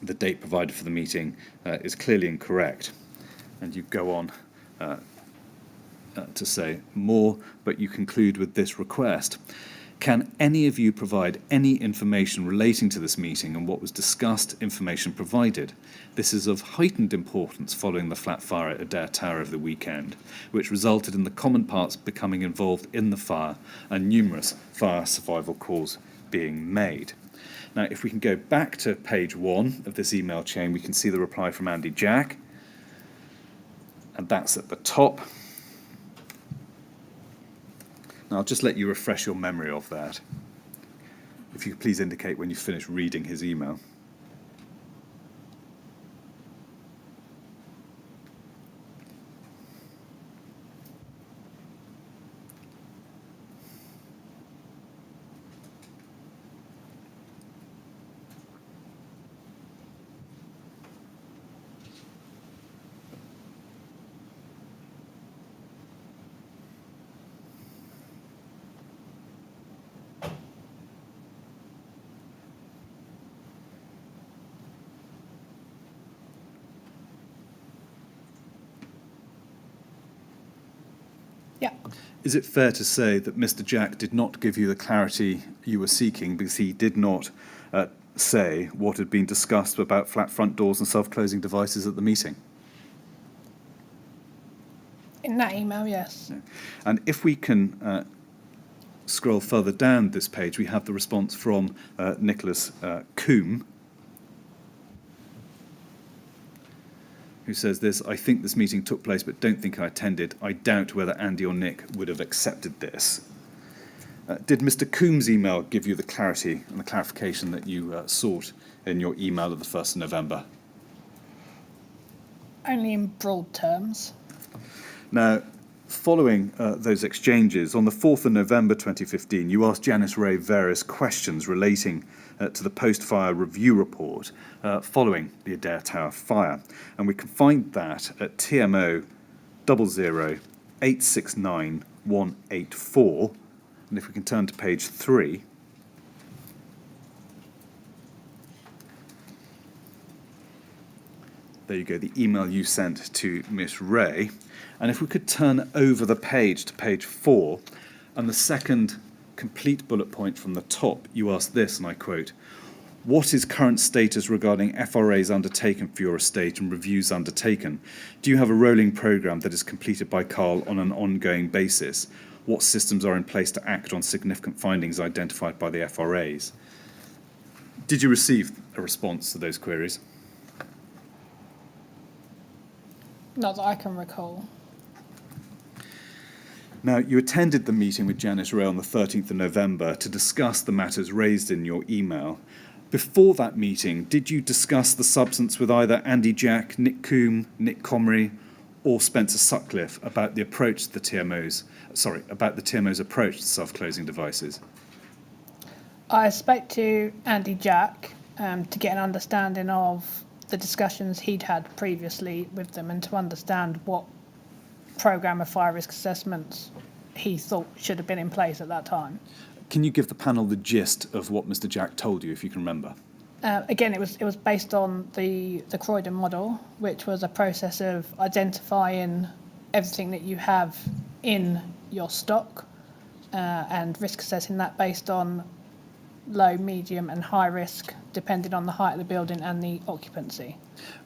The date provided for the meeting is clearly incorrect. And you go on to say more, but you conclude with this request. Can any of you provide any information relating to this meeting and what was discussed, information provided? This is of heightened importance following the flat fire at Adair Tower over the weekend, which resulted in the common parts becoming involved in the fire and numerous fire survival calls being made. Now, if we can go back to page 1 of this email chain, we can see the reply from Andy Jack, and that's at the top. Now, I'll just let you refresh your memory of that. If you could please indicate when you finish reading his email. Yeah. Is it fair to say that Mr. Jack did not give you the clarity you were seeking because he did not say what had been discussed about flat front doors and self-closing devices at the meeting? In that email, yes. And if we can scroll further down this page, we have the response from Nicolas Comery, who says this: I think this meeting took place but don't think I attended. I doubt whether Andy or Nick would have accepted this. Did Mr. Comery's email give you the clarity and the clarification that you sought in your email of the 1st of November? Only in broad terms. Now, following those exchanges, on the 4th of November 2015, you asked Janice Wray various questions relating to the post-fire review report following the Adair Tower fire. And we can find that at TMO 00869184. And if we can turn to page 3. There you go, the email you sent to Miss Wray. And if we could turn over the page to page 4, and the second complete bullet point from the top, you ask this, and I quote, what is current status regarding FRAs undertaken for your estate and reviews undertaken? Do you have a rolling programme that is completed by Carl on an ongoing basis? What systems are in place to act on significant findings identified by the FRAs? Did you receive a response to those queries? Not that I can recall. Now, you attended the meeting with Janice Wray on the 13th of November to discuss the matters raised in your email. Before that meeting, did you discuss the substance with either Andy Jack, Nick Comery, Nick Comery, or Spencer Sutcliffe about the approach to the TMO's approach to self-closing devices? I spoke to Andy Jack to get an understanding of the discussions he'd had previously with them and to understand what programme of fire risk assessments he thought should have been in place at that time. Can you give the panel the gist of what Mr. Jack told you, if you can remember? Again, it was based on the Croydon model, which was a process of identifying everything that you have in your stock and risk assessing that based on low, medium and high risk, depending on the height of the building and the occupancy.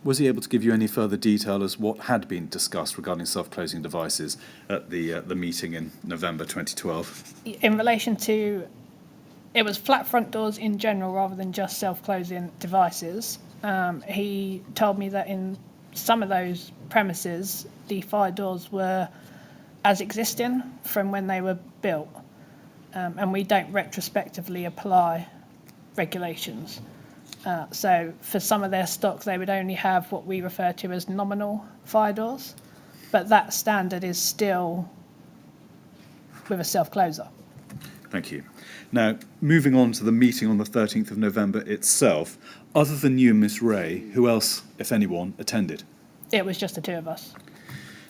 Was he able to give you any further detail as what had been discussed regarding self-closing devices at the meeting in November 2012? In relation to, it was flat front doors in general rather than just self-closing devices. He told me that in some of those premises, the fire doors were as existing from when they were built. And we don't retrospectively apply regulations. So for some of their stock, they would only have what we refer to as nominal fire doors, but that standard is still with a self-closer. Thank you. Now, moving on to the meeting on the 13th of November itself, other than you and Miss Wray, who else, if anyone, attended? It was just the two of us.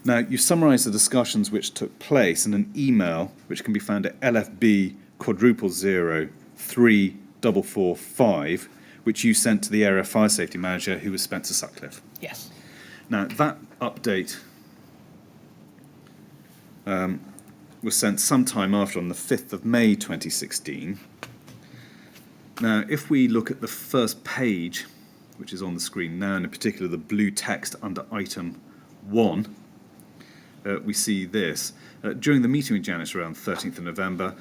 Now, you summarised the discussions which took place in an email which can be found at LFB 0003445, which you sent to the area fire safety manager, who was Spencer Sutcliffe. Yes. Now, that update was sent sometime after, on the 5th of May 2016. Now, if we look at the first page, which is on the screen now, and in particular the blue text under item 1, we see this. During the meeting with Janice around 13th of November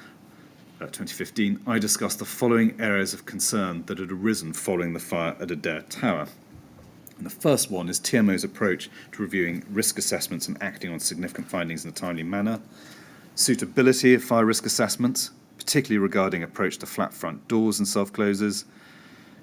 2015, I discussed the following areas of concern that had arisen following the fire at Adair Tower. And the first one is TMO's approach to reviewing risk assessments and acting on significant findings in a timely manner. Suitability of fire risk assessments, particularly regarding approach to flat front doors and self-closers.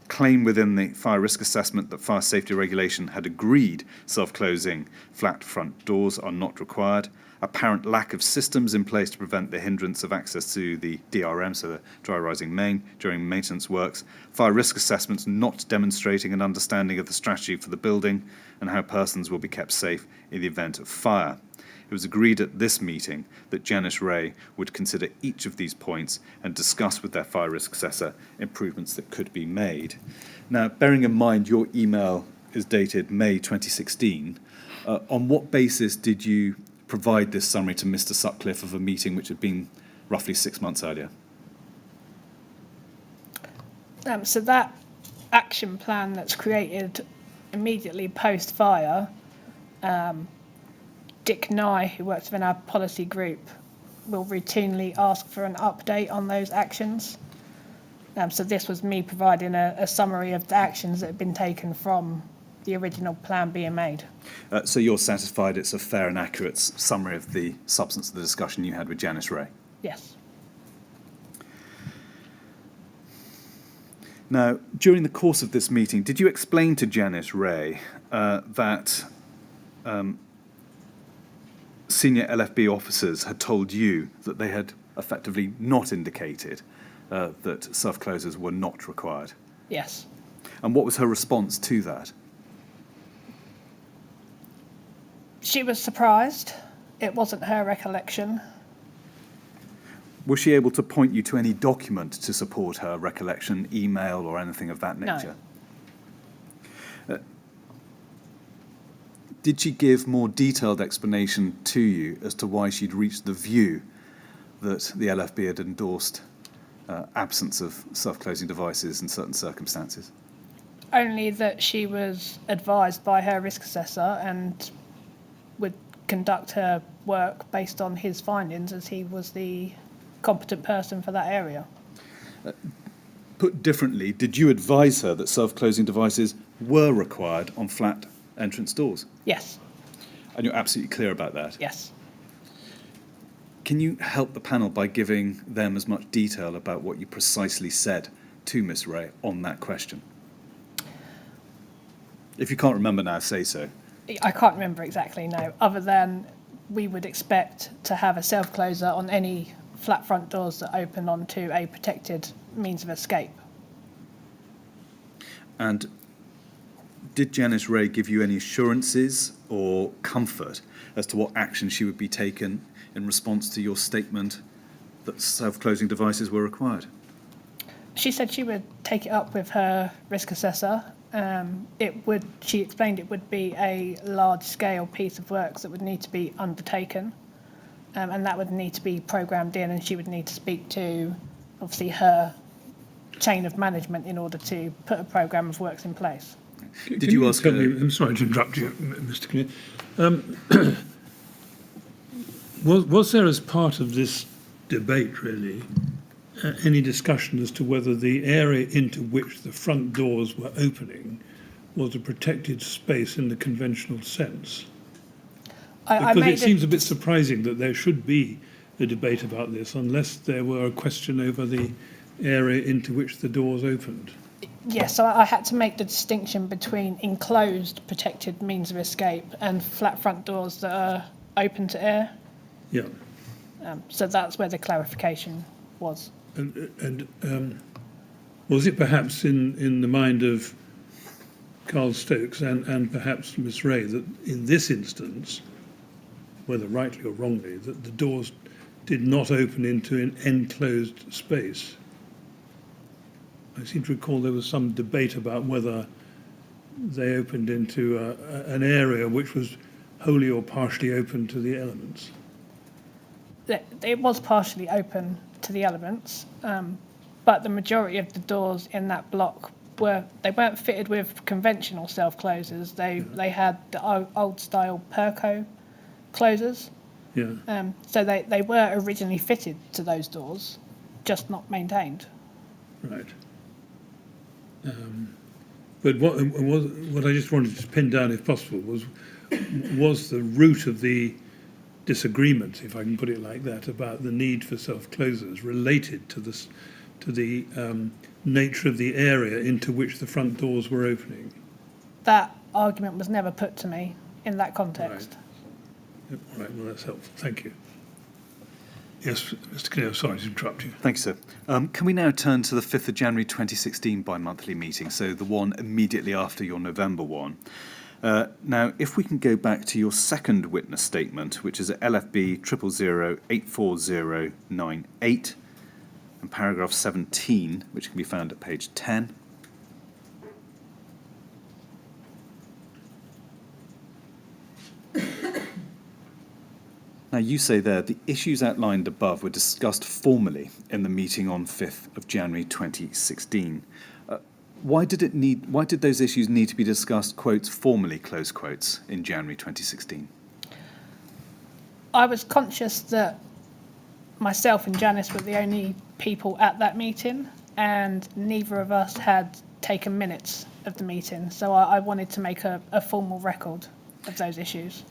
Claim within the fire risk assessment that fire safety regulation had agreed self-closing flat front doors are not required. Apparent lack of systems in place to prevent the hindrance of access to the DRM, so the dry rising main, during maintenance works. Fire risk assessments not demonstrating an understanding of the strategy for the building and how persons will be kept safe in the event of fire. It was agreed at this meeting that Janice Wray would consider each of these points and discuss with their fire risk assessor improvements that could be made. Now, bearing in mind your email is dated May 2016, on what basis did you provide this summary to Mr. Sutcliffe of a meeting which had been roughly 6 months earlier? So that action plan that's created immediately post-fire, Dick Nye, who works within our policy group, will routinely ask for an update on those actions. So this was me providing a summary of the actions that have been taken from the original plan being made. So you're satisfied it's a fair and accurate summary of the substance of the discussion you had with Janice Wray? Yes. Now, during the course of this meeting, did you explain to Janice Wray that senior LFB officers had told you that they had effectively not indicated that self-closers were not required? Yes. And what was her response to that? She was surprised. It wasn't her recollection. Was she able to point you to any document to support her recollection, email or anything of that nature? No. Did she give more detailed explanation to you as to why she'd reached the view that the LFB had endorsed absence of self-closing devices in certain circumstances? Only that she was advised by her risk assessor and would conduct her work based on his findings, as he was the competent person for that area. Put differently, did you advise her that self-closing devices were required on flat entrance doors? Yes. And you're absolutely clear about that? Yes. Can you help the panel by giving them as much detail about what you precisely said to Miss Wray on that question? If you can't remember now, say so. I can't remember exactly, no, other than we would expect to have a self-closer on any flat front doors that open onto a protected means of escape. And did Janice Wray give you any assurances or comfort as to what action she would be taken in response to your statement that self-closing devices were required? She said she would take it up with her risk assessor. She explained it would be a large-scale piece of work that would need to be undertaken, and that would need to be programmed in, and she would need to speak to, obviously, her chain of management in order to put a programme of works in place. Did you ask her? I'm sorry to interrupt you, Mr. Kinnear. Was there, as part of this debate, really, any discussion as to whether the area into which the front doors were opening was a protected space in the conventional sense? Because it seems a bit surprising that there should be a debate about this unless there were a question over the area into which the doors opened. Yes, so I had to make the distinction between enclosed protected means of escape and flat front doors that are open to air. Yeah. So that's where the clarification was. And was it perhaps in the mind of Carl Stokes and perhaps Miss Wray that in this instance, whether rightly or wrongly, that the doors did not open into an enclosed space? I seem to recall there was some debate about whether they opened into an area which was wholly or partially open to the elements. It was partially open to the elements, but the majority of the doors in that block weren't fitted with conventional self-closers. They had the old style Perco closers. Yeah. So they were originally fitted to those doors, just not maintained. Right. But what I just wanted to pin down, if possible, was the root of the disagreement, if I can put it like that, about the need for self-closers related to the nature of the area into which the front doors were opening. That argument was never put to me in that context. Right. Well, that's helpful. Thank you. Yes, Mr. Kinnear, sorry to interrupt you. Thank you, sir. Can we now turn to the 5th of January 2016 bi-monthly meeting, so the one immediately after your November one? Now, if we can go back to your second witness statement, which is at LFB 000084098, and paragraph 17, which can be found at page 10. Now, you say there, the issues outlined above were discussed formally in the meeting on 5th of January 2016. Why did those issues need to be discussed, quotes, formally, close quotes, in January 2016? I was conscious that myself and Janice were the only people at that meeting, and neither of us had taken minutes of the meeting, so I wanted to make a formal record of those issues.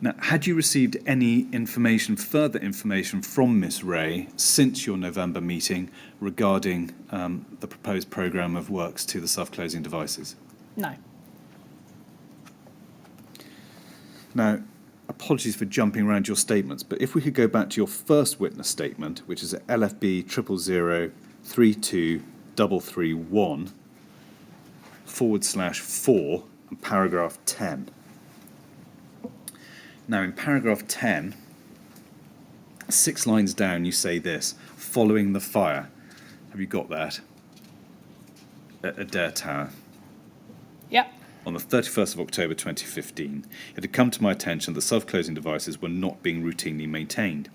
Now, had you received any further information from Miss Wray since your November meeting regarding the proposed programme of works to the self-closing devices? No. Now, apologies for jumping around your statements, but if we could go back to your first witness statement, which is at LFB 000-32331/4 and paragraph 10. Now, in paragraph 10, 6 lines down, you say this: following the fire. Have you got that? At Adair Tower. Yep. On the 31st of October 2015, it had come to my attention that self-closing devices were not being routinely maintained.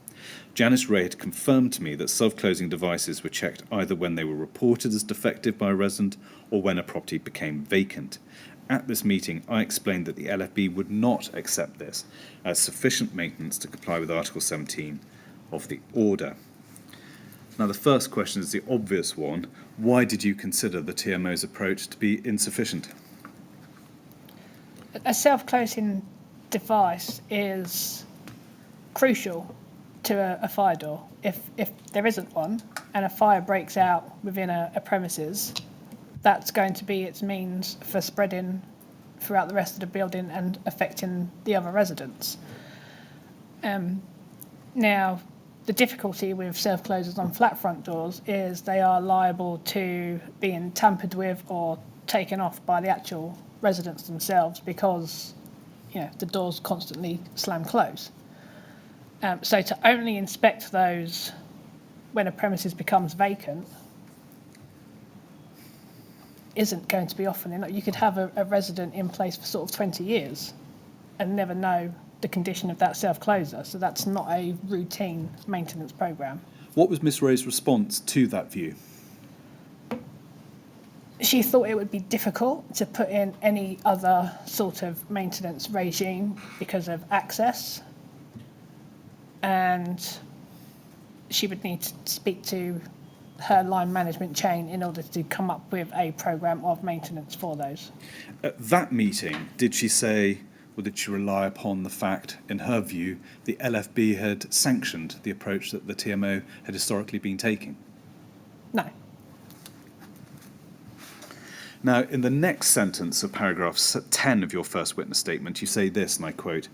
Janice Wray had confirmed to me that self-closing devices were checked either when they were reported as defective by a resident or when a property became vacant. At this meeting, I explained that the LFB would not accept this as sufficient maintenance to comply with Article 17 of the order. Now, the first question is the obvious one. Why did you consider the TMO's approach to be insufficient? A self-closing device is crucial to a fire door. If there isn't one and a fire breaks out within a premises, that's going to be its means for spreading throughout the rest of the building and affecting the other residents. Now, the difficulty with self-closers on flat front doors is they are liable to being tampered with or taken off by the actual residents themselves because, the doors constantly slam close. So to only inspect those when a premises becomes vacant isn't going to be often enough. You could have a resident in place for sort of 20 years and never know the condition of that self-closer, so that's not a routine maintenance programme. What was Miss Wray's response to that view? She thought it would be difficult to put in any other sort of maintenance regime because of access, and she would need to speak to her line management chain in order to come up with a programme of maintenance for those. At that meeting, did she say, or did she rely upon the fact, in her view, the LFB had sanctioned the approach that the TMO had historically been taking? No. Now, in the next sentence of paragraph 10 of your first witness statement, you say this, and I quote,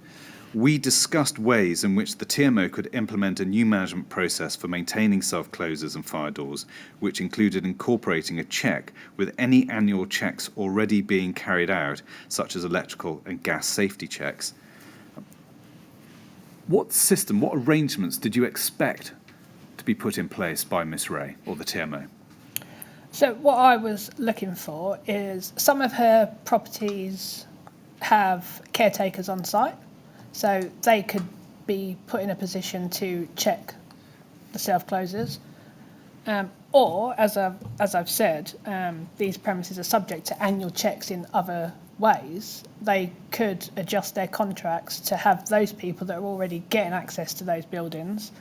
"We discussed ways in which the TMO could implement a new management process for maintaining self-closers and fire doors, which included incorporating a check with any annual checks already being carried out, such as electrical and gas safety checks." What system, what arrangements did you expect to be put in place by Miss Wray or the TMO? So what I was looking for is some of her properties have caretakers on site, so they could be put in a position to check the self-closers. Or, as I've said, these premises are subject to annual checks in other ways. They could adjust their contracts to have those people that are already getting access to those buildings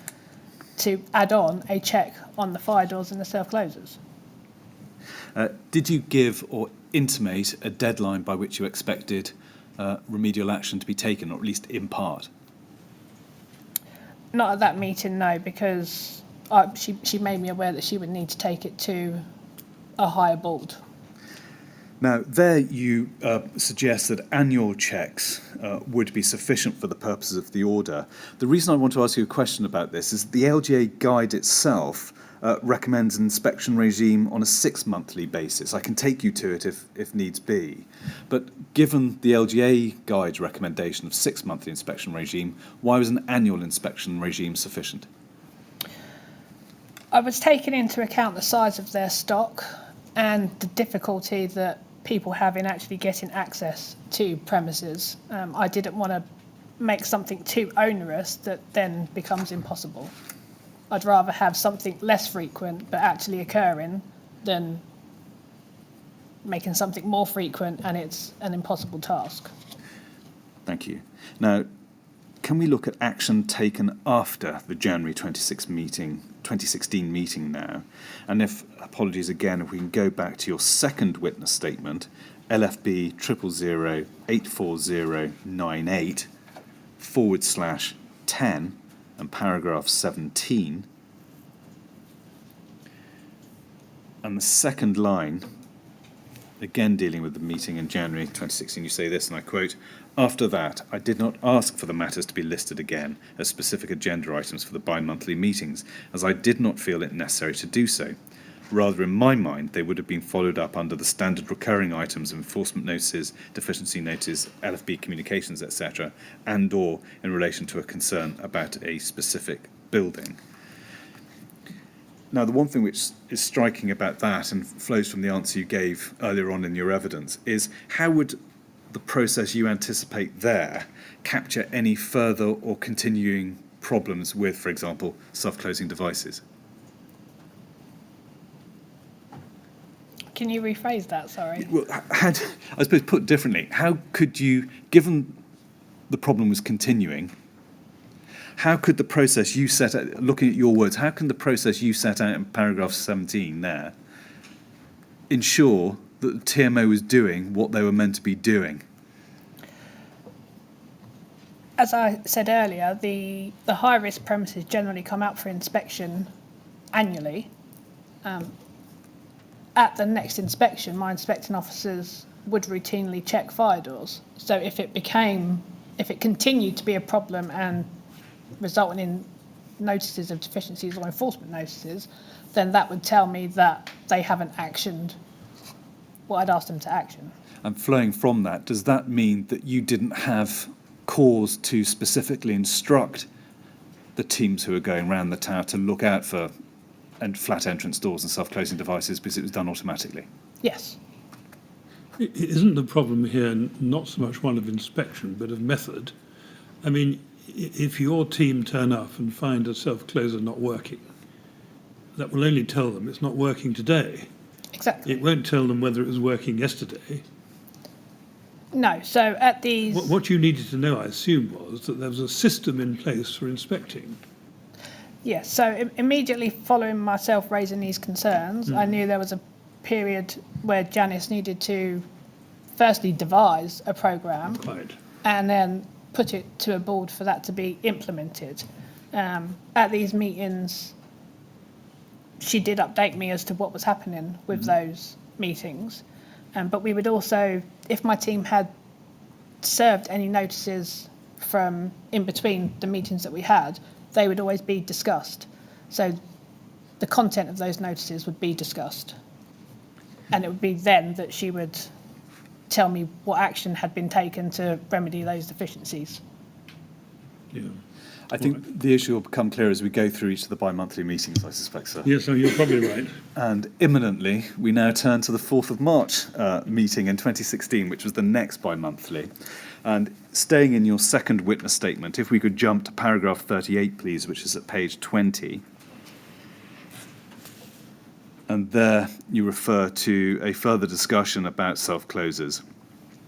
to add on a check on the fire doors and the self-closers. Did you give or intimate a deadline by which you expected remedial action to be taken, or at least in part? Not at that meeting, no, because she made me aware that she would need to take it to a higher board. Now, there you suggest that annual checks would be sufficient for the purposes of the order. The reason I want to ask you a question about this is the LGA guide itself recommends an inspection regime on a 6-monthly basis. I can take you to it if needs be. But given the LGA guide's recommendation of 6-monthly inspection regime, why was an annual inspection regime sufficient? I was taking into account the size of their stock and the difficulty that people have in actually getting access to premises. I didn't want to make something too onerous that then becomes impossible. I'd rather have something less frequent but actually occurring than making something more frequent and it's an impossible task. Thank you. Now, can we look at action taken after the January 2016 meeting now? And if, apologies again, if we can go back to your second witness statement, LFB 000-84098/10 and paragraph 17. And the second line, again dealing with the meeting in January 2016, you say this, and I quote, "After that, I did not ask for the matters to be listed again as specific agenda items for the bi-monthly meetings, as I did not feel it necessary to do so. Rather, in my mind, they would have been followed up under the standard recurring items of enforcement notices, deficiency notices, LFB communications, etc., and or in relation to a concern about a specific building." Now, the one thing which is striking about that and flows from the answer you gave earlier on in your evidence is how would the process you anticipate there capture any further or continuing problems with, for example, self-closing devices? Can you rephrase that, sorry? Well, I suppose put differently, how could you, given the problem was continuing, how could the process you set out, looking at your words, how can the process you set out in paragraph 17 there ensure that the TMO was doing what they were meant to be doing? As I said earlier, the high-risk premises generally come out for inspection annually. At the next inspection, my inspecting officers would routinely check fire doors. So if it continued to be a problem and resulting in notices of deficiencies or enforcement notices, then that would tell me that they haven't actioned what I'd asked them to action. And flowing from that, does that mean that you didn't have cause to specifically instruct the teams who are going around the tower to look out for flat entrance doors and self-closing devices because it was done automatically? Yes. Isn't the problem here not so much one of inspection but of method? I mean, if your team turn up and find a self-closer not working, that will only tell them it's not working today. Exactly. It won't tell them whether it was working yesterday. No, so at these... What you needed to know, I assume, was that there was a system in place for inspecting. Yes, so immediately following myself raising these concerns, I knew there was a period where Janice needed to firstly devise a programme and then put it to a board for that to be implemented. At these meetings, she did update me as to what was happening with those meetings, But we would also, if my team had served any notices from in between the meetings that we had, they would always be discussed. So the content of those notices would be discussed. And it would be then that she would tell me what action had been taken to remedy those deficiencies. Yeah. I think the issue will become clear as we go through each of the bi-monthly meetings, I suspect, sir. Yes, no, you're probably right. And imminently, we now turn to the 4th of March meeting in 2016, which was the next bi-monthly. And staying in your second witness statement, if we could jump to paragraph 38, please, which is at page 20. And there you refer to a further discussion about self-closers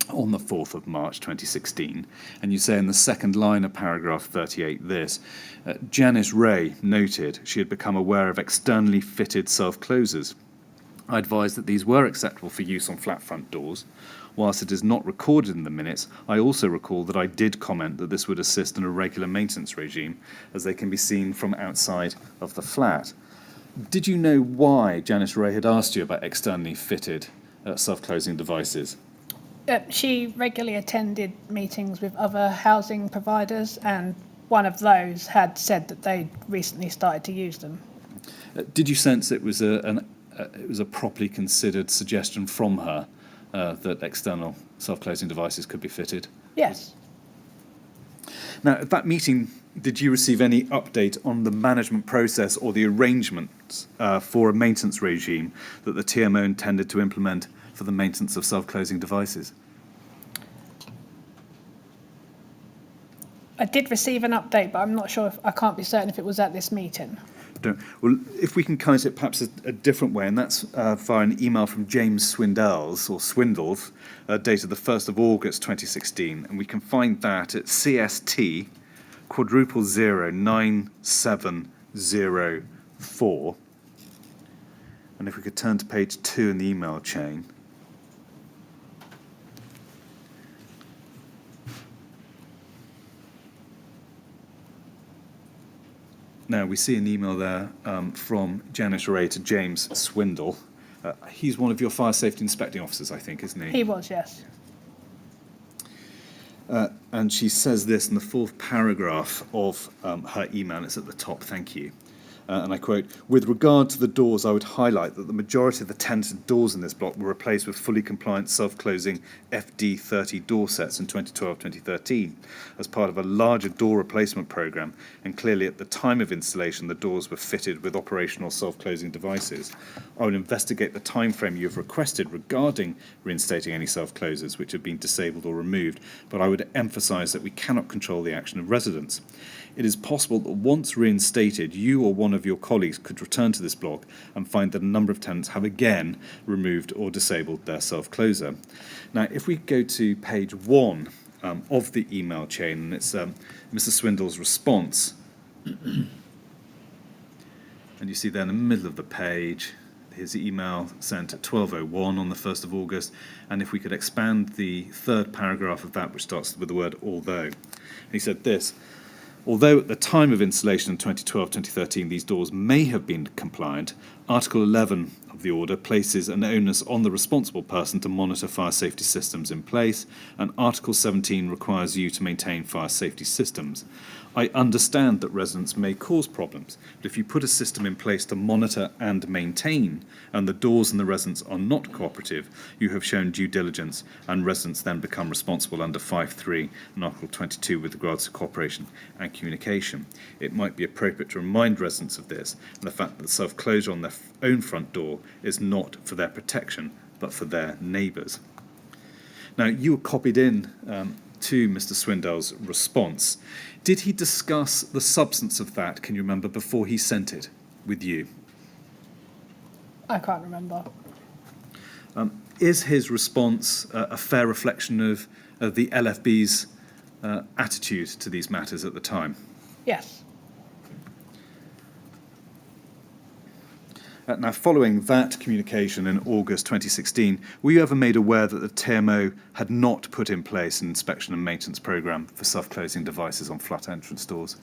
on the 4th of March 2016. And you say in the second line of paragraph 38 this, Janice Wray noted she had become aware of externally fitted self-closers. I advised that these were acceptable for use on flat front doors. Whilst it is not recorded in the minutes, I also recall that I did comment that this would assist in a regular maintenance regime, as they can be seen from outside of the flat. Did you know why Janice Wray had asked you about externally fitted self-closing devices? She regularly attended meetings with other housing providers, and one of those had said that they'd recently started to use them. Did you sense it was a properly considered suggestion from her that external self-closing devices could be fitted? Yes. Now, at that meeting, did you receive any update on the management process or the arrangements for a maintenance regime that the TMO intended to implement for the maintenance of self-closing devices? I did receive an update, but I'm not sure I can't be certain if it was at this meeting. Well, if we can kind it perhaps a different way, and that's via an email from James Swindles, dated the 1st of August 2016, and we can find that at CST *0009704. And if we could turn to page 2 in the email chain. Now, we see an email there from Janice Wray to James Swindle. He's one of your fire safety inspecting officers, I think, isn't he? He was, yes. And she says this in the 4th paragraph of her email. It's at the top, thank you. And I quote, "With regard to the doors, I would highlight that the majority of the tenanted doors in this block were replaced with fully compliant self-closing FD30 door sets in 2012-2013 as part of a larger door replacement programme, and clearly at the time of installation the doors were fitted with operational self-closing devices. I will investigate the timeframe you have requested regarding reinstating any self-closers which have been disabled or removed, but I would emphasise that we cannot control the action of residents. It is possible that once reinstated, you or one of your colleagues could return to this block and find that a number of tenants have again removed or disabled their self-closer." Now, if we go to page 1 of the email chain, and it's Mr. Swindle's response, and you see there in the middle of the page, his email sent at 12:01 on the 1st of August, and if we could expand the 3rd paragraph of that, which starts with the word "although." And he said this: "Although at the time of installation in 2012-2013 these doors may have been compliant, Article 11 of the order places an onus on the responsible person to monitor fire safety systems in place, and Article 17 requires you to maintain fire safety systems. I understand that residents may cause problems, but if you put a system in place to monitor and maintain, and the doors and the residents are not cooperative, you have shown due diligence, and residents then become responsible under 5.3 and Article 22 with regards to cooperation and communication. It might be appropriate to remind residents of this, and the fact that the self-closure on their own front door is not for their protection, but for their neighbours." Now, you were copied in to Mr. Swindell's response. Did he discuss the substance of that, can you remember, before he sent it with you? I can't remember. Is his response a fair reflection of the LFB's attitude to these matters at the time? Yes. Now, following that communication in August 2016, were you ever made aware that the TMO had not put in place an inspection and maintenance programme for self-closing devices on flat entrance doors?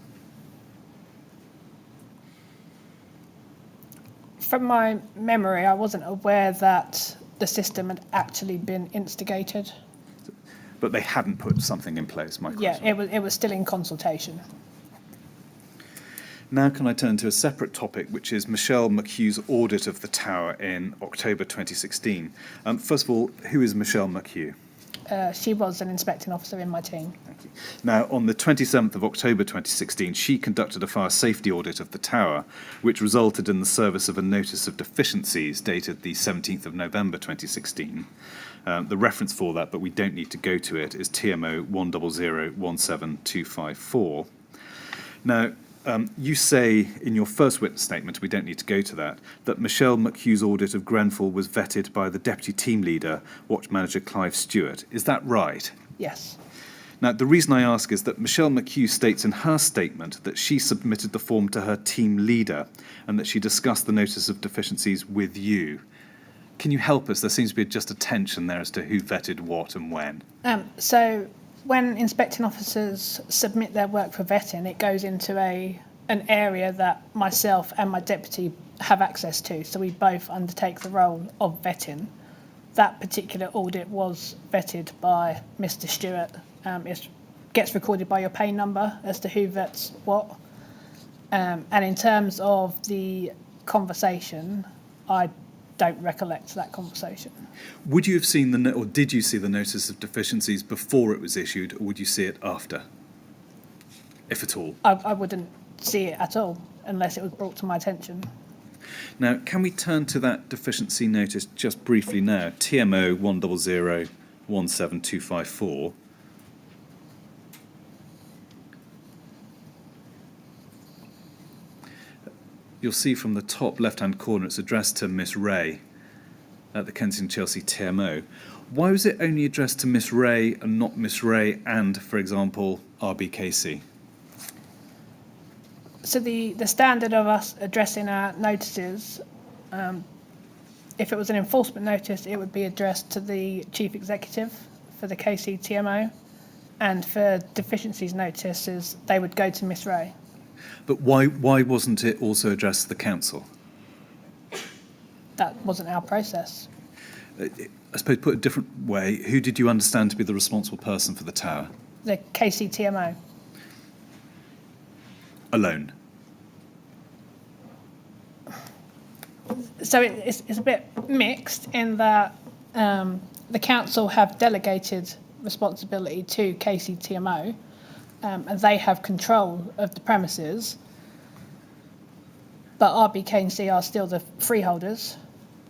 From my memory, I wasn't aware that the system had actually been instigated. But they hadn't put something in place, my question. Yeah, it was still in consultation. Now can I turn to a separate topic, which is Michelle McHugh's audit of the tower in October 2016. First of all, who is Michelle McHugh? She was an inspecting officer in my team. Thank you. Now, on the 27th of October 2016, she conducted a fire safety audit of the tower, which resulted in the service of a notice of deficiencies dated the 17th of November 2016. The reference for that, but we don't need to go to it, is TMO 100172554. Now, you say in your first witness statement, we don't need to go to that Michelle McHugh's audit of Grenfell was vetted by the Deputy Team Leader, Watch Manager Clive Stewart. Is that right? Yes. Now, the reason I ask is that Michelle McHugh states in her statement that she submitted the form to her team leader and that she discussed the notice of deficiencies with you. Can you help us? There seems to be just a tension there as to who vetted what and when. So when inspecting officers submit their work for vetting, it goes into an area that myself and my deputy have access to. So we both undertake the role of vetting. That particular audit was vetted by Mr. Stewart. It gets recorded by your pay number as to who vets what. And in terms of the conversation, I don't recollect that conversation. Would you have seen or did you see the notice of deficiencies before it was issued, or would you see it after, if at all? I wouldn't see it at all unless it was brought to my attention. Now, can we turn to that deficiency notice just briefly now? TMO 100172554. You'll see from the top left-hand corner it's addressed to Miss Wray at the Kensington Chelsea TMO. Why was it only addressed to Miss Wray and not Miss Wray and, for example, RBKC? So the standard of us addressing our notices, if it was an enforcement notice, it would be addressed to the Chief Executive for the KC TMO, and for deficiencies notices, they would go to Miss Wray. But why wasn't it also addressed to the council? That wasn't our process. I suppose, put a different way, who did you understand to be the responsible person for the tower? The KC TMO. Alone? So it's a bit mixed in that the council have delegated responsibility to KC TMO, and they have control of the premises, but RBKC are still the freeholders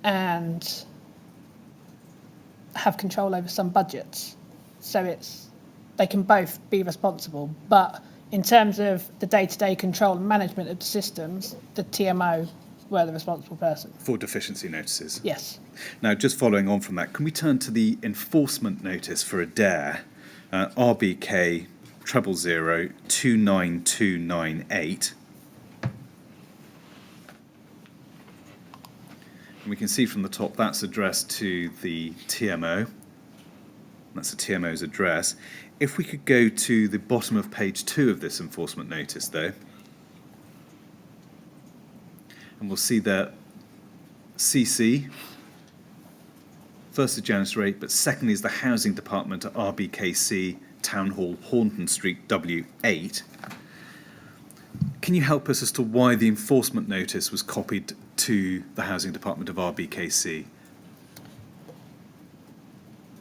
and have control over some budgets. So they can both be responsible, but in terms of the day-to-day control and management of the systems, the TMO were the responsible person. For deficiency notices? Yes. Now, just following on from that, can we turn to the enforcement notice for Adair, RBK 000029298? And we can see from the top that's addressed to the TMO. That's the TMO's address. If we could go to the bottom of page 2 of this enforcement notice, though, and we'll see there CC, first is Janice Wray, but secondly is the Housing Department at RBKC, Town Hall, Hornton Street, W8. Can you help us as to why the enforcement notice was copied to the Housing Department of RBKC?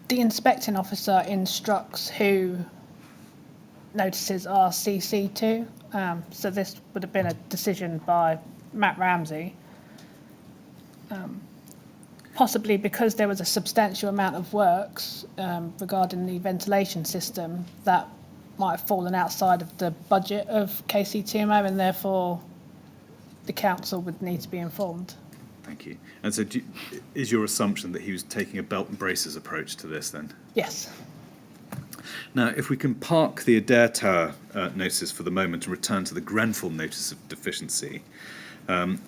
The inspecting officer instructs who notices are CC to. So this would have been a decision by Matt Ramsey. Possibly because there was a substantial amount of works regarding the ventilation system that might have fallen outside of the budget of KCTMO, and therefore the council would need to be informed. Thank you. And so is your assumption that he was taking a belt and braces approach to this then? Yes. Now, if we can park the Adair Tower notices for the moment and return to the Grenfell notice of deficiency,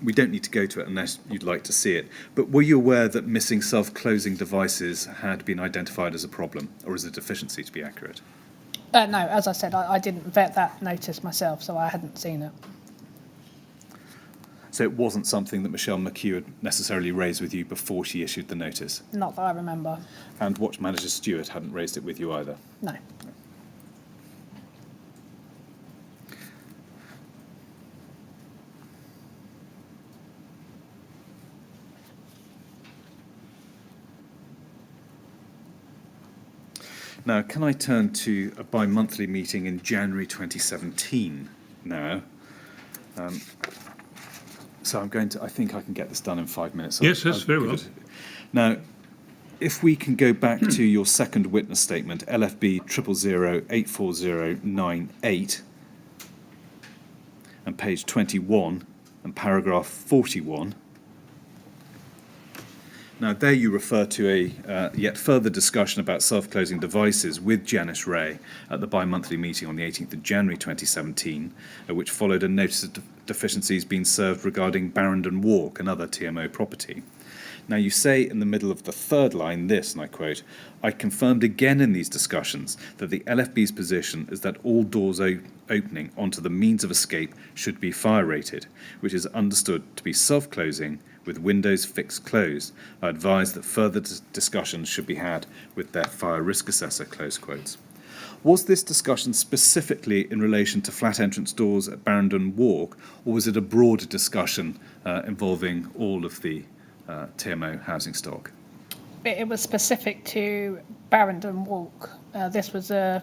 we don't need to go to it unless you'd like to see it, but were you aware that missing self-closing devices had been identified as a problem, or as a deficiency to be accurate? No, as I said, I didn't vet that notice myself, so I hadn't seen it. So it wasn't something that Michelle McHugh had necessarily raised with you before she issued the notice? Not that I remember. And Watch Manager Stewart hadn't raised it with you either? No. Now, can I turn to a bi-monthly meeting in January 2017 now? So I think I can get this done in 5 minutes. Yes, very well. Now, if we can go back to your second witness statement, LFB 000084098, and page 21, and paragraph 41. Now, there you refer to a yet further discussion about self-closing devices with Janice Wray at the bi-monthly meeting on the 18th of January 2017, which followed a notice of deficiencies being served regarding Barrington Walk, another TMO property. Now, you say in the middle of the third line this, and I quote, "I confirmed again in these discussions that the LFB's position is that all doors opening onto the means of escape should be fire rated, which is understood to be self-closing with windows fixed closed. I advise that further discussions should be had with their fire risk assessor," close quotes. Was this discussion specifically in relation to flat entrance doors at Barrington Walk, or was it a broader discussion involving all of the TMO housing stock? It was specific to Barrington Walk. This was an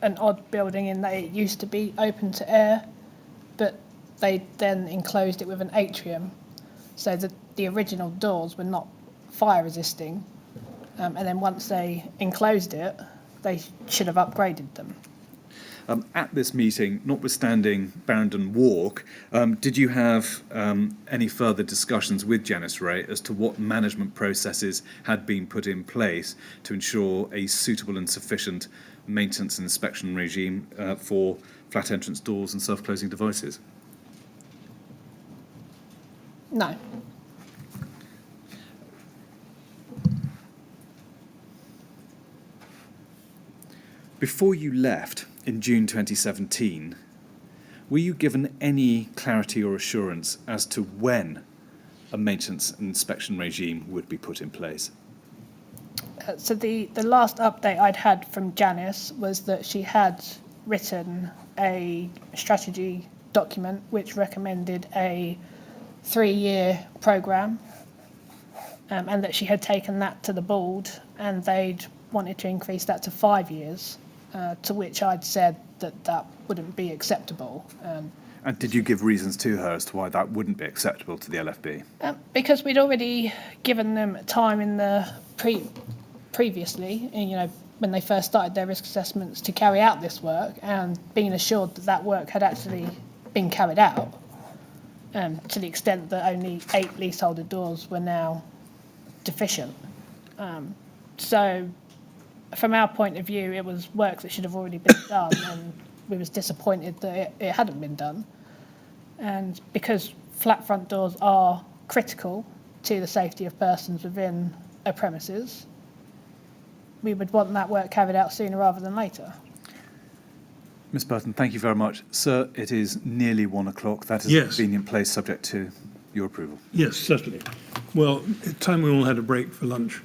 odd building in that it used to be open to air, but they then enclosed it with an atrium, so that the original doors were not fire resisting. And then once they enclosed it, they should have upgraded them. At this meeting, notwithstanding Barrington Walk, did you have any further discussions with Janice Wray as to what management processes had been put in place to ensure a suitable and sufficient maintenance and inspection regime for flat entrance doors and self-closing devices? No. Before you left in June 2017, were you given any clarity or assurance as to when a maintenance and inspection regime would be put in place? So the last update I'd had from Janice was that she had written a strategy document which recommended a 3-year programme, and that she had taken that to the board and they'd wanted to increase that to 5 years. To which I'd said that wouldn't be acceptable. And did you give reasons to her as to why that wouldn't be acceptable to the LFB? Because we'd already given them time in the previously, when they first started their risk assessments, to carry out this work, and being assured that work had actually been carried out, to the extent that only 8 leaseholder doors were now deficient. So from our point of view, it was work that should have already been done, and we was disappointed that it hadn't been done. And because flat front doors are critical to the safety of persons within a premises, we would want that work carried out sooner rather than later. Ms Burton, thank you very much. Sir, it is nearly 1 o'clock. That is Yes. a convenient place subject to your approval. Yes, certainly. Well, it's time we all had a break for lunch,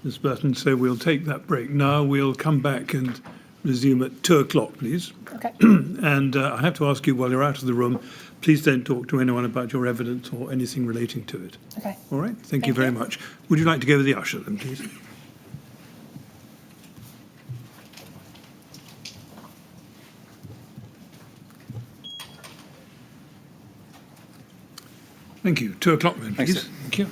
Ms Burton, so we'll take that break now. We'll come back and resume at 2 o'clock, please. Okay. And I have to ask you, while you're out of the room, please don't talk to anyone about your evidence or anything relating to it. Okay. All right? Thank you very much. Would you like to go with the usher then, please? Thank you. 2 o'clock then, Thanks, please. sir. Thank you.